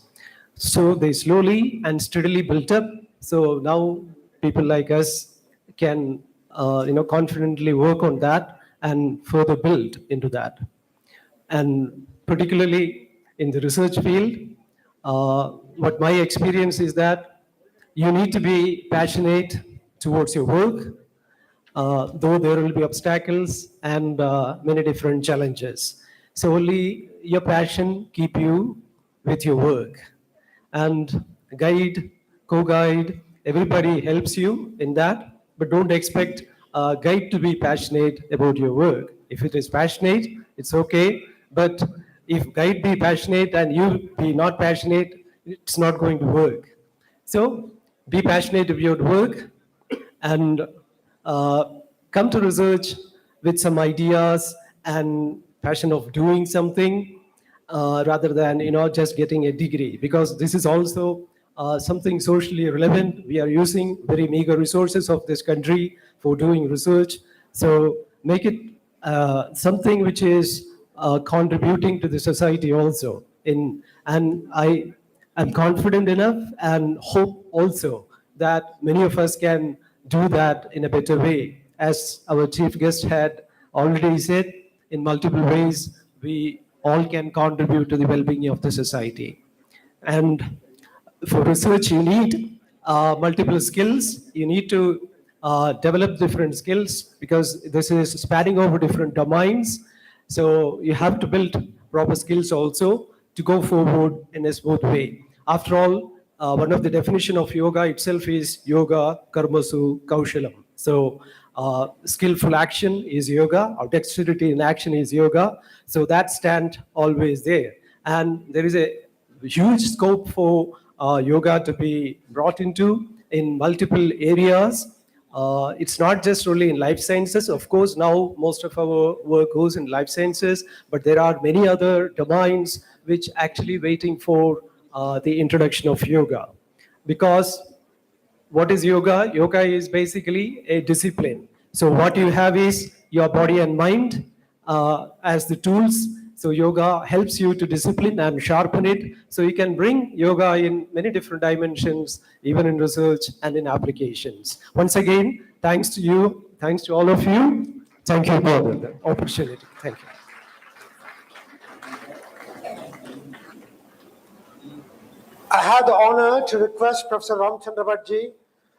So they slowly and steadily built up. So now people like us can confidently work on that and further build into that. And particularly in the research field, what my experience is that you need to be passionate towards your work, though there will be obstacles and many different challenges. So only your passion keep you with your work. And guide, co-guide, everybody helps you in that, but don't expect a guide to be passionate about your work. If it is passionate, it's okay, but if guide be passionate and you be not passionate, it's not going to work. So be passionate about your work and come to research with some ideas and passion of doing something rather than just getting a degree, because this is also something socially relevant. We are using very meager resources of this country for doing research, so make it something which is contributing to the society also. And I am confident enough and hope also that many of us can do that in a better way. As our chief guest had already said, in multiple ways, we all can contribute to the well-being of the society. And for research, you need multiple skills. You need to develop different skills because this is spanning over different domains. So you have to build proper skills also to go forward in a smooth way. After all, one of the definition of yoga itself is yoga karmasu kaushalam. So skillful action is yoga, or dexterity in action is yoga. So that stand always there. And there is a huge scope for yoga to be brought into in multiple areas. It's not just only in life sciences. Of course, now most of our work goes in life sciences, but there are many other domains which actually waiting for the introduction of yoga. Because what is yoga? Yoga is basically a discipline. So what you have is your body and mind as the tools. So yoga helps you to discipline and sharpen it. So you can bring yoga in many different dimensions, even in research and in applications. Once again, thanks to you, thanks to all of you. Thank you for the opportunity. Thank you. I have the honor to request Professor Ramchandra Bhattji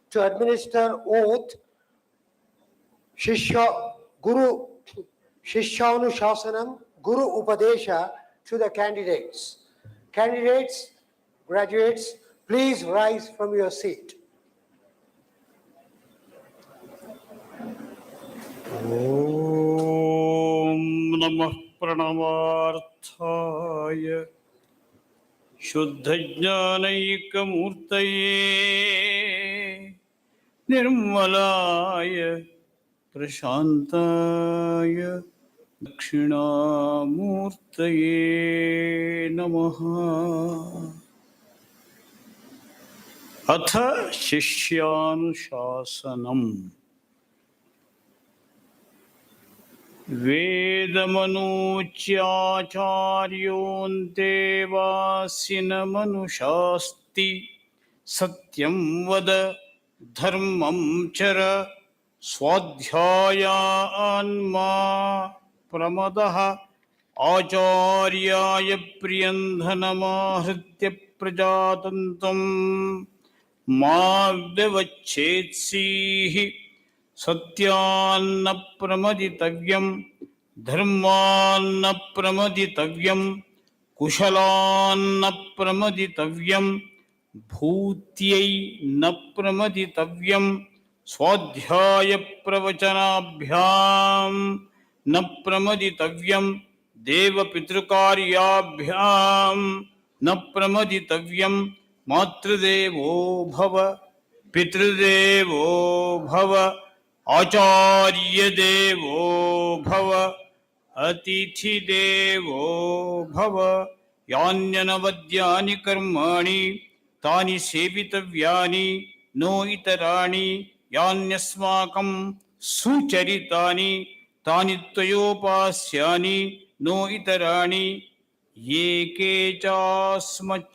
to administer oath Guru Shishyanushasana Guru Upadesha to the candidates. Candidates, graduates, please rise from your seat. Om Namah Pranavarthaya Shuddhajnanayikamurtaye Nirmalaya Prashantaya Dakshinamurtaye Namaha. Atha Shishyanushāsanam Vedamanūchyācāryoṇ Vasinamanushāsti Satyam Vada Dharmam Chara Swadhyāyān Ma Pramadaha आचार्याय प्रियन्धनमाहृत्य प्रजातन्त्रं मा व्यवच्छेत्सीः सत्यान्न प्रमदितव्यं धर्मान्न प्रमदितव्यं कुशलान्न प्रमदितव्यं भूत्यै न प्रमदितव्यं स्वाध्याय प्रवचनाभ्यां न प्रमदितव्यं देवपितृकार्याभ्यां न प्रमदितव्यं मातृदेवो भव पितृदेवो भव आचार्यदेवो भव अतिथिदेवो भव यान्यनवद्यानि कर्माणि तानि सेवितव्यानि नो इतराणि यान्यस्माकं सुचरितानि तानि त्वयोपास्यानि नो इतराणि ये के चास्मच्छ्रेयागुंसो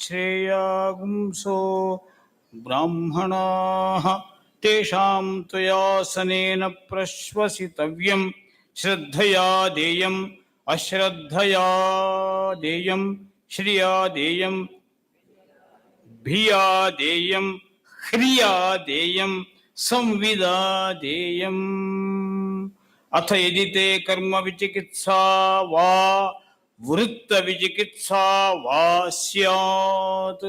ब्राह्मणाः तेषां त्वयासनेन प्रश्वसितव्यं श्रद्धया देयम् अश्रद्धया देयं श्रिया देयं भिया देयं ह्रिया देयं संविदा देयम् अथ यदि ते कर्म विचिकित्सा वा वृत्त विचिकित्सा वा स्यात्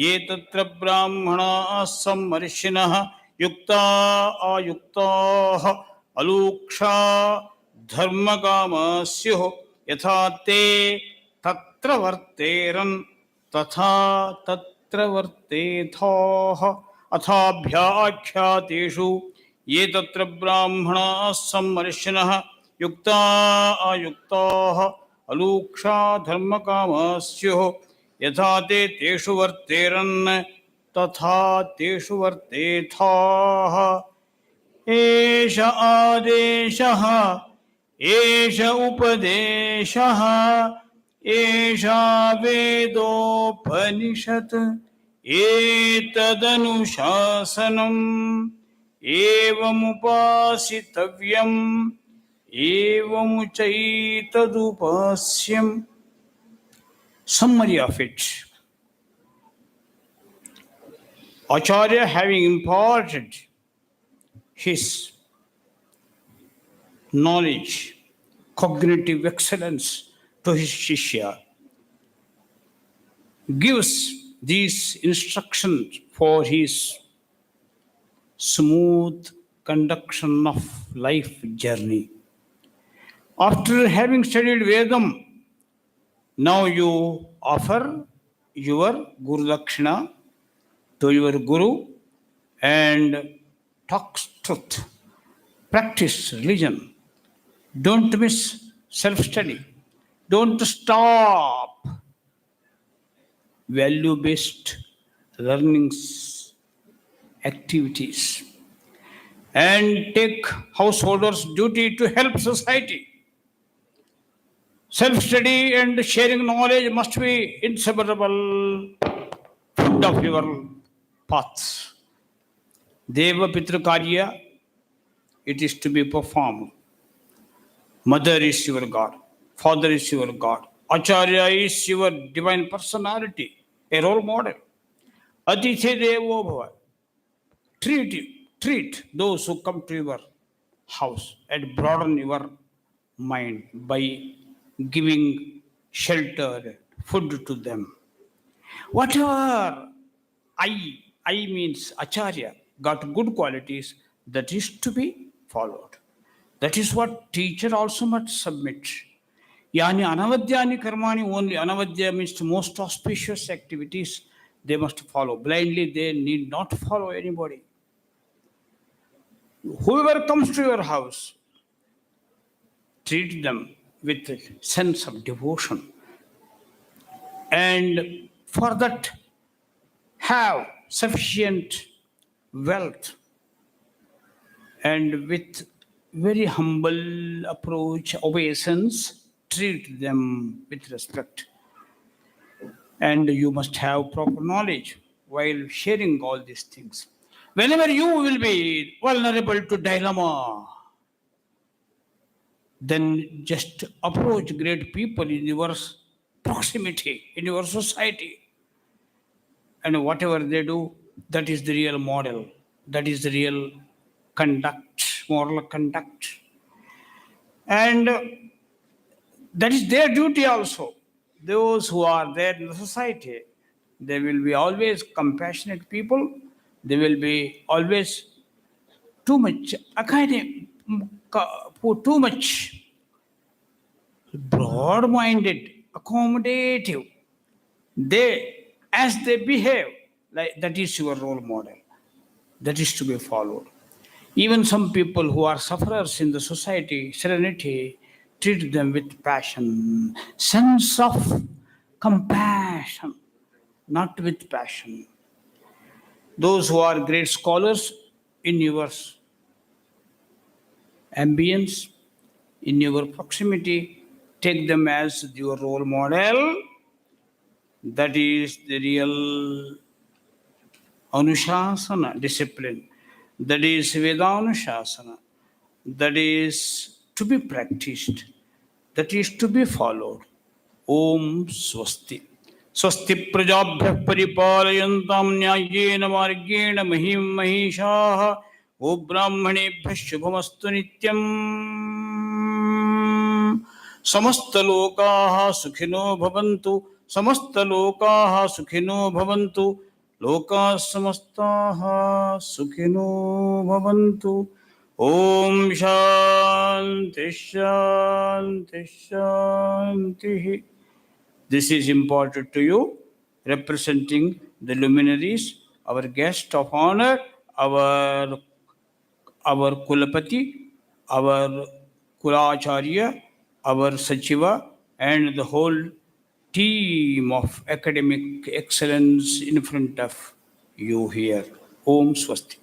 ये तत्र ब्राह्मणाः सम्मर्षिणः युक्ता आयुक्ताः अलूक्षा धर्मकामाः स्युः यथा ते तत्र वर्तेरन् तथा तत्र वर्तेथाः अथाभ्याख्यातेषु ये तत्र ब्राह्मणाः सम्मर्षिणः युक्ता आयुक्ताः अलूक्षा धर्मकामाः स्युः यथा ते तेषु वर्तेरन् तथा तेषु वर्तेथाः एष आदेशः एष उपदेशः एषा वेदोपनिषत् एतदनुशासनम् एवमुपासितव्यम् एवमुचैतदुपास्यम्. Summary of it. Acharya, having imparted his knowledge, cognitive excellence to his Shishya, gives these instructions for his smooth conduction of life journey. After having studied Vedam, now you offer your Guru Dakshina to your Guru and talk truth. Practice religion. Don't miss self-study. Don't stop value-based learnings activities. And take householders' duty to help society. Self-study and sharing knowledge must be inseparable food of your paths. Deva Pitra Karya, it is to be performed. Mother is your God. Father is your God. Acharya is your divine personality, a role model. Atithi Devo Bhava. Treat those who come to your house and broaden your mind by giving shelter, food to them. Whatever I means Acharya got good qualities, that is to be followed. That is what teacher also must submit. Yani anavadyani karmani, only anavadya means most auspicious activities they must follow. Blindly they need not follow anybody. Whoever comes to your house, treat them with a sense of devotion. And for that, have sufficient wealth. And with very humble approach, obeisance, treat them with respect. And you must have proper knowledge while sharing all these things. Whenever you will be vulnerable to dilemma, then just approach great people in your proximity, in your society. And whatever they do, that is the real model. That is the real conduct, moral conduct. And that is their duty also. Those who are there in the society, they will be always compassionate people. They will be always too much academic, too much broad-minded, accommodative. As they behave, like that is your role model. That is to be followed. Even some people who are sufferers in the society, serenity, treat them with passion, sense of compassion, not with passion. Those who are great scholars in your ambience, in your proximity, take them as your role model. That is the real Anushasana discipline. That is Vedanushasana. That is to be practiced. That is to be followed. Om Swasti. Swasti prajabhya paripalayantam nyayena margena mahim mahishaha. O brahmanebhya shubhamastu nityam. समस्तलोकाः सुखिनो भवन्तु समस्तलोकाः सुखिनो भवन्तु लोकाः समस्ताः सुखिनो भवन्तु ॐ शान्ति शान्ति शान्तिः. This is important to you, representing the luminaries, our guest of honor, our Kulapati, our Kulacharya, our Sachiva, and the whole team of academic excellence in front of you here. Om Swasti.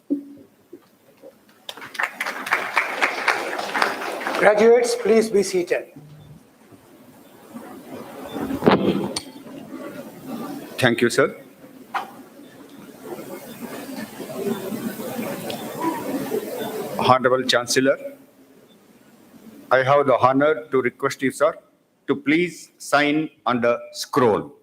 Graduates, please be seated. Thank you, sir. Honorable Chancellor, I have the honor to request you, sir, to please sign on the scroll.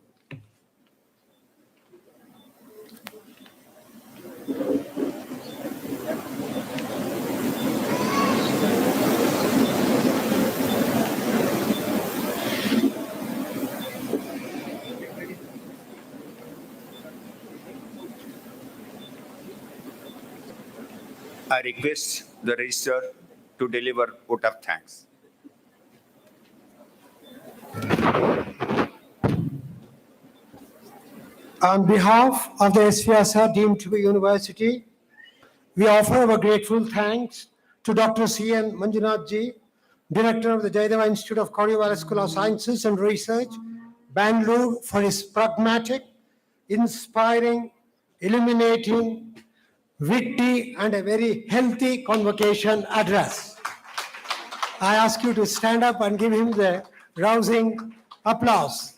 I request the registrar to deliver vote of thanks. On behalf of the S-VYASA deemed to be university, we offer our grateful thanks to Dr. C.N. Manjunath ji, Director of the Jayadeva Institute of Cardiovascular Sciences and Research, Bangalore, for his pragmatic, inspiring, illuminating, witty, and a very healthy convocation address. I ask you to stand up and give him the rousing applause.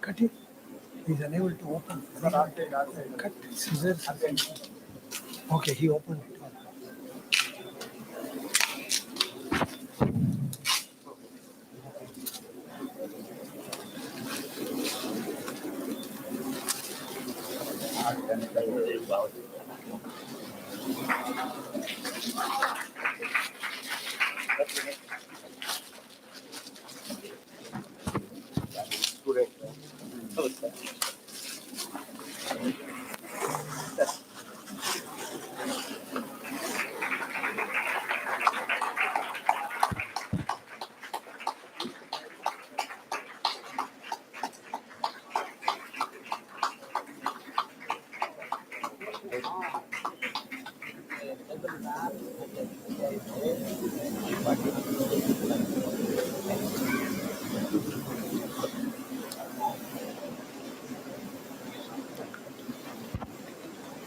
Cut it. He's unable to open. Cut scissors. Okay, he opened it.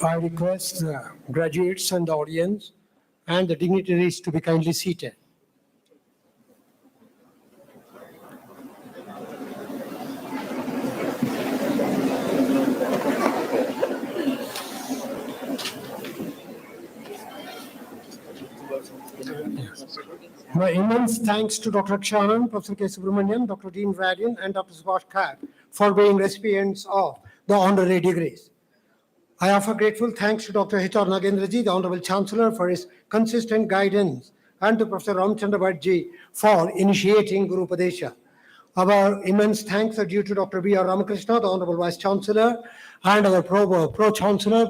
I request the graduates and the audience and the dignitaries to be kindly seated. My immense thanks to Dr. Akshay, Professor K. Subramanian, Dr. Dean Radian, and Dr. Subhash Kak for being recipients of the honorary degrees. I offer grateful thanks to Dr. H.R. Nagendraji, the Honorable Chancellor, for his consistent guidance, and to Professor Ramchandra Bhattji for initiating Guru Upadesha. Our immense thanks are due to Dr. B.R. Ramakrishna, the Honorable Vice Chancellor, and our Pro-Chancellor,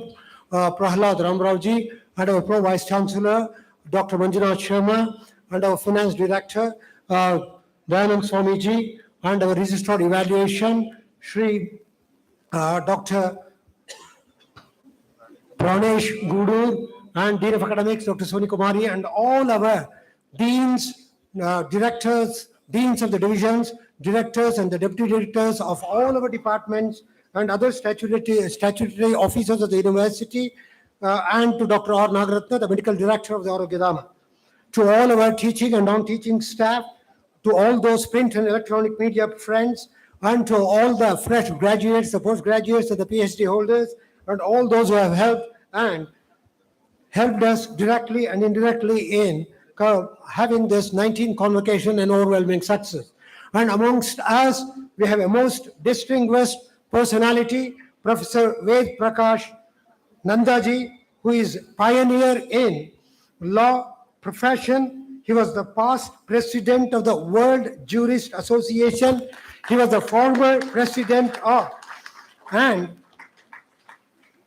Prahlad Ramrauji, and our Pro-Vice Chancellor, Dr. Manjunath Sharma, and our Finance Director, Dayanand Swamiji, and our Registrar Evaluation, Shri Dr. Pranesh Gudur, and Dean of Academics, Dr. Soni Kumari, and all our deans, directors, deans of the divisions, directors and the deputy directors of all our departments, and other statutory officers of the university, and to Dr. R. Nagaratna, the medical director of the Arogyadama. To all our teaching and non-teaching staff, to all those print and electronic media friends, and to all the fresh graduates, the postgraduates, and the PhD holders, and all those who have helped us directly and indirectly in having this 19th convocation an overwhelming success. And amongst us, we have a most distinguished personality, Professor Ved Prakash Nandaji, who is pioneer in law profession. He was the past president of the World Jurist Association. He was the former president of and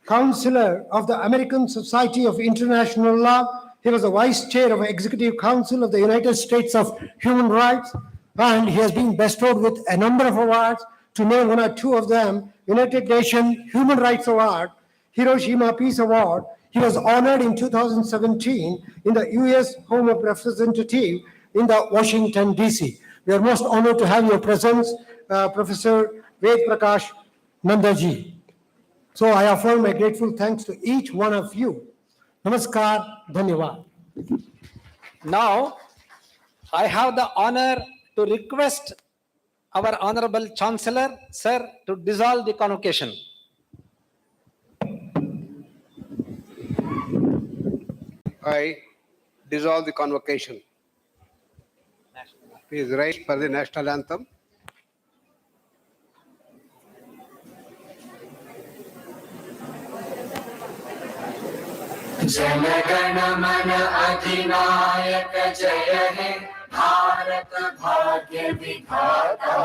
counselor of the American Society of International Law. He was the vice chair of Executive Council of the United States of Human Rights, and he has been bestowed with a number of awards. To name one or two of them: United Nations Human Rights Award, Hiroshima Peace Award. He was honored in 2017 in the U.S. Home of Representative in the Washington, D.C. We are most honored to have your presence, Professor Ved Prakash Nandaji. So I offer my grateful thanks to each one of you. Namaskar, Dhanyavad. Now, I have the honor to request our Honorable Chancellor, Sir, to dissolve the convocation. I dissolve the convocation. Please rise for the national anthem. जनगण मन अधिनायक जय हे भारत भाग्य विधाता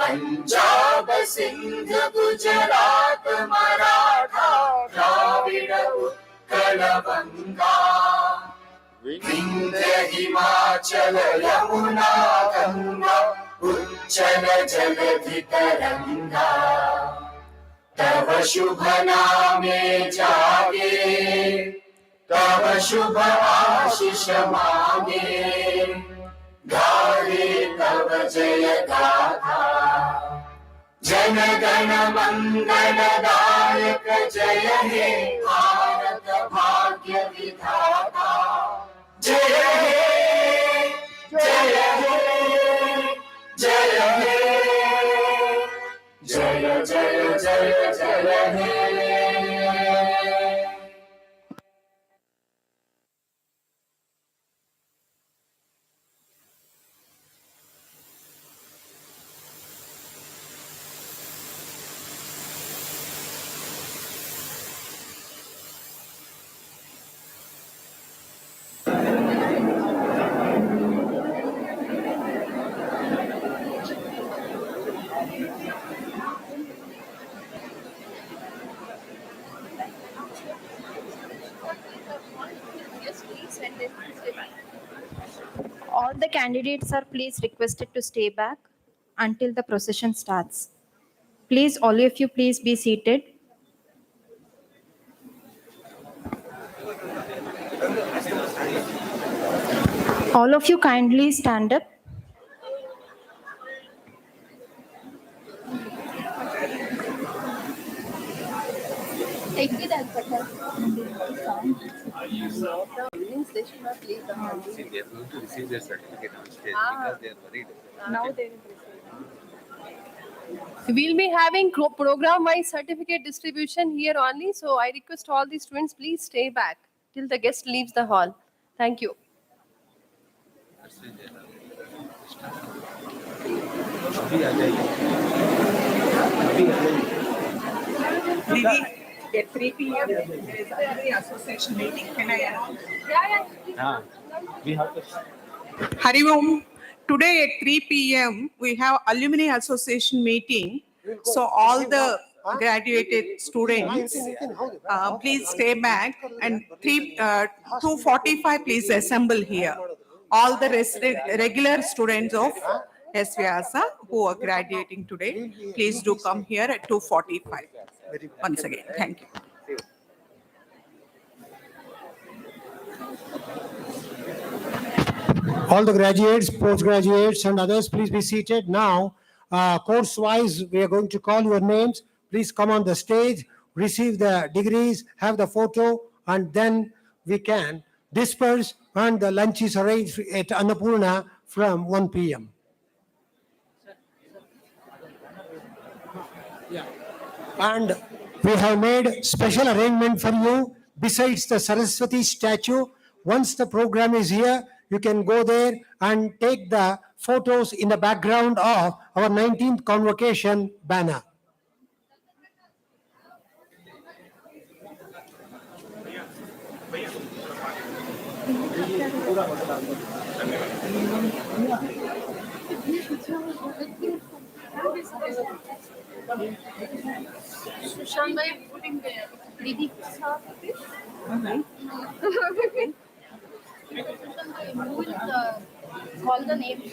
पंजाब सिंध गुजरात मराठा द्राविड़ उत्कल गंगा विंध्य हिमाचल यमुना गंगा उच्चल जलधि तरंगा तव शुभ नामे जागे तव शुभ आशीष मांगे गाहे तव जय गाथा जन गण मंगल दायक जय हे भारत भाग्य विधाता जय हे जय हे जय हे जय जय जय जय हे All the candidates are please requested to stay back until the procession starts. Please, all of you, please be seated. All of you kindly stand up. See, they are going to receive their certificate on stage because they are worried. Now they will receive. We'll be having program-wise certificate distribution here only. So I request all the students, please stay back till the guest leaves the hall. Thank you. Didi, at 3 p.m. there is already association meeting. Can I announce? We have to. Hari Om. Today at 3 p.m. we have alumni association meeting. So all the graduated students, please stay back, and 2:45 please assemble here. All the regular students of S-VYASA who are graduating today, please do come here at 2:45. Once again, thank you. All the graduates, postgraduates, and others, please be seated. Now, course-wise, we are going to call your names. Please come on the stage, receive the degrees, have the photo, and then we can disperse, and the lunch is arranged at Annapurna from 1 p.m. And we have made special arrangement for you besides the Saraswati statue. Once the program is here, you can go there and take the photos in the background of our 19th convocation banner. Sushant bhai putting there. Didi. Who will call the names?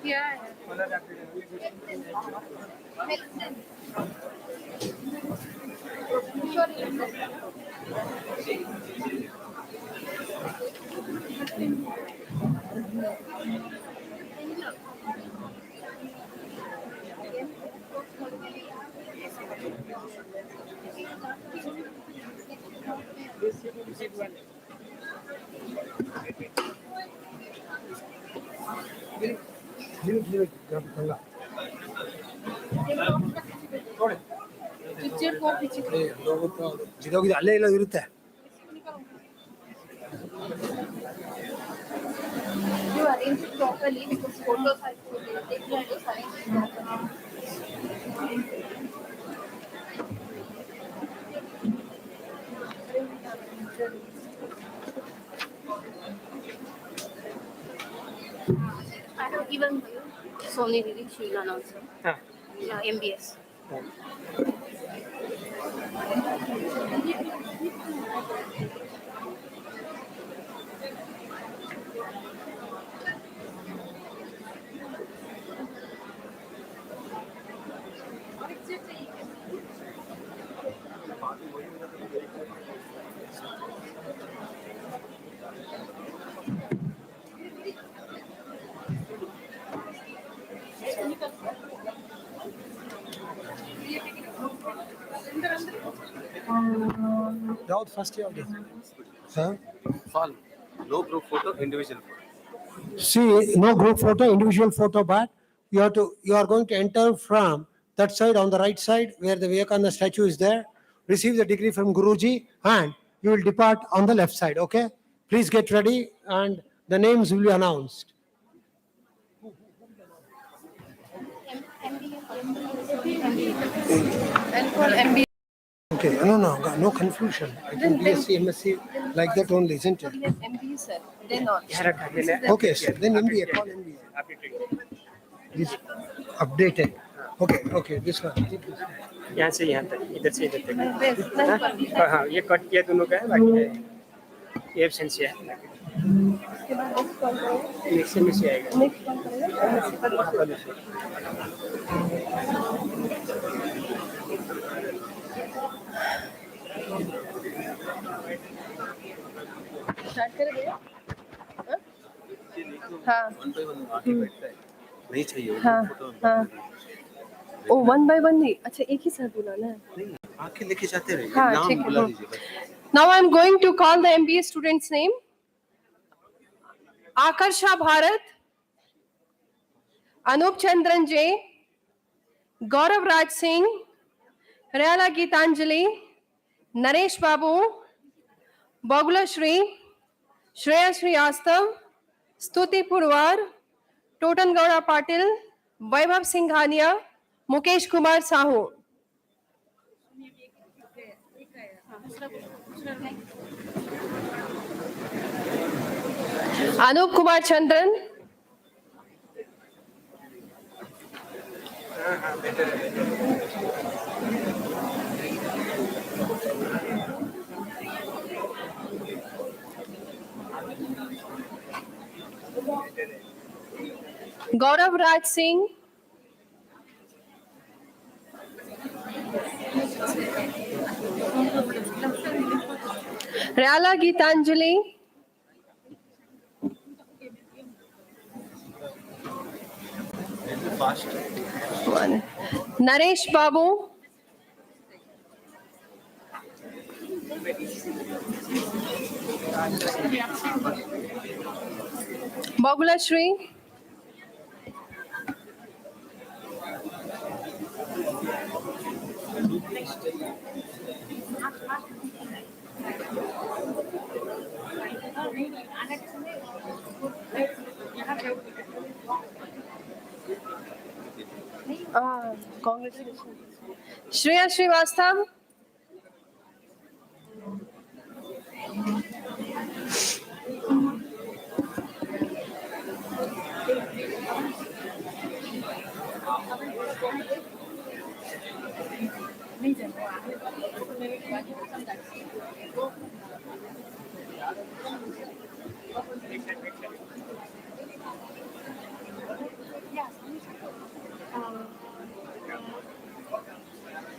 Yeah. ಅಲ್ಲೇ ಇಲ್ಲ ಇರುತ್ತೆ. You arrange it properly because photos are taken and just arrange it properly. I have given you Sony Didi, she will announce. Yeah, MBS. ಯಾವ್ದು first ಯಾವ್ದು? Huh? No group photo, individual photo. See, no group photo, individual photo, but you are going to enter from that side on the right side where the Vivekananda statue is there, receive the degree from Guruji, and you will depart on the left side, okay? Please get ready and the names will be announced. And for MBS. Okay, no confusion. I think BSc, MSc, like that only, isn't it? Yes, MBA, sir. Then not. Okay, sir, then MBA, call MBA. This updated. Okay, this one. यहाँ से यहाँ तक, इधर से इधर तक। Best. हाँ, ये कट किया दोनों का है, बाकी ये एब्सेंस है। उसके बाद next call करेंगे। नेक्स्ट में से आएगा। Next call करेंगे। हाँ हाँ हाँ ओ 1 by 1 नहीं, अच्छा एक ही साथ बोला ना। आके लेके जाते रहिए, हाँ नाम ठीक बुला है। दीजिए बस। Now I am going to call the MBA student's name. Akarsha Bharat, Anup Chandran J, Gaurav Raj Singh, Rayala Geetanjali, Naresh Babu, Bagula Shri, Shreya Srivastav, Stuti Purwar, Totan Gowda Patil, Vaibhav Singhania, Mukesh Kumar Sahu. Anup Kumar Chandran, Gaurav Raj Singh, Rayala Geetanjali, Naresh Babu, Bagula Shri, congratulations. Shreya Srivastav,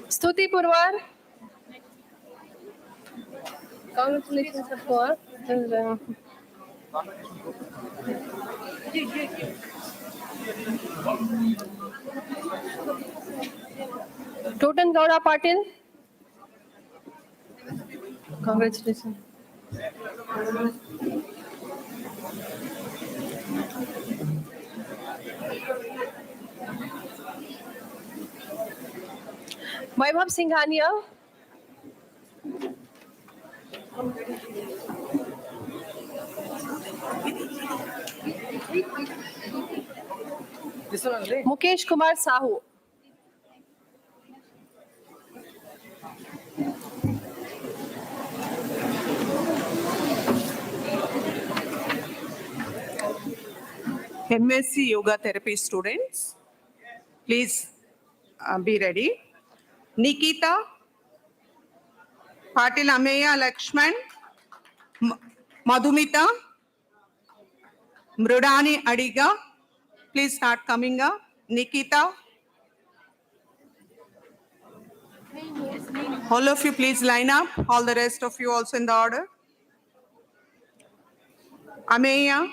Stuti Purwar. Congratulations, Purwar. Totan Gowda Patil. Congratulations. Vaibhav Singhania. Mukesh Kumar Sahu. MSc Yoga Therapy students, please be ready. Nikita, Patil Ameya Lakshman, Madhumita, Mrudani Adiga, please start coming up. Nikita. All of you please line up. All the rest of you also in the order. Ameya.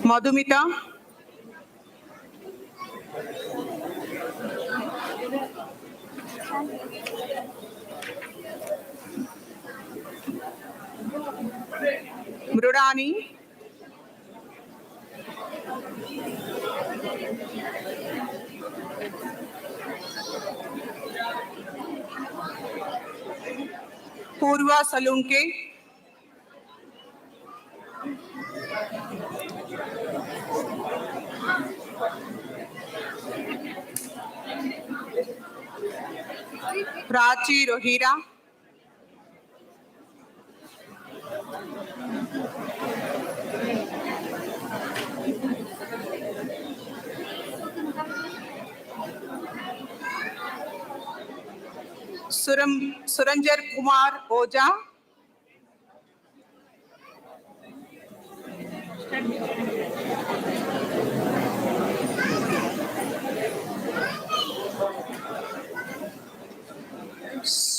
Madhumita. Mrudani. Purva Salunke. Prachi Rohira. Suranjar Kumar Oja.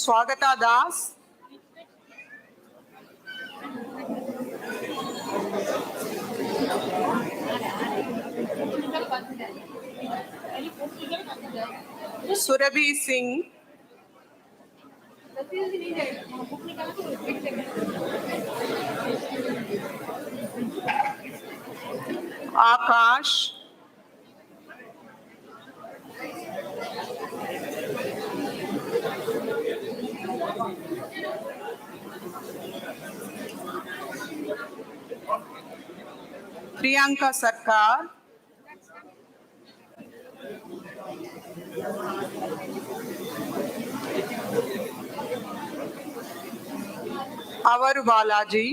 Swagata Das, Surabhi Singh, Akash, Priyanka Sarkar, Avaru Balaji,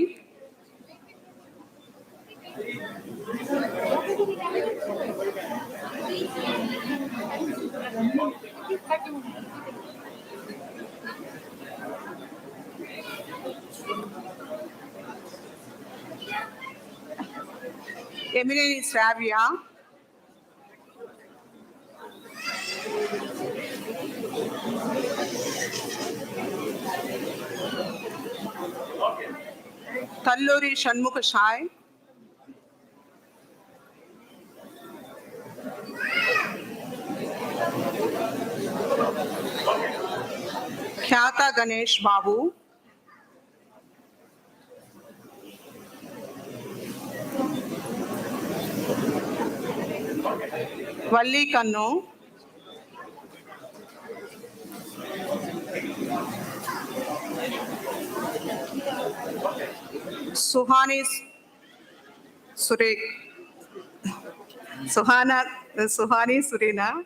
Emily Savia, Talluri Shanmukha Shai, Khyata Ganesh Babu, Valli Kannu, Suhani Sure, Suhani Surena,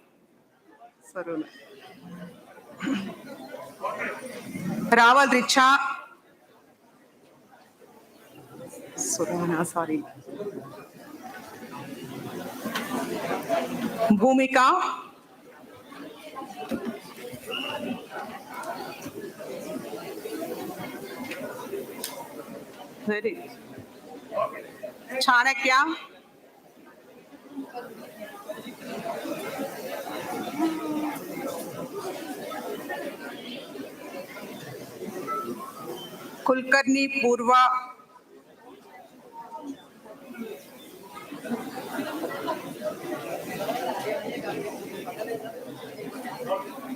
Saruna, Raval Richa, Surana, sorry, Bhumika, very Chanakya, Kulkarni Purva,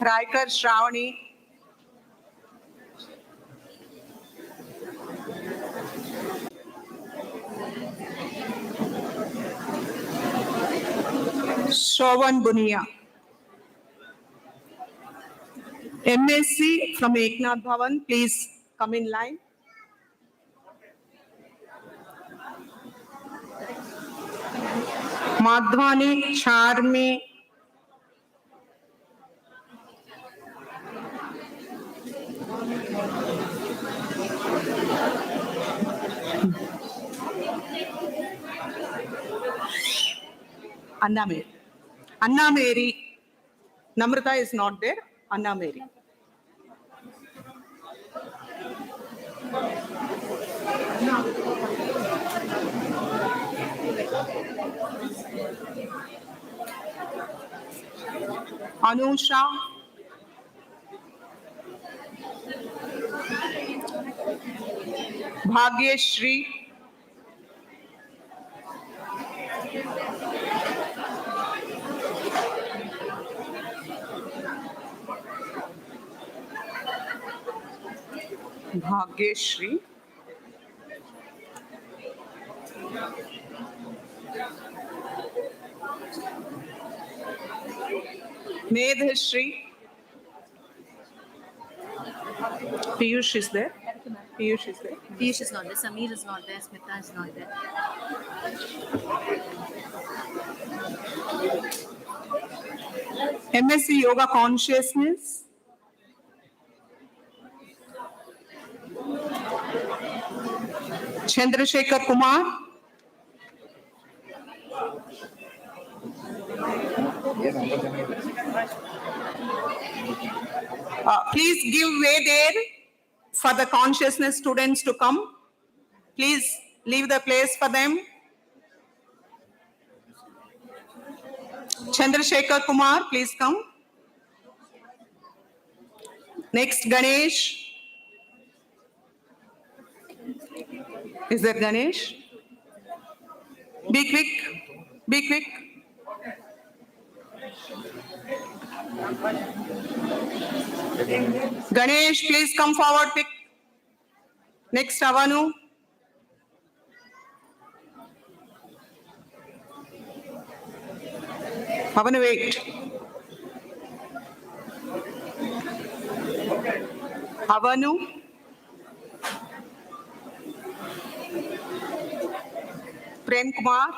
Raikar Shravani, Shovan Bunia. MSc from Eknath Bhavan, please come in line. Madhvani Charmi, Anna Mary. Anna Mary. Namrata is not there. Anna Mary. Anusha. Bhagyeshri. Bhagyeshri. Medhashri. Piyush is there. Piyush is there. Piyush is not there, Sameer is not there, Smita is not there. MSc Yoga Consciousness. Chandrasekhar Kumar. Please give way there for the consciousness students to come. Please leave the place for them. Chandrasekhar Kumar, please come. Next, Ganesh. Is that Ganesh? Be quick. Be quick. Ganesh, please come forward quick. Next, Avanu. Avanu, wait. Avanu. Prem Kumar.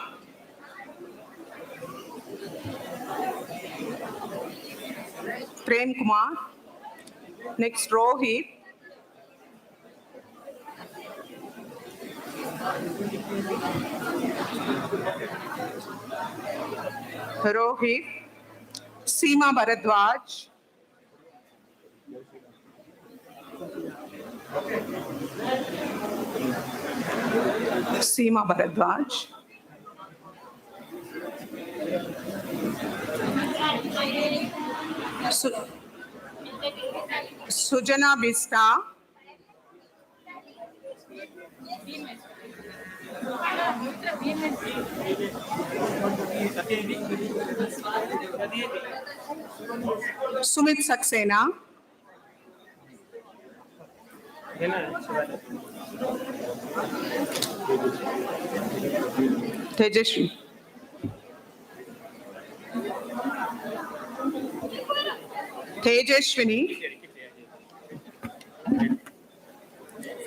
Prem Kumar. Next, Rohit. Rohit. Seema Bharadwaj. Seema Bharadwaj. Sujana Bista. Sumit Saxena. Tejashwi. Tejashwini.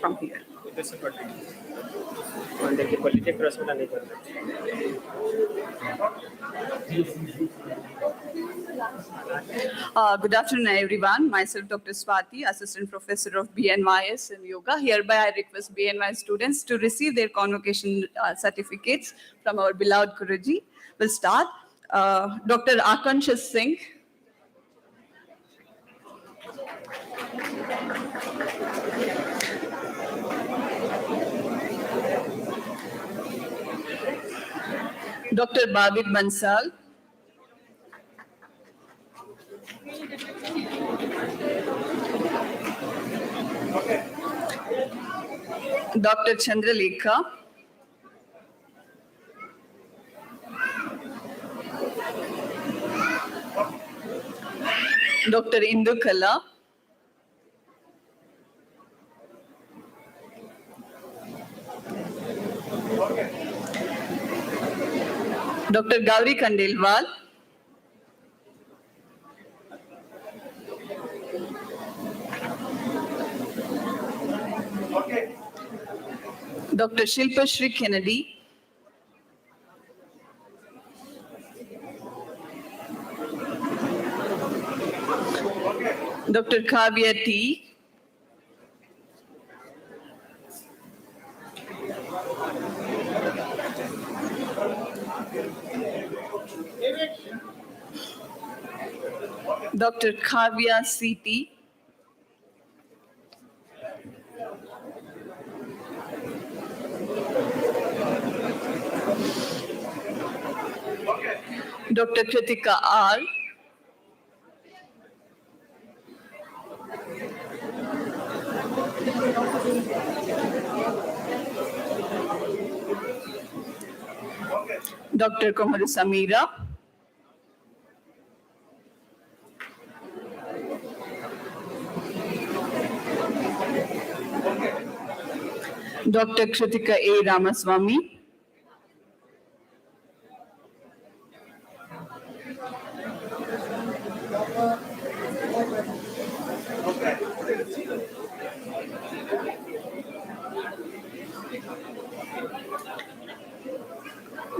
From here. Good afternoon, everyone. Myself, Dr. Swati, Assistant Professor of BNYS in Yoga. Hereby, I request BNY students to receive their convocation certificates from our beloved Guruji. We'll start. Dr. Akansha Singh. Dr. Babid Bansal. Dr. Chandralekha. Dr. Indu Kala. Dr. Gauri Kandelwal. Dr. Shilpa Shri Kennedy. Dr. Kavya T. Dr. Kavya C.T. Dr. Kritika R. Dr. Komaru Samira. Dr. Kritika A. Ramaswamy.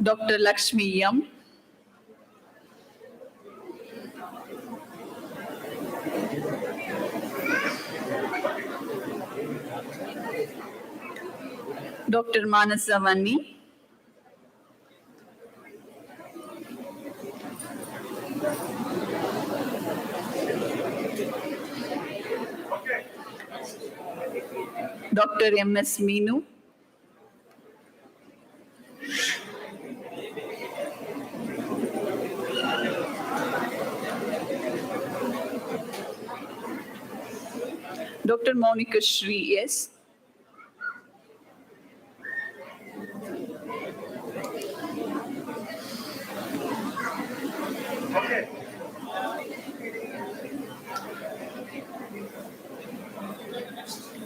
Dr. Lakshmi Yam. Dr. Manasa Vani. Dr. M.S. Meenu. Dr. Monica Shri S.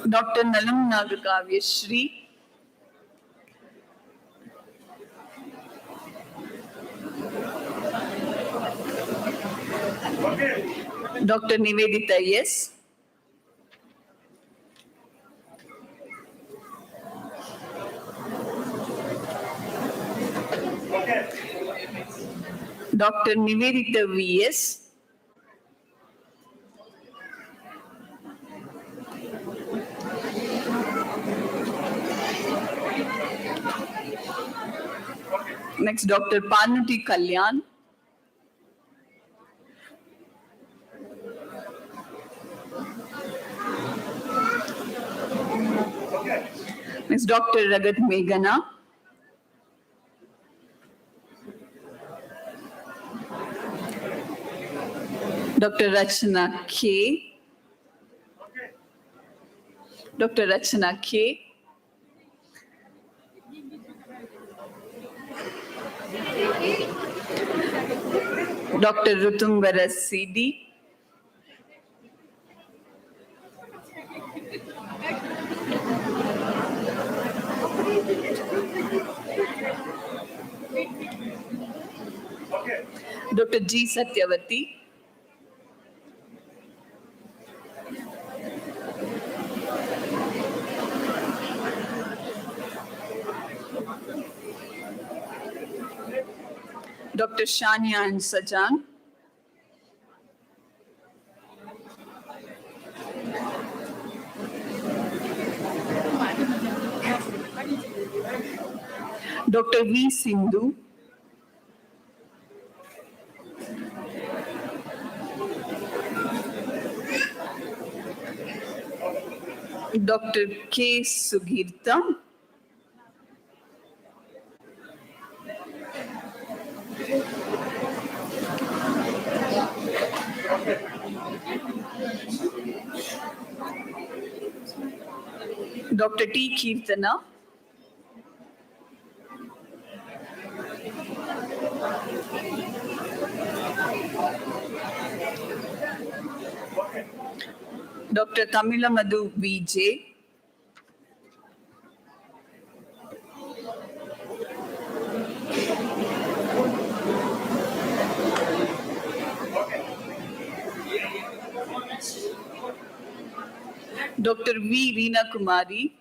Dr. Nalam Nagakavya Shri. Dr. Nivedita S. Dr. Nivedita V.S. Next, Dr. Panuti Kalyan. Next, Dr. Ragat Meghana. Dr. Rachana K. Dr. Rachana K. Dr. Rutumbara C.D. Dr. G. Satyavati. Dr. Shania and Sajan. Dr. V. Sindhu. Dr. K. Sugirta. Dr. T. Kirtana. Dr. Tamila Madhu V.J. Dr. V. Reena Kumari.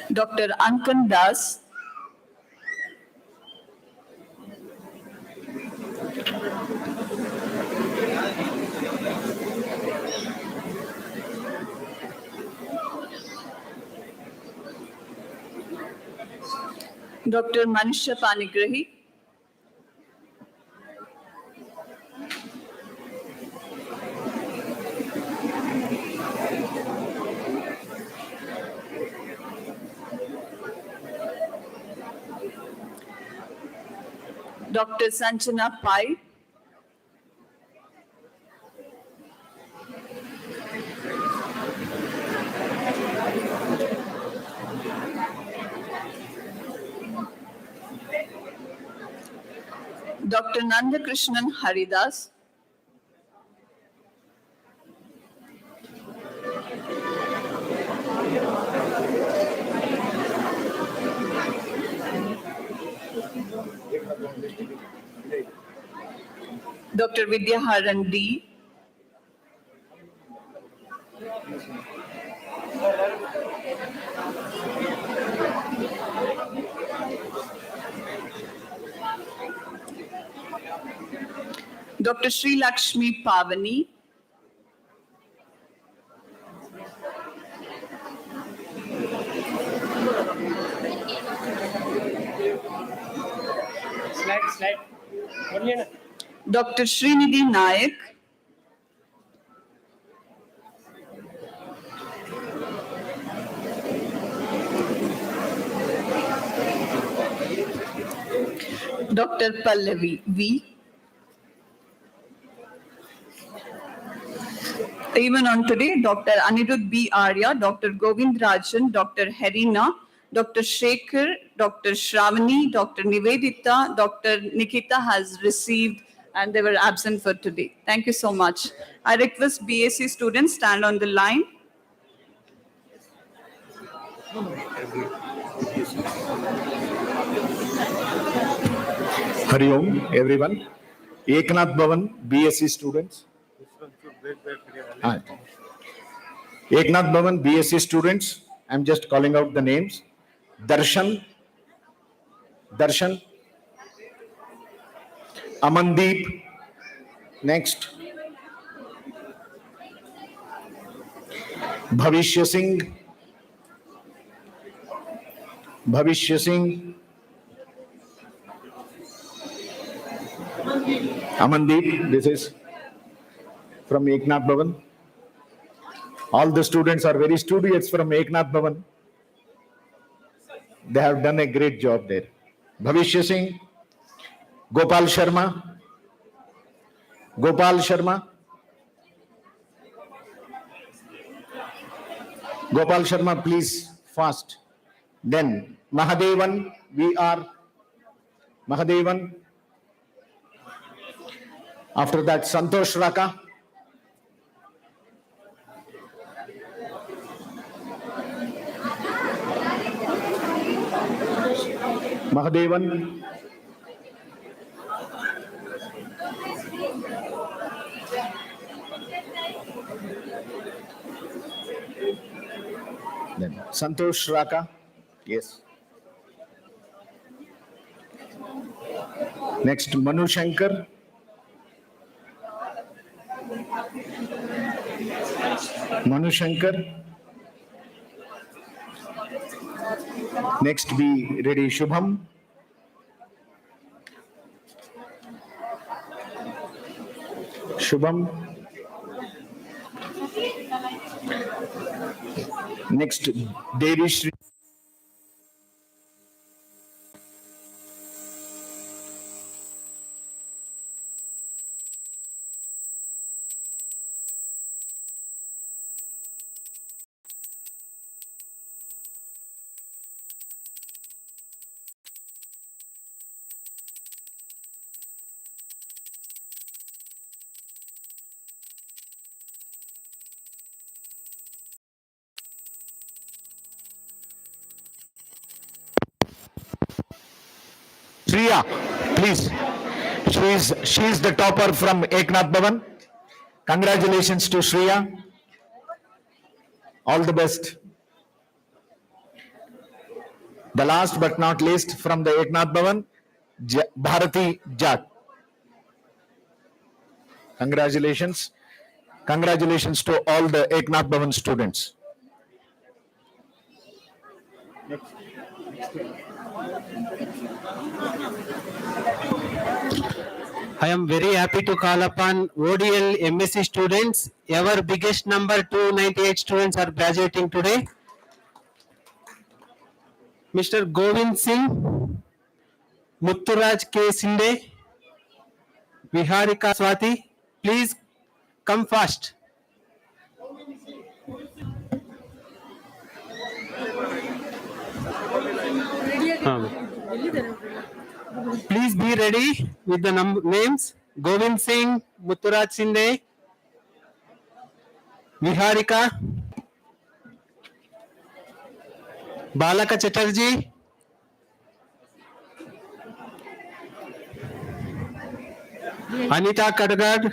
Dr. Ankan Das. Dr. Manisha Panigrahi. Dr. Sanchana Pai. Dr. Nandakrishnan Haridas. Dr. Vidyaharan D. Dr. Sri Lakshmi Pavani. Dr. Srinidhi Nayak. Dr. Pallavi V. Even on today, Dr. Anirudh B. Arya, Dr. Govind Rajan, Dr. Harina, Dr. Shekhar, Dr. Shravani, Dr. Nivedita, Dr. Nikita has received and they were absent for today. Thank you so much. I request BSc students stand on the line. Hari Om, everyone. Eknath Bhavan, BSc students. Eknath Bhavan, BSc students. I'm just calling out the names. Darshan, Amandeep, next. Bhavishya Singh, Amandeep, this is from Eknath Bhavan. All the students are very studious from Eknath Bhavan. They have done a great job there. Bhavishya Singh, Gopal Sharma, Gopal Sharma, please, fast. Then Mahadevan, Mahadevan. After that, Santosh Raka. Mahadevan. Then Santosh Raka. Yes. Next, Manu Shankar. Next, be ready, Shubham. Next, Devi Shri. Shriya, please. She is the topper from Eknath Bhavan. Congratulations to Shriya. All the best. The last but not least from the Eknath Bhavan, Bharati Jat. Congratulations. Congratulations to all the Eknath Bhavan students. I am very happy to call upon ODL MSc students. Our biggest number, 298 students are graduating today. Mr. Govind Singh, Mutturaj K. Sinde, Viharika Swati, please come fast. Please be ready with the names. Govind Singh, Mutturaj Sinde, Viharika, Balaka Chatterjee, Anita Kadgad,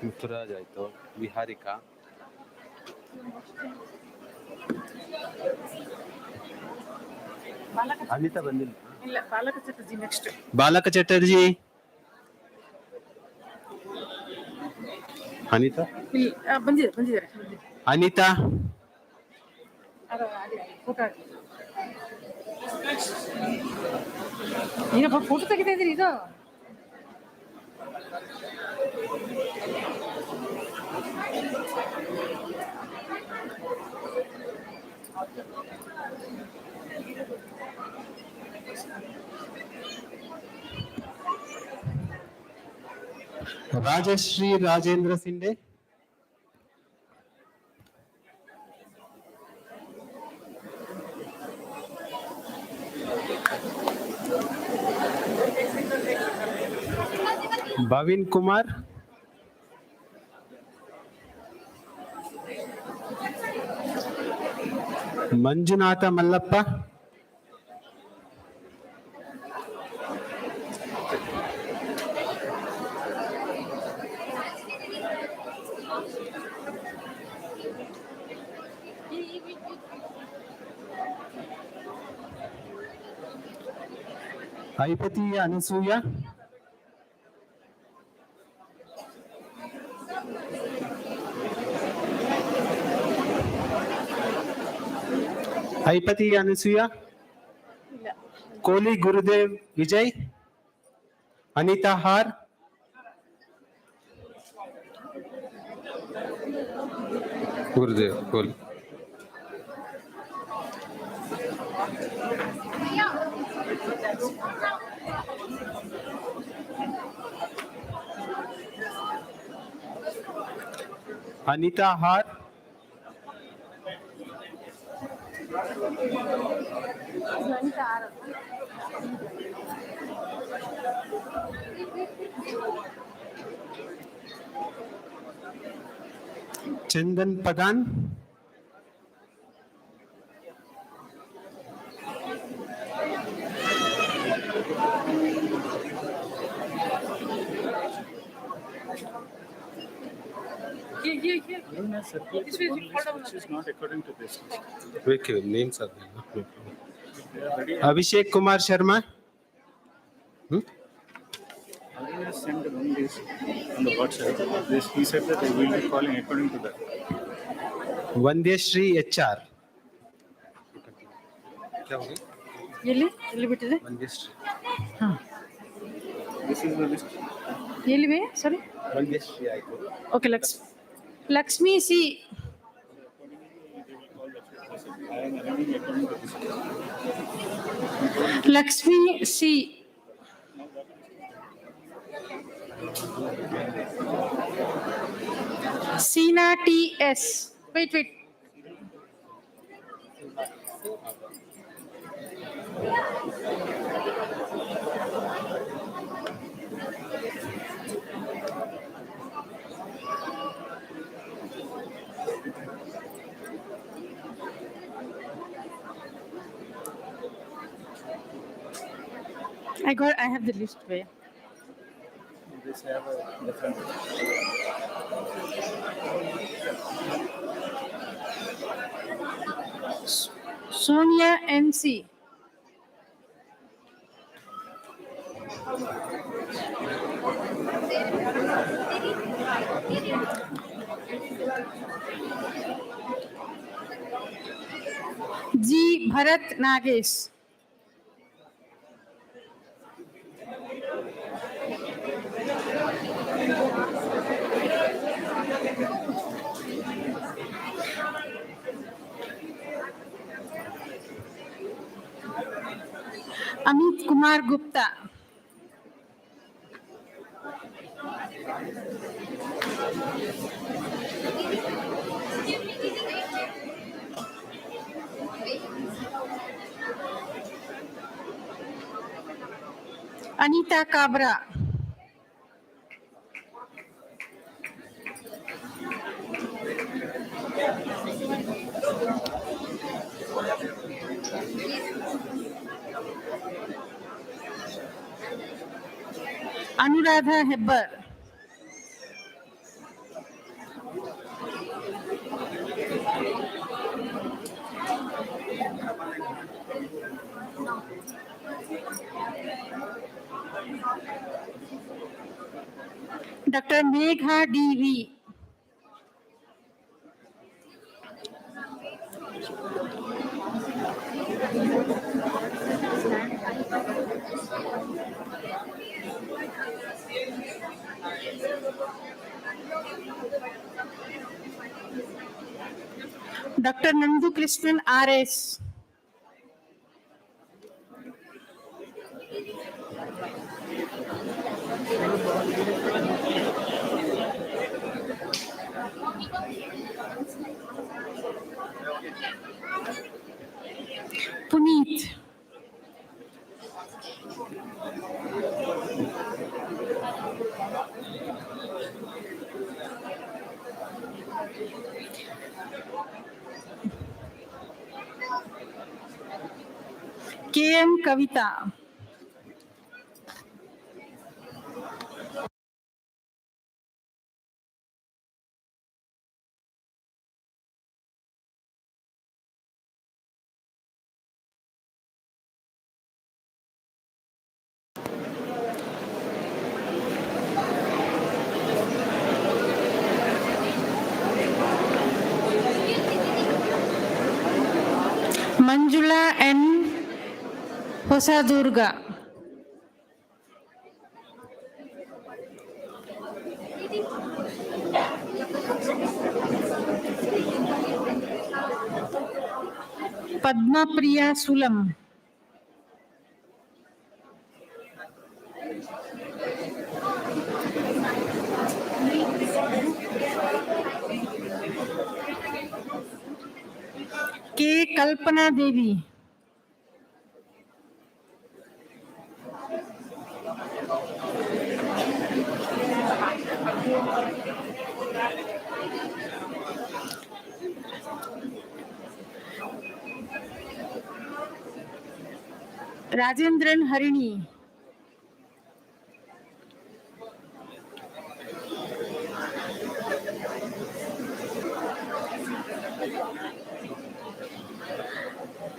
Muthuraj ಆಯ್ತು, ವಿಹಾರಿಕಾ, ಅನಿತಾ ಬಂದಿಲ್ಲ. ಇಲ್ಲ, ಬಾಲಕ Chatterjee next. Balaka Chatterjee, Anita ಬಂದಿದ್ದಾರೆ. Anita, photo photo ತೆಗಿತಾ ಇದ್ರಿ ಇದು Rajashri Rajendra Sinde. Bhavin Kumar. Manjunatha Mallappa. Aipati Anasuya. Aipati Anasuya. Koli Gurudev Vijay. Anita Har. Gurudev Koli. Anita Har. Chandan Padan. Which is not according to this. Okay, names are there. No problem. Abhishek Kumar Sharma. Already sent one list on the WhatsApp. This he said that they will be calling according to that. Vandeshri HR. ಎಲ್ಲಿ ಎಲ್ಲಿ ಬಿಟ್ಟಿದೆ Vandeshri. ಹಾಂ This is the list. ಎಲ್ಲಿವೆ sorry Vandeshri ಆಯ್ತು. Okay Lakshmi C I am arranging according to this. Lakshmi C Seena T S wait I have the list where This have a different. Sonia NC. G. Bharat Nagesh. Amit Kumar Gupta. Anita Cabra. Anuradha Hebbar. Dr. Megha DV. Dr. Nandu Krishnan R.S. Puneet. K.M. Kavita. Manjula N. Hosadurga. Padma Priya Sulam. K. Kalpana Devi. Rajendran Harini.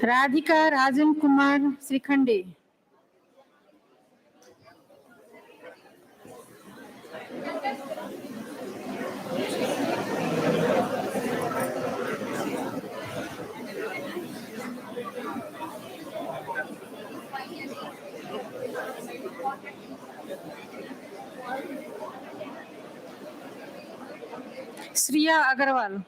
Radhika Rajan Kumar Srikhande. Sriya Agarwal.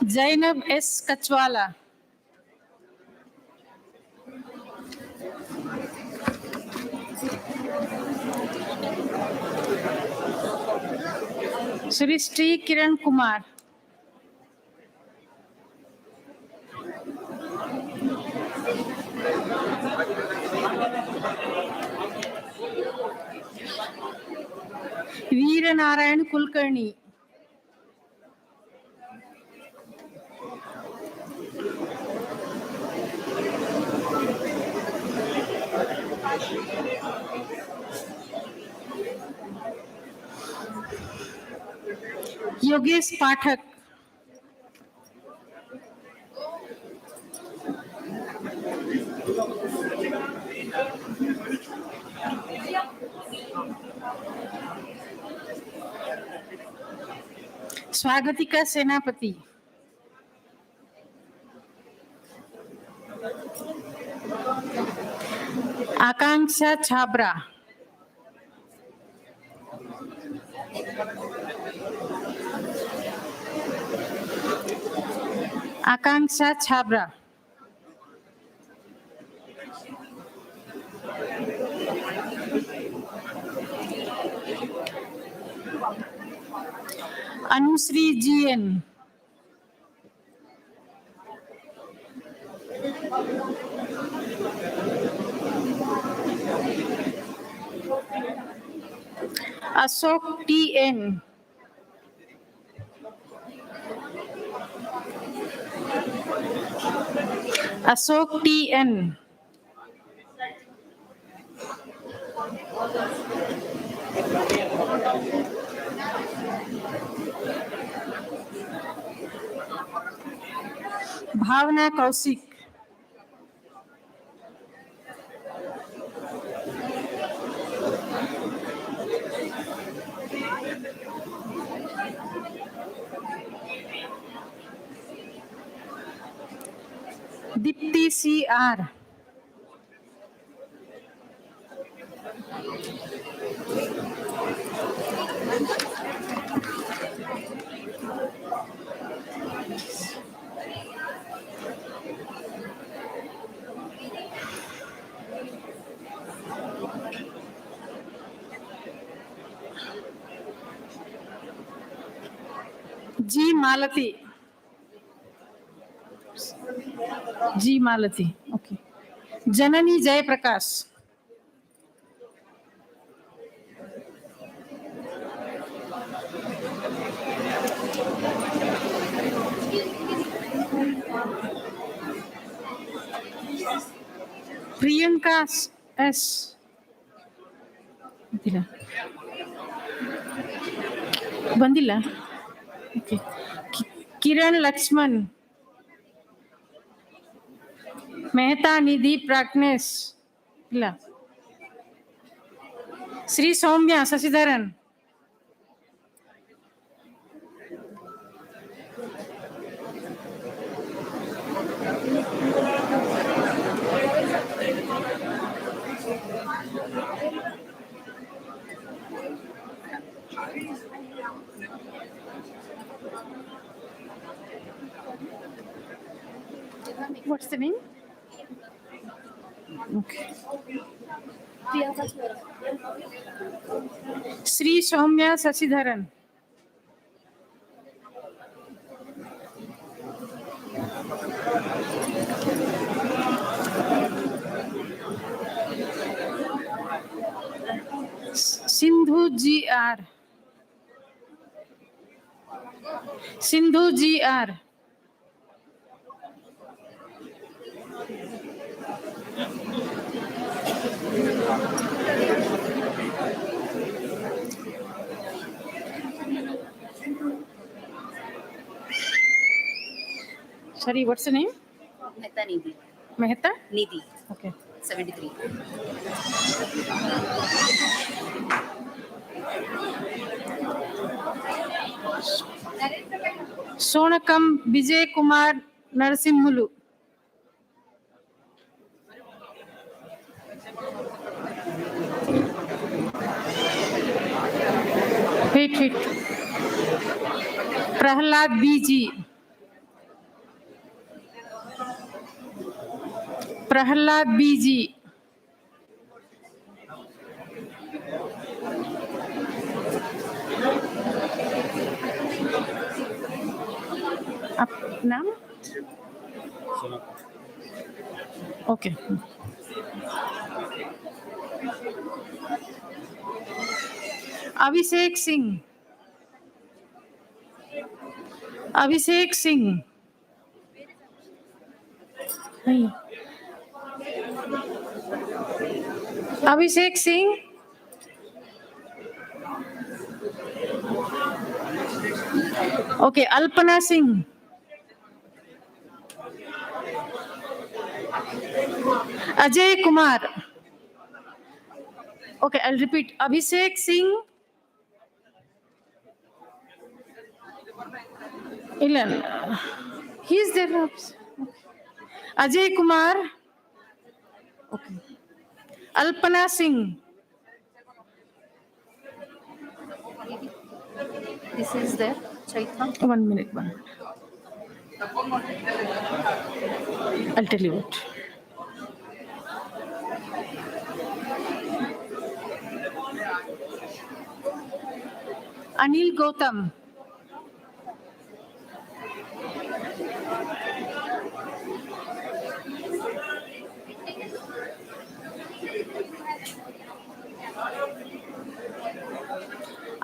Zainab S. Kachwala. Srishti Kiran Kumar. Veera Narayan Kulkarni. Yogesh Pathak. Swagatika Senapati. Akanksha Chabra. Akanksha Chabra. Anusri GN. Ashok TN. Ashok TN. Bhavna Kausik. Dipti CR. G. Malati. G. Malati. Okay. Janani Jayaprakash. Priyanka S. ಬಂದಿಲ್ಲ ಬಂದಿಲ್ಲ okay Kiran Lakshman Mehta ನಿಧಿ ಪ್ರಾಜ್ಞೇಶ್ ಇಲ್ಲ ಶ್ರೀ ಸೌಮ್ಯ Shashidharan What's the name? Okay. Sri Soumya Sashidharan. Sindhu GR. Sindhu GR. Sorry, what's the name? Mehta Nidhi. Mehta? Nidhi. Okay. 73. Sonakam Vijay Kumar Narasimhulu. Wait. Prahlad BG. Prahlad BG. नाम okay Abhishek Singh Abhishek Singh नहीं Abhishek Singh okay Alpana Singh Ajay Kumar okay I repeat Abhishek Singh इलन he is there Ajay Kumar okay Alpana Singh This is there, Chaitanya. 1 minute. I'll tell you what. Anil Gautam.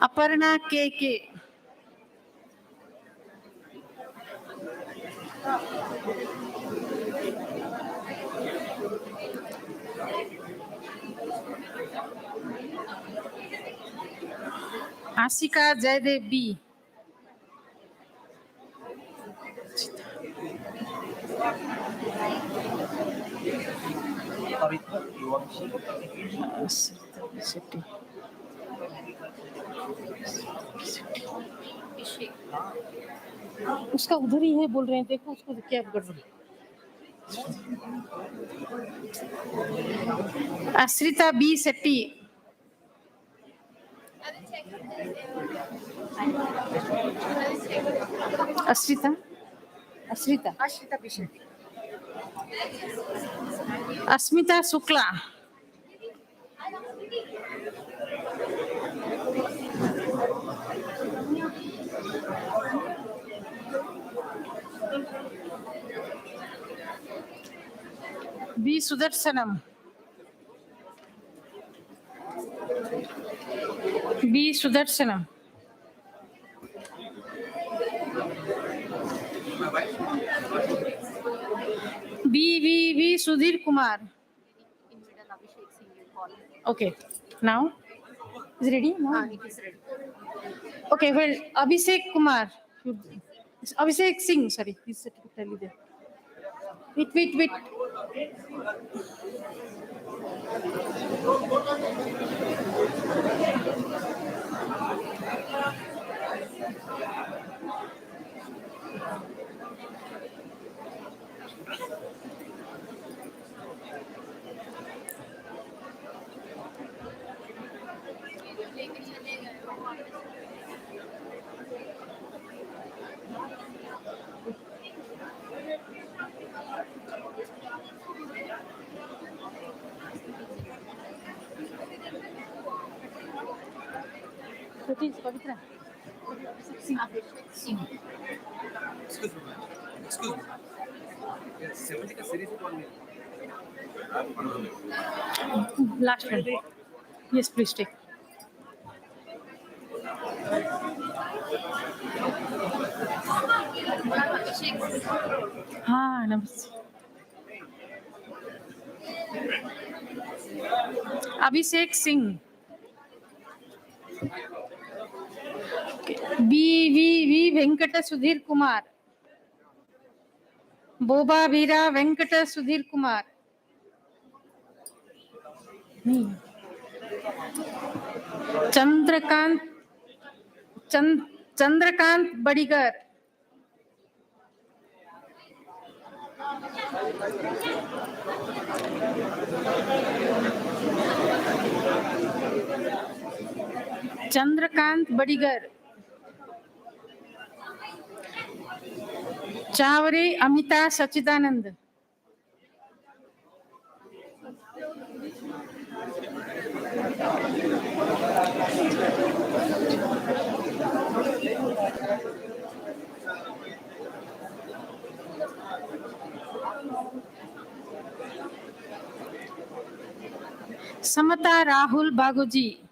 Aparna KK. Ashika Jaydev B. उसका उधर ही है बोल रहे हैं देखो उसको क्या कर रहे हैं Asrita B. Setti. Asrita. Asrita. Ashrita Bishetti. Asmita Sukla. B. Sudarshanam. B. Sudarshanam. B. Sudhir Kumar. In middle, Abhishek Singh will call. Okay. Now? Is it ready? No? It is ready. Okay, well, Abhishek Kumar. Abhishek Singh, sorry. His certificate, tell you there. Wait. What is Pavitra? Abhishek Singh. Last one. Yes, please take. Namaste. Abhishek Singh. B. Venkata Sudhir Kumar. Boba Veera Venkata Sudhir Kumar. Me. Chandrakant Badigar. Chandrakant Badigar. Chavare Amita Sachidanand. Samata Rahul Baguji.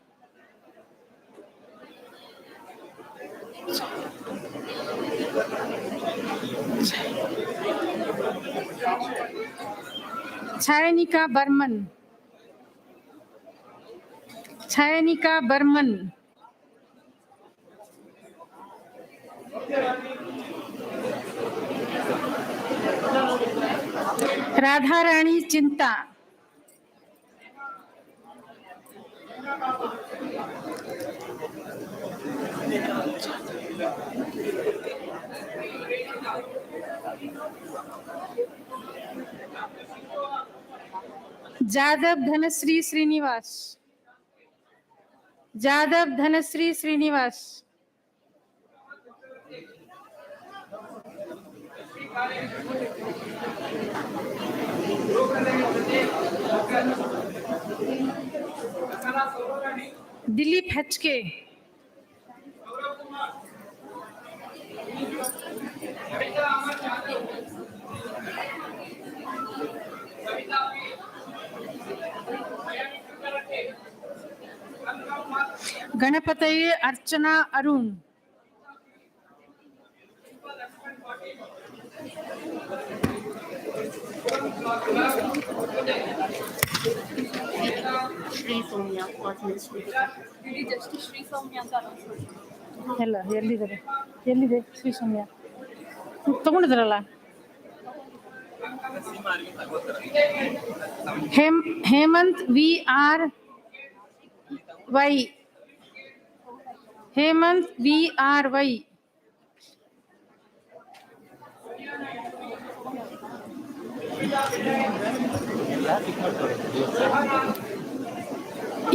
Chayanika Burman. Radharani Chinta. Jadav Dhanasri Srinivas. Dilip HK. Ganapataye Archana Arun. Shri Soumya, Did Justice Shri Soumya ಎಲ್ಲ ಎಲ್ಲಿದೆ ಶ್ರೀ ಸೌಮ್ಯ ತಗೊಂಡಿದ್ರಲ್ಲ Hemant VRY.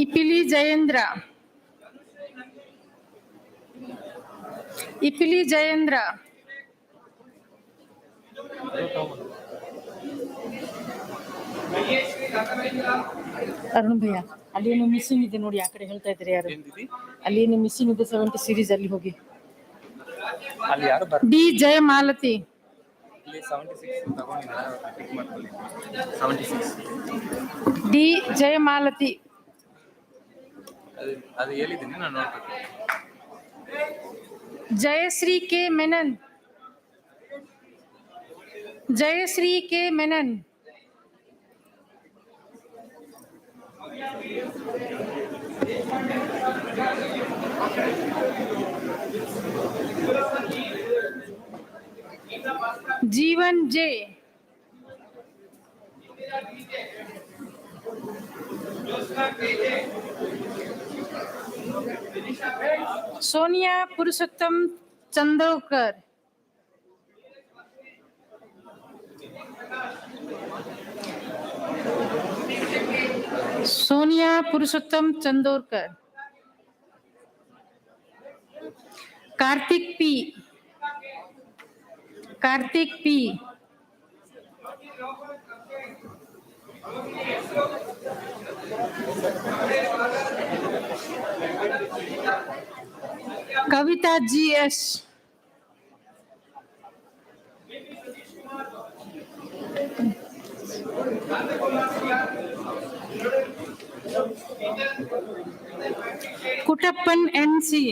Ipili Jayendra. Ipili Jayendra. Arun bhaiya ಅಲ್ಲಿ ಏನು missing ಇದೆ ನೋಡಿ, ಆ ಕಡೆ ಹೇಳ್ತಾ ಇದ್ದಾರೆ ಯಾರು, ಅಲ್ಲಿ ಏನು ಮಿಸ್ಸಿಂಗ್ ಇದೆ 70 ಸೀರೀಸ್ ಅಲ್ಲಿ ಹೋಗಿ. ಡಿ ಜಯಮಾಲತಿ. ಡಿ ಜಯಮಾಲತಿ. ಅದು ಹೇಳಿದ್ದೀನಿ ನಾನು ನೋಡ್ಬೇಕು. Jayashree K Menon. Jayashree K Menon. Jeevan J. Sonia Purushottam Chandokar. Sonia Purushottam Chandorkar. Karthik P. Karthik P. Kavitha G S. Kuttappan NC.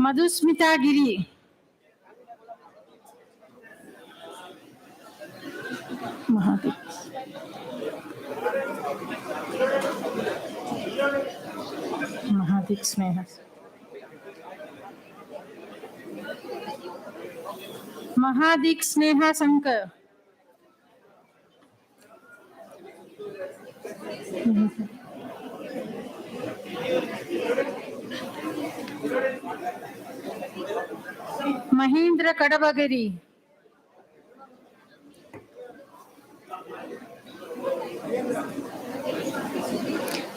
Madhusmita Giri. Mahadeep. Mahadeep Sneha. Mahadeep Sneha Shankar. Mahendra Kadabagiri.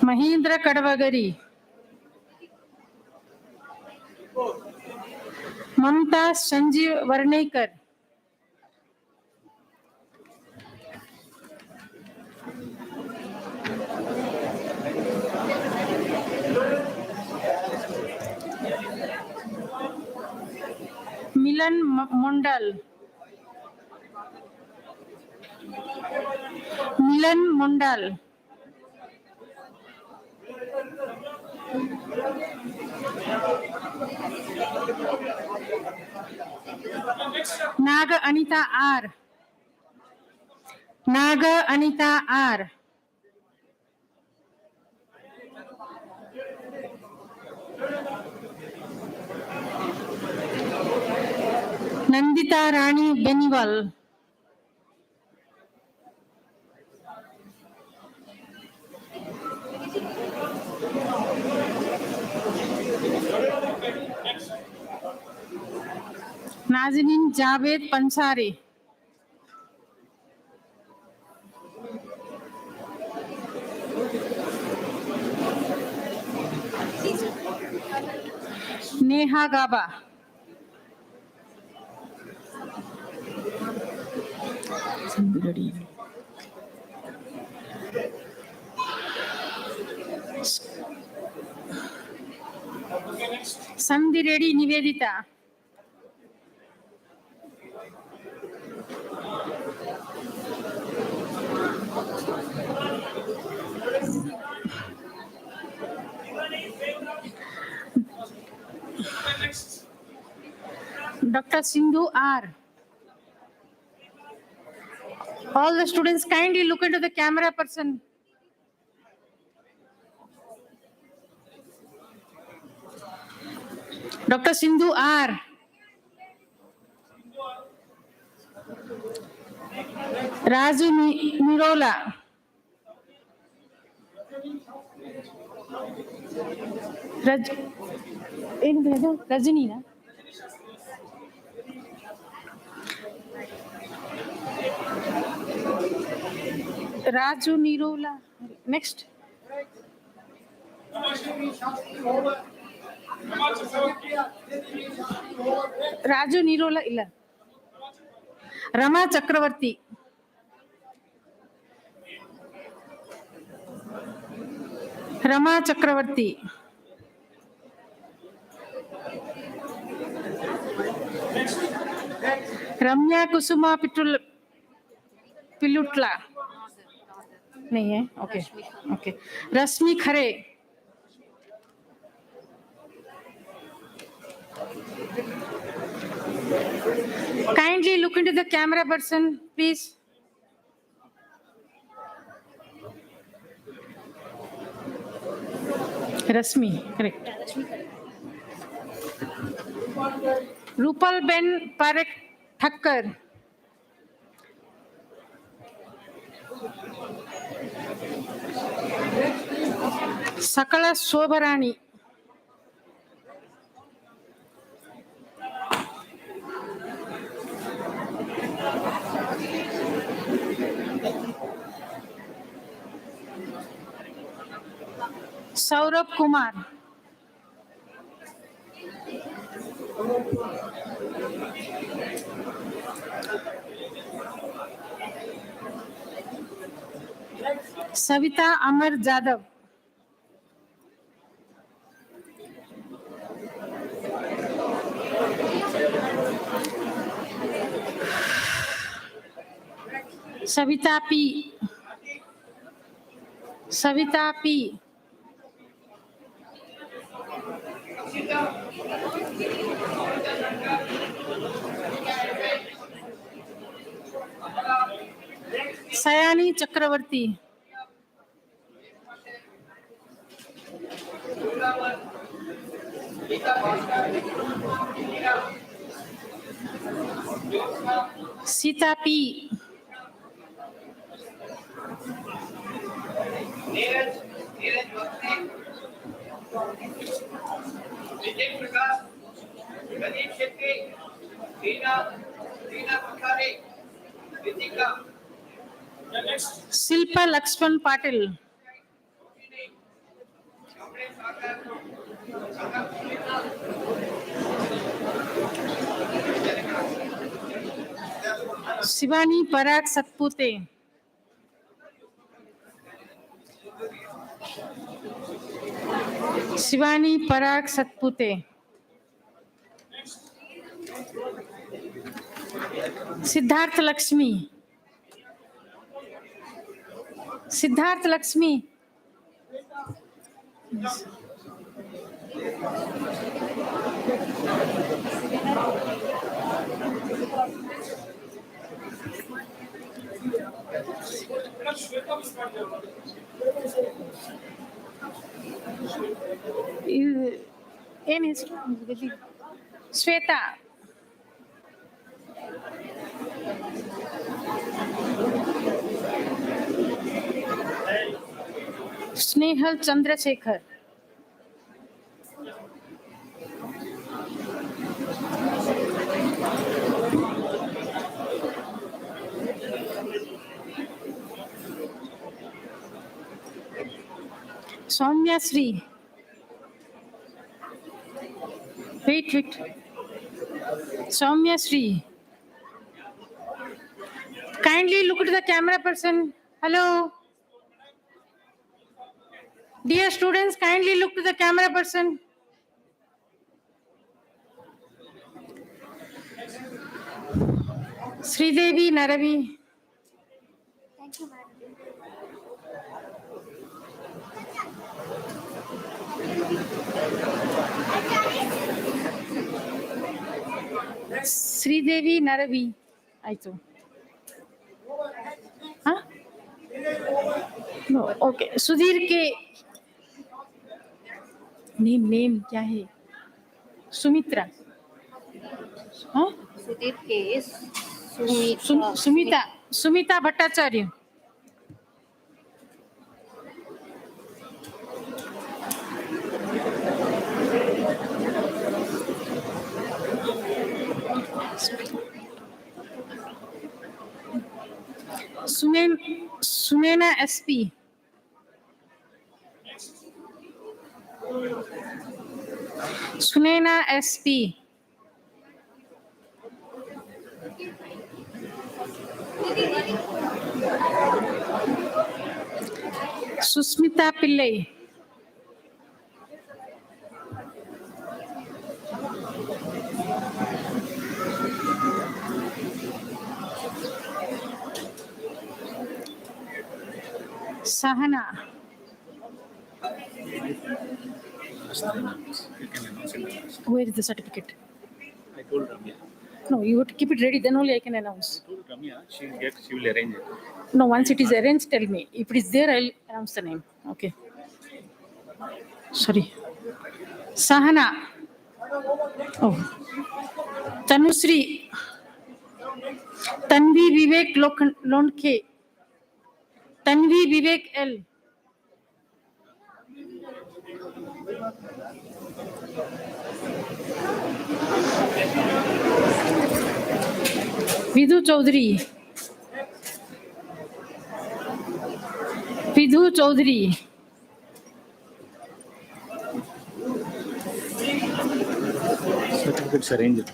Mahendra Kadabagiri. Mamata Sanjeev Varnekar. Milan Mandal. Milan Mandal. Nag Anita R. Nag Anita R. Nandita Rani Beniwal. Nazneen Javed Pansari. Neha Gaba. Sandhi Reddy Nivedita. Dr. Sindhu R. All the students kindly look into the camera person. Dr. Sindhu R. Raju Nirola. Ridge ಏನು ಅದು ರಜನಿನಾ Raju ನೀರೋಲಾ next Raju ನೀರೋಲಾ ಇಲ್ಲ ರಮಾ ಚಕ್ರವರ್ತಿ ರಮಾ ಚಕ್ರವರ್ತಿ रम्या कुसुमा पिलुटला नहीं है okay okay Rashmi Khare kindly look into the camera person please Rashmi correct Rupal Ben Parekh Thakkar Sakala Sobarani Saurabh Kumar Savita Amar Jadhav Savita P Savita P Sayani Chakravarti Sita P Silpa Lakshman Patil Shivani Parag Satpute Shivani Parag Satpute Siddharth Lakshmi Siddharth Lakshmi ಏನು ಹೆಸರು Shweta Snehal Chandrashekhar Soumya Sri. Wait. Soumya Sri. Kindly look at the camera person. Hello. Dear students, kindly look to the camera person. Sridevi Naravi. Thank you, madam. Sridevi ನರವಿ ಆಯ್ತು okay Sudhir के name क्या है सुमित्रा हाँ सुधीर के Sumita Bhattacharya Sunena SP. Sunena SP. Susmita Pillai. Sahana. You can announce it. Where is the certificate? I told Ramya. No, you have to keep it ready, then only I can announce. I told Ramya she will arrange it. No, once it is arranged, tell me. If it is there, I'll announce the name. Okay. Sorry. Sahana. Oh. Tanusri. Tanvi Vivek Lonke. Tanvi Vivek L. Vidhu Chaudhary. Vidhu Chaudhary. Certificates arranged.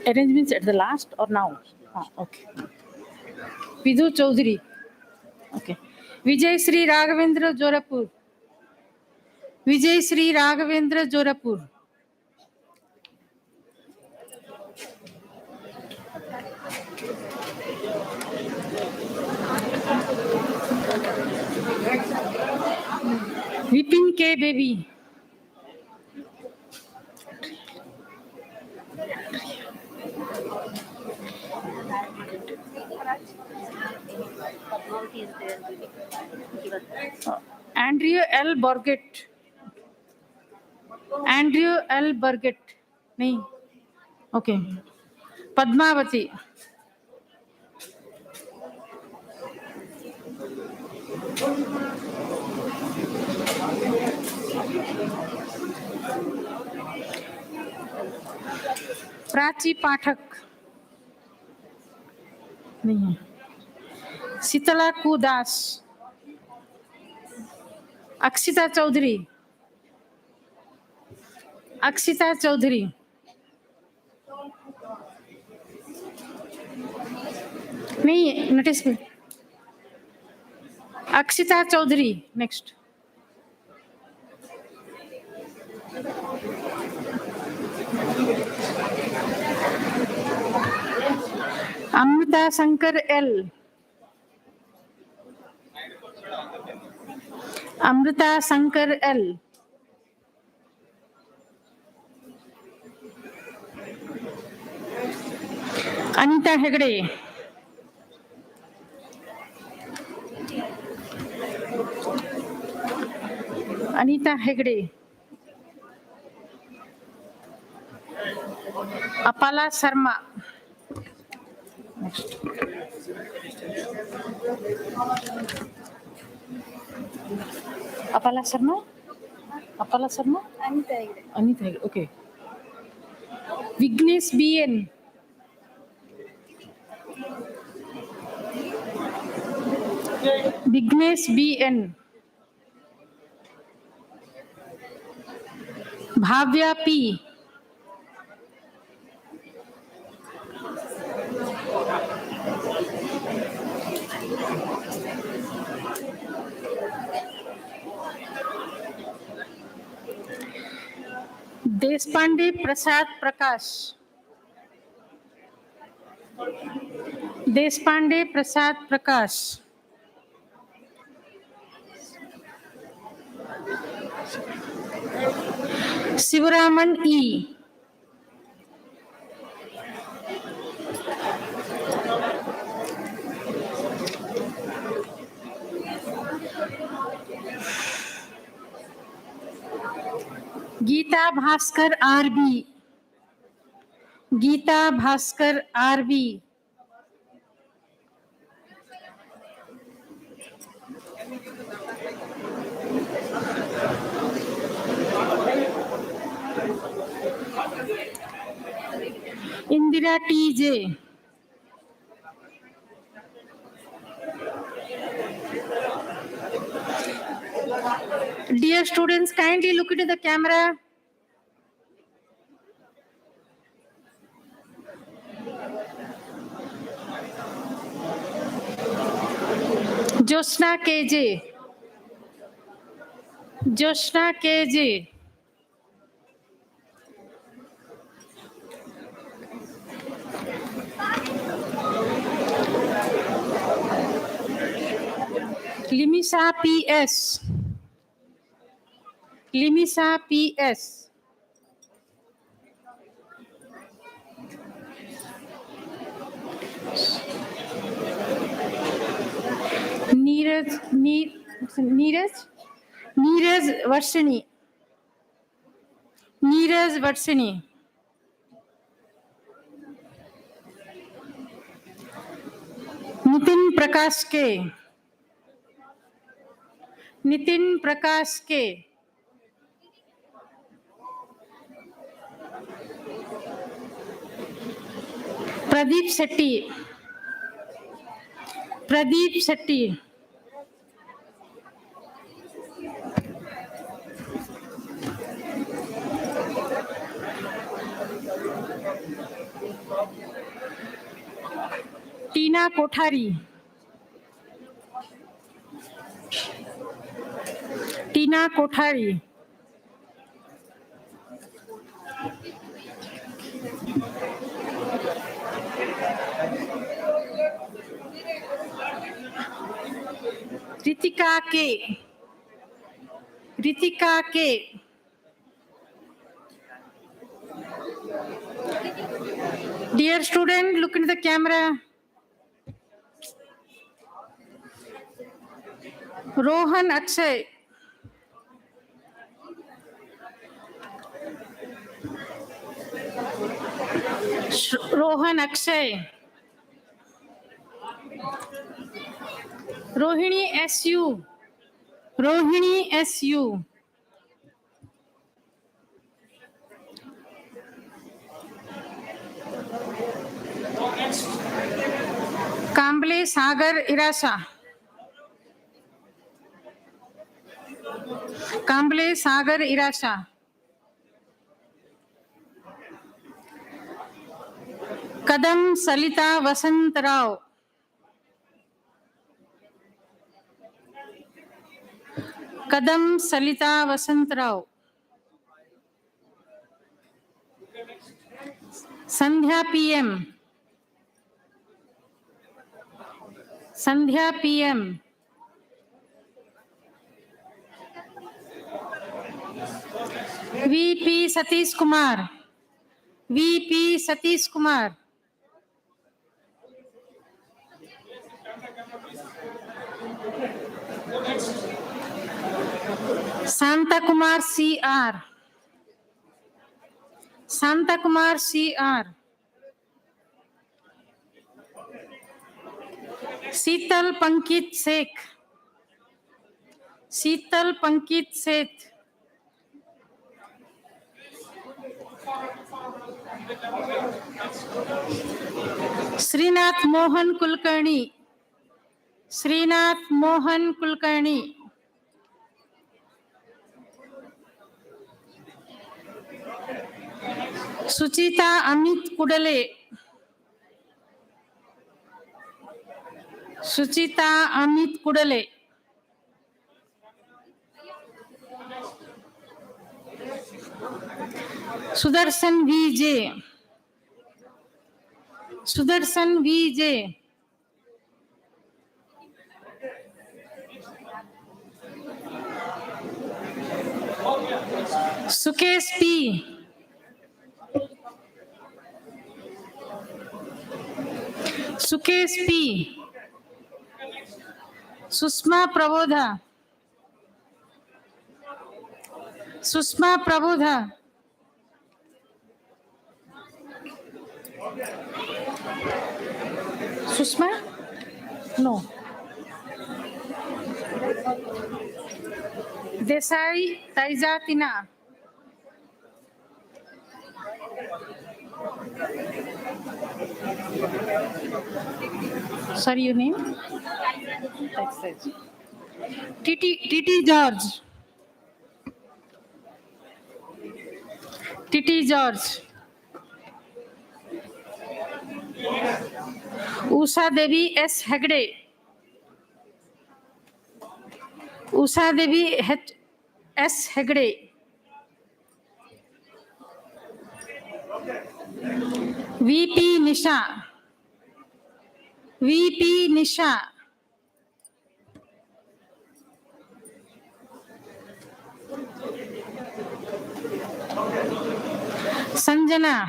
Arrangements at the last or now? Oh, okay. Vidhu Chaudhary. Okay. Vijay Sri Raghavendra Jorapur. Vijay Sri Raghavendra Jorapur. Vipin K. Baby. Andrew L. Borget. Andrew L. Borget. नहीं. Okay. Padmavati. Prachi पाठक नहीं है. शीतला कुदास. अक्षिता चौधरी. अक्षिता चौधरी. नहीं है notice में. Akshita Chaudhary. Next. Amrita Shankar L. Amrita Shankar L. Anita Hegde. Anita Hegde. Apala Sharma. Next. Apala Sharma? Apala Sharma? Anita Hegde. Anita Hegde, okay. Vignesh BN. Vignesh BN. Bhavya P. Deshpande Prasad Prakash. Deshpande Prasad Prakash. Sivaraman E. Geeta Bhaskar RB. Geeta Bhaskar RB. Indira TJ. Dear students, kindly look into the camera. Jyotsna KJ. Jyotsna KJ. Limisa PS. Limisa PS. Neeraj Varsini. Neeraj Varsini. Nitin Prakash K. Nitin Prakash K. Pradeep Setti. Pradeep Setti. Tina Kothari. Tina Kothari. Ritika K. Ritika K. Dear student, look into the camera. Rohan Akshay. Rohan Akshay. Rohini SU. Rohini SU. Kamble Sagar Irasa. Kamble Sagar Irasa. Kadam Salita Vasant Rao. Kadam Salita Vasant Rao. Sandhya PM. Sandhya PM. VP Satish Kumar. VP Satish Kumar. Santa Kumar CR. Santa Kumar CR. Sheetal Pankit Sheikh. Sheetal Pankit Sheikh. Srinath Mohan Kulkarni. Srinath Mohan Kulkarni. Suchita Amit Kudale. Suchita Amit Kudale. Sudarshan VJ. Sudarshan VJ. Sukesh P. Sukesh P. Susma Prabodha. Susma Prabodha. Susma? No. Desai Taijatina. Sorry, your name? TT George. Titi George. Usha Devi S. Hegde. Usha Devi S. Hegde. VP Nisha. VP Nisha. Sanjana.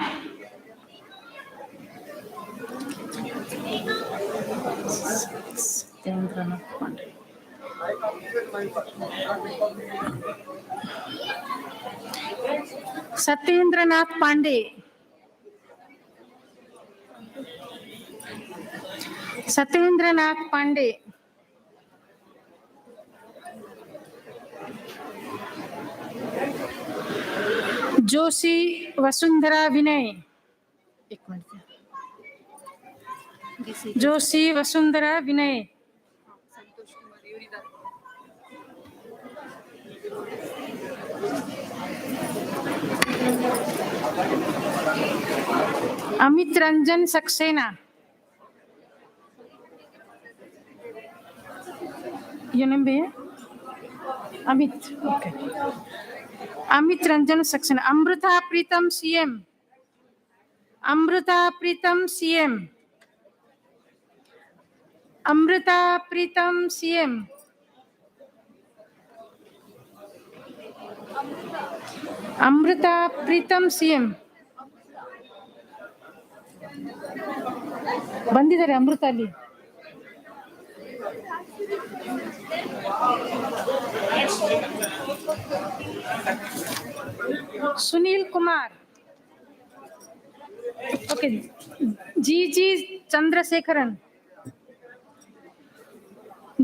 Satyendranath Pandey. Satyendranath Pandey. Joshi Vasundhara Vinay. Joshi Vasundhara Vinay. Amit Ranjan Saxena. Your name be? Amit. Okay. Amit Ranjan Saxena. Amrita Pritam CM. Amrita Pritam CM. Amrita Pritam CM. Amrita Pritam CM. ಬಂದಿದ್ದಾರೆ ಅಮೃತ ಅಲ್ಲಿ. Sunil Kumar. Okay. G Chandrasekharan.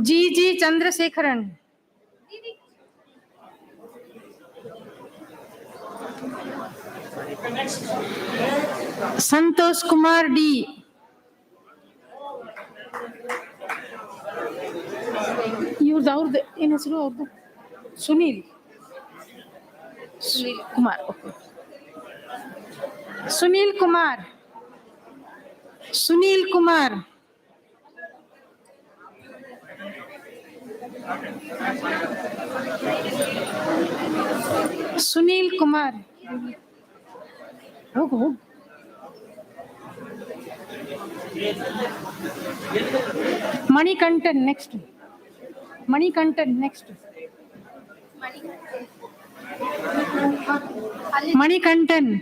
G Chandrasekharan. Santosh Kumar D. ಅವ್ರದ್ದು ಏನ್ ಹೆಸರು ಅವ್ರದ್ದು? ಸುನೀಲ್ ಕುಮಾರ್. ಸುನೀಲ್ ಕುಮಾರ್. ಸುನೀಲ್ ಕುಮಾರ್. ಸುನೀಲ್ ಕುಮಾರ್. ಹೋಗು. Manikandan next. Manikandan next. Manikandan.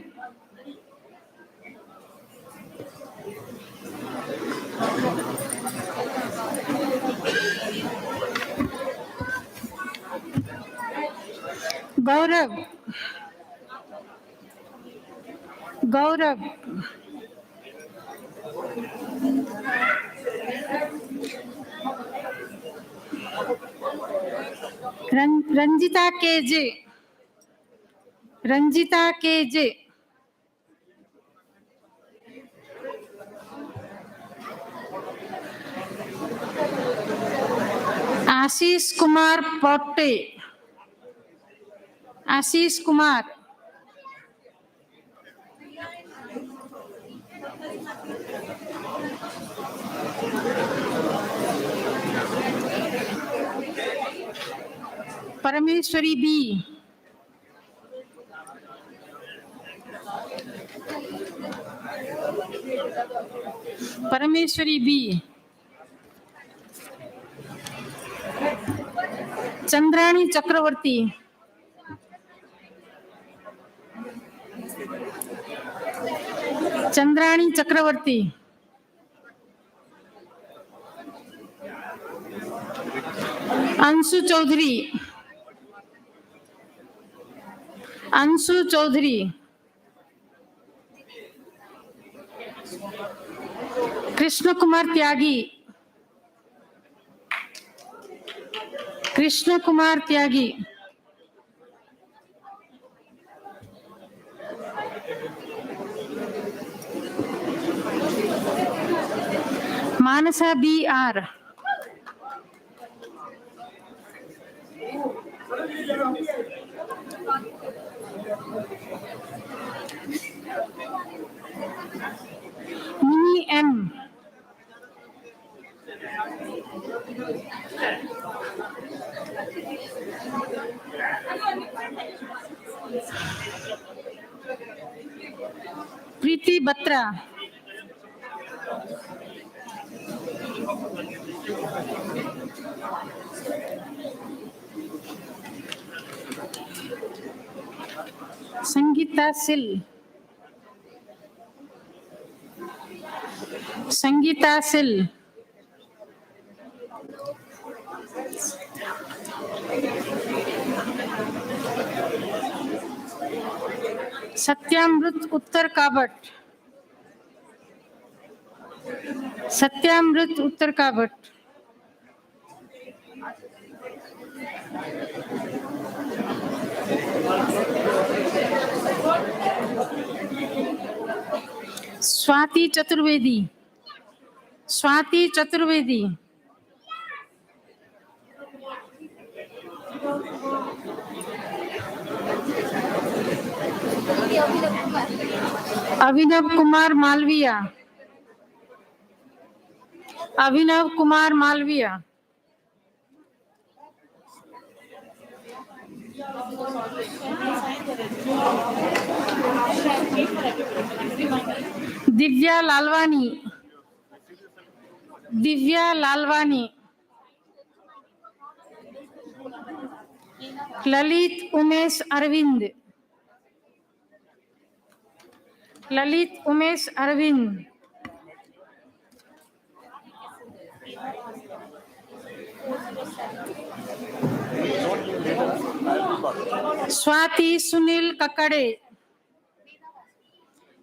Gaurav. Gaurav. Ranjitha KJ. Ranjitha KJ. Ashish Kumar Potte. Ashish Kumar. Parameshwari B. Parameshwari B. Chandrani Chakraborty. Chandrani Chakraborty. Anshu Chaudhary. Anshu Chaudhary. Krishna Kumar Tyagi. Krishna Kumar Tyagi. Manasa B R. Mini M. Preeti Batra. Sangeeta Sil. Sangeeta Sil. Satyamrit Uttar Kabat. Satyamrit Uttar Kabat. Swati Chaturvedi. Swati Chaturvedi. Abhinav Kumar Malviya. Abhinav Kumar Malviya. Divya Lalwani. Divya Lalwani. Lalit Umesh Arvind. Lalit Umesh Arvind. Swati Sunil Kakade.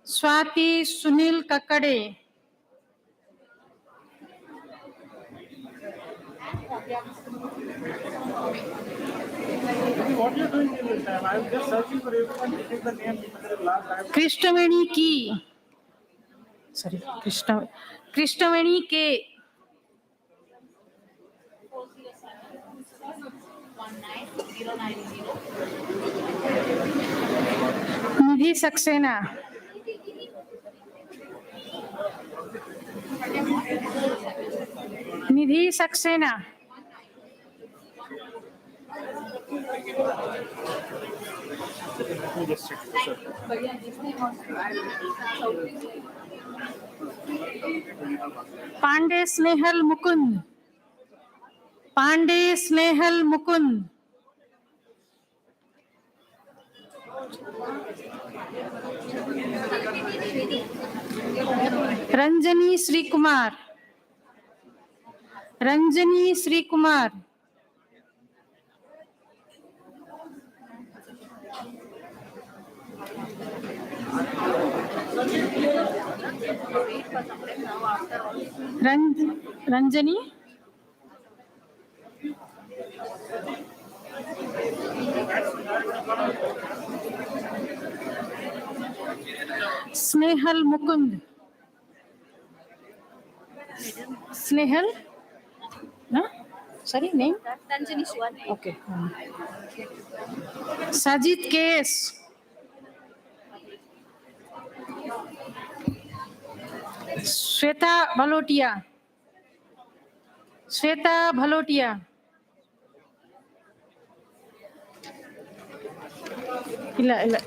Swati Sunil Kakade. What you're doing in this time? I'm just searching for everyone to take the name because last time. Krishnaveni K. Sorry, Krishnaveni K. Nidhi Saxena. Nidhi Saxena. Pandey Snehal Mukund. Pandey Snehal Mukund. Ranjani Sri Kumar. Ranjani Sri Kumar. Ranjani. Snehal Mukund. Snehal? No? Sorry, name? Ranjani. Okay. Sajid K.S. Shweta Bhalotia. Shweta Bhalotia. Illa.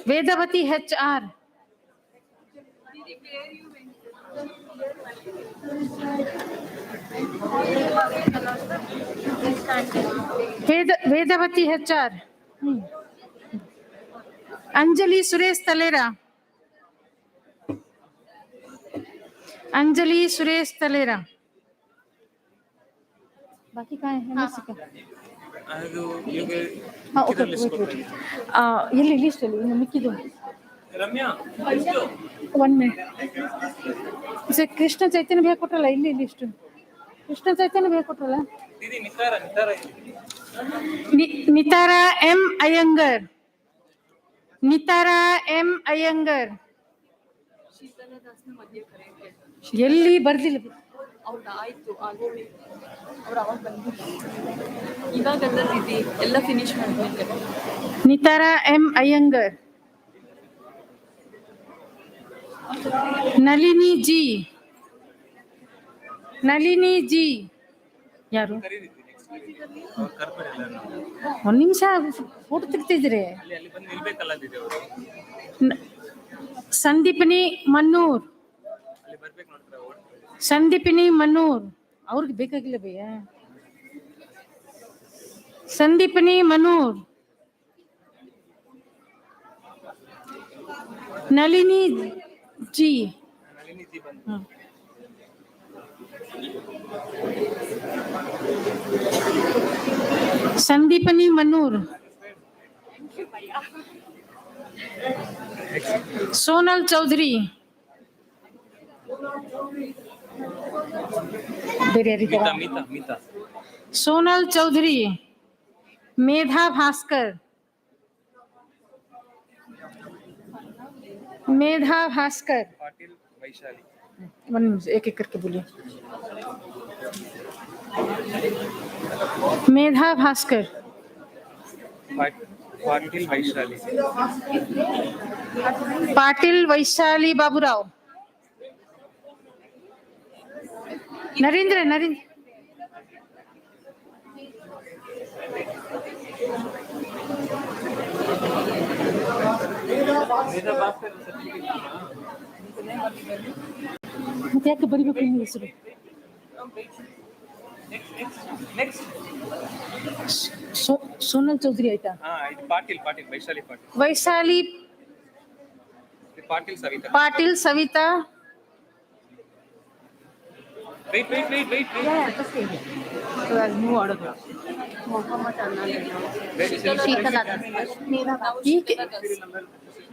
Vedavati HR. Vedavati HR. Anjali Suresh Talera. Anjali Suresh Talera. बाकी कहाँ है MSc का? हाँ okay wait. ये list ले Mickey दो. रम्या 1 minute. इसे कृष्ण चैतन्य भैया कोटला ಇಲ್ಲಿ लिस्ट. कृष्ण चैतन्य भैया कोटला. दीदी Nitara M Iyengar. Nitara M Iyengar. ಎಲ್ಲಿ ಬರ್ದಿಲ್ಲ. ಆಯ್ತು ಆಗೋಳಿ ಅವ್ರು ಅವಾಗ ಬಂದಿಲ್ಲ ಇವಾಗಲ್ಲ ದೀದಿ ಎಲ್ಲ ಫಿನಿಶ್ ಮಾಡ್ಬೇಕು ನಿತಾರಾ M Iyengar. Nalini G. Nalini G ಯಾರು? ಒಂದ್ ನಿಮಿಷ ಫೋಟೋ ತೆಗ್ತಿದ್ರಿ. ಸಂದೀಪಿನಿ ಮನ್ನೂರ್. ಸಂದೀಪಿನಿ ಮನ್ನೂರ್ ಅವ್ರಿಗೆ ಬೇಕಾಗಿಲ್ಲ ಭಯ್ಯ. ಸಂದೀಪಿನಿ ಮನ್ನೂರ್. ನಳಿನಿ ಜಿ. ಸಂದೀಪನಿ ಮನ್ನೂರ್. ಸೋನಲ್ ಚೌಧರಿ. ಬೇರೆ ಯಾರಿದ್ದಾರಾ? ಸೋನಲ್ ಚೌಧರಿ. ಮೇಧಾ ಭಾಸ್ಕರ್. मेधा भास्कर. पाटिल वैशाली. वन मिनट एक एक करके बोलिए. मेधा भास्कर. पाटिल वैशाली. पाटिल वैशाली बाबूराव. नरेंद्र नरेंद्र. ಮತ್ತೆ ಯಾಕೆ ಬರಿಬೇಕು ನಿಮ್ಮ ಹೆಸರು? ಸೋನಲ್ ಚೌಧರಿ ಆಯ್ತಾ? पाटिल पाटिल वैशाली पाटिल. वैशाली पाटिल सविता. पाटिल सविता. Wait.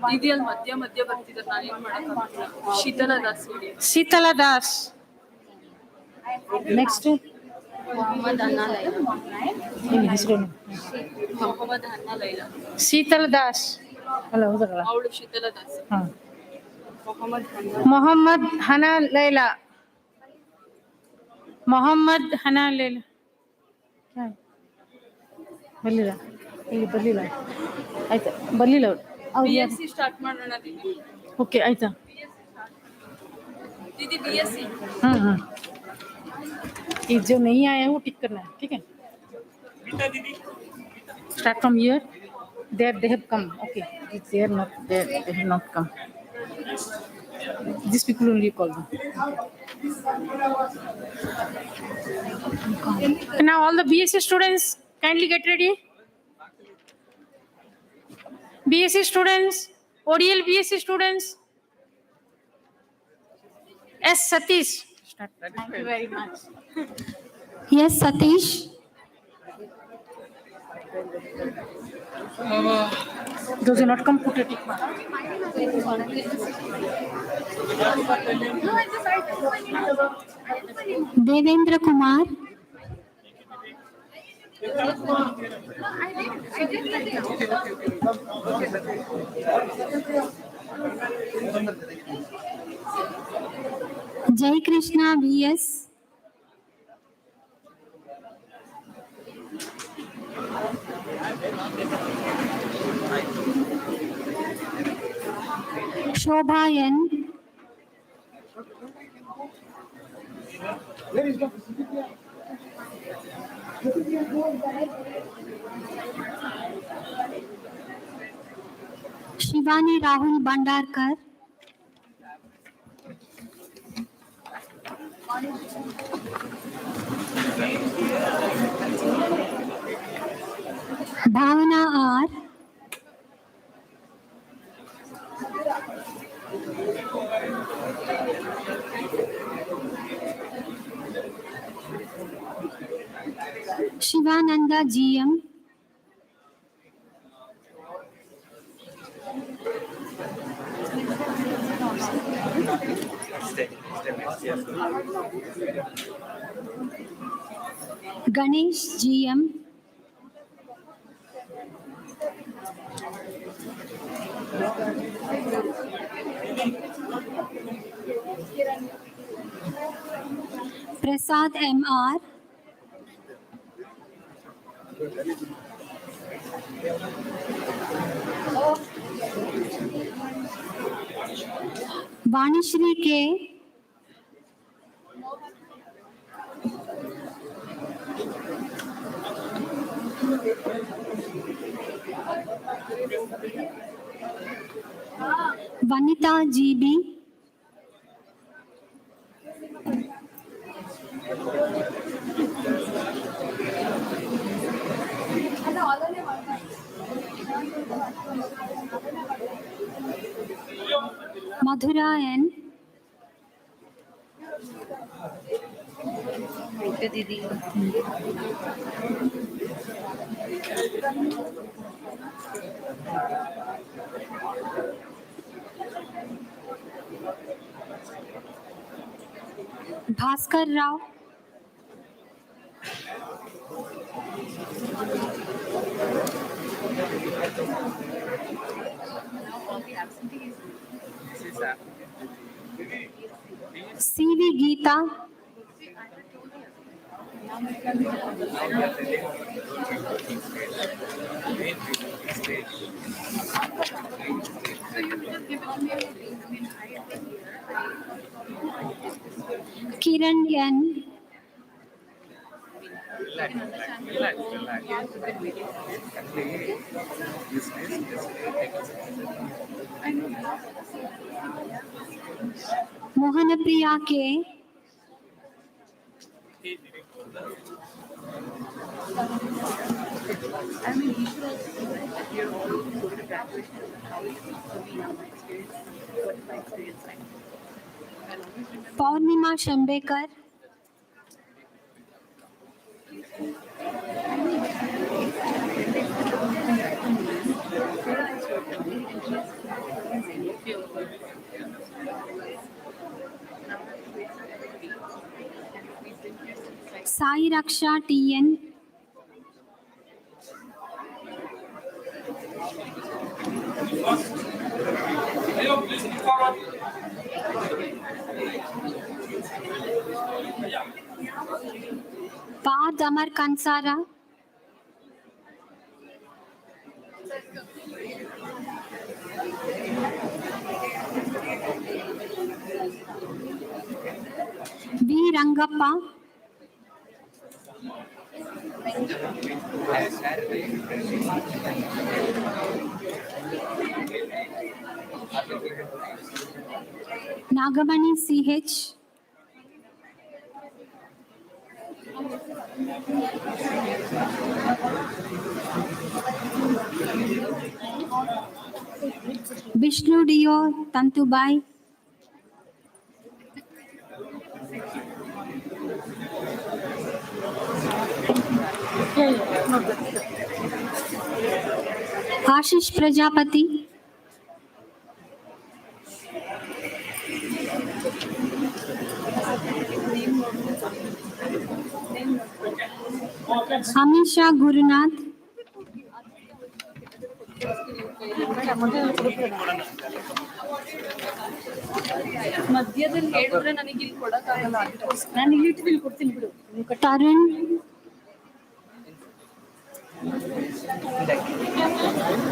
ದೀದಿಯಲ್ಲಿ ಮಧ್ಯ ಬರ್ತಿದ್ದಾರೆ, ನಾನೇನ್ ಮಾಡಕ್ಕಾಗಲ್ಲ. ಶೀತಲಾ ದಾಸ್. ಶೀತಲಾ ದಾಸ್. ನೆಕ್ಸ್ಟ್ ಮೊಹಮ್ಮದ್ ಅನ್ನ ಲೈಲಾ. ನಿಮ್ಮ ಹೆಸರು? ಮೊಹಮ್ಮದ್ ಅನ್ನ ಲೈಲಾ. ಶೀತಲಾ ದಾಸ್ ಅಲ್ಲ ಹೌದಲ್ಲ? ಅವಳು ಶೀತಲಾ ದಾಸ್. ಹಾ. ಮೊಹಮ್ಮದ್ ಹನಾ ಲೈಲಾ. ಮೊಹಮ್ಮದ್ ಹನಾ ಲೈಲಾ ಬರ್ಲಿಲ್ಲ, ಇಲ್ಲಿ ಬರ್ಲಿಲ್ಲ. ಆಯ್ತಾ, ಬರ್ಲಿಲ್ಲ ಅವ್ರು. BSc ಸ್ಟಾರ್ಟ್ ಮಾಡೋಣ ದೀದಿ. ಓಕೆ ಆಯ್ತಾ. दीदी BSc. हाँ. ये जो नहीं आया है वो टिक करना है, ठीक है? Start from here. There they have come. Okay. It's there not there. They have not come. These people only call them. Now all the BSc students kindly get ready. BSc students, ODL BSc students. S. Satish. Start. Thank you very much. Yes, Satish. Those are not come, put a tick mark. Devendra Kumar. Jai Krishna VS. Shobha N. Shivani Rahul Bandarkar. Bhavana R. Shivananda GM. Ganesh GM. Prasad MR. Vanishri K. Vanita GB. Madhura N. Bhaskar Rao. CV Geeta. Kiran N. Mohanapriya K. Paurnima Shambekar. Sai Raksha TN. Parth Amar Kansara. V. Rangappa. Nagamani CH. Vishnu Dio Tantubai. Ashish Prajapati. Amisha Gurunath. ಮಧ್ಯದಲ್ಲಿ ಹೇಳಿದ್ರೆ ನನಗೆ ಇಲ್ಲಿ ಕೊಡಕ್ಕಾಗಲ್ಲ ಅದಕ್ಕೋಸ್ಕರ ನಾನು ಇಲ್ಲಿ ಇಟ್ಟು ಕೊಡ್ತೀನಿ ಬಿಡು Tarun.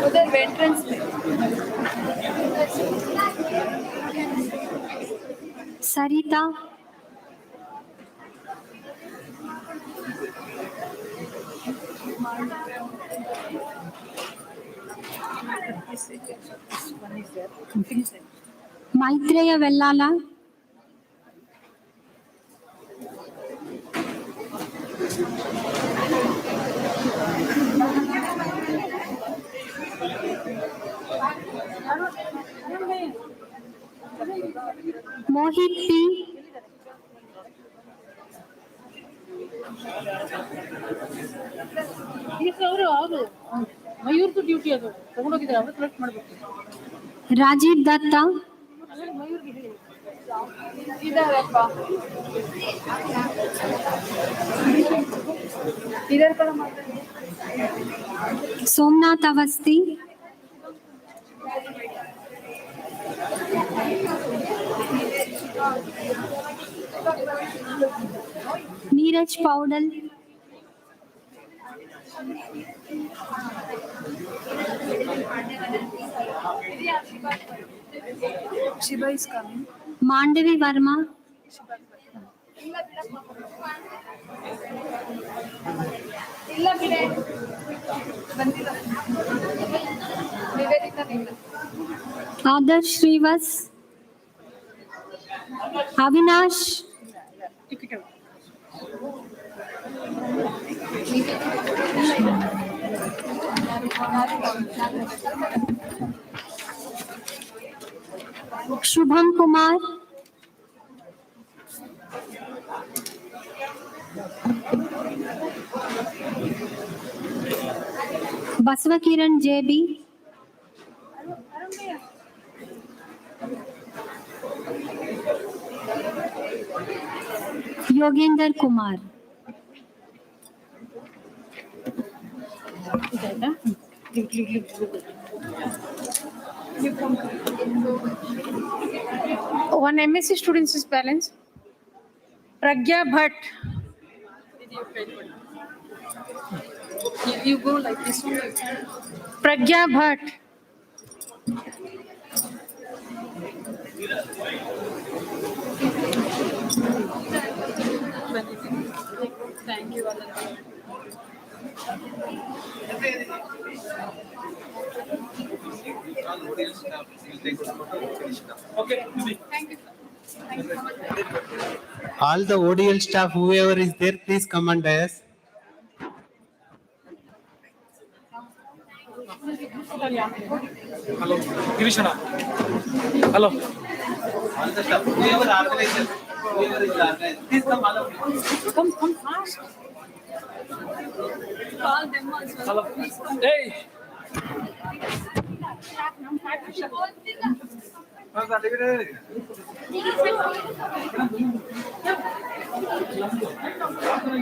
ಉದರ್ entrance Sarita. Maitreya Vellala. Mohit P. ಅವರು ಮಯೂರ್ದು ಡ್ಯೂಟಿ ಅದು ತಗೊಂಡೋಗಿದ್ದಾರೆ ಅವರು ಕಲೆಕ್ಟ್ ಮಾಡಬೇಕು. ರಾಜೀವ್ ದತ್ತ. ಇದಾರಪ್ಪ Somnath Awasthi. Neeraj ಪೌಡಲ್. Shiba is coming. Mandavi Verma. Adarsh Shrivas. Avinash. Shubham Kumar. Baswakiran JB. Yogender Kumar. One MSc students is balance. Pragya Bhatt. You go like this. Pragya Bhatt. Thank you, Anand. All the ODL staff, whoever is there, please come and dais. Hello, Girishana. Hello. Please come, Come fast. Call them also. hello. Hey.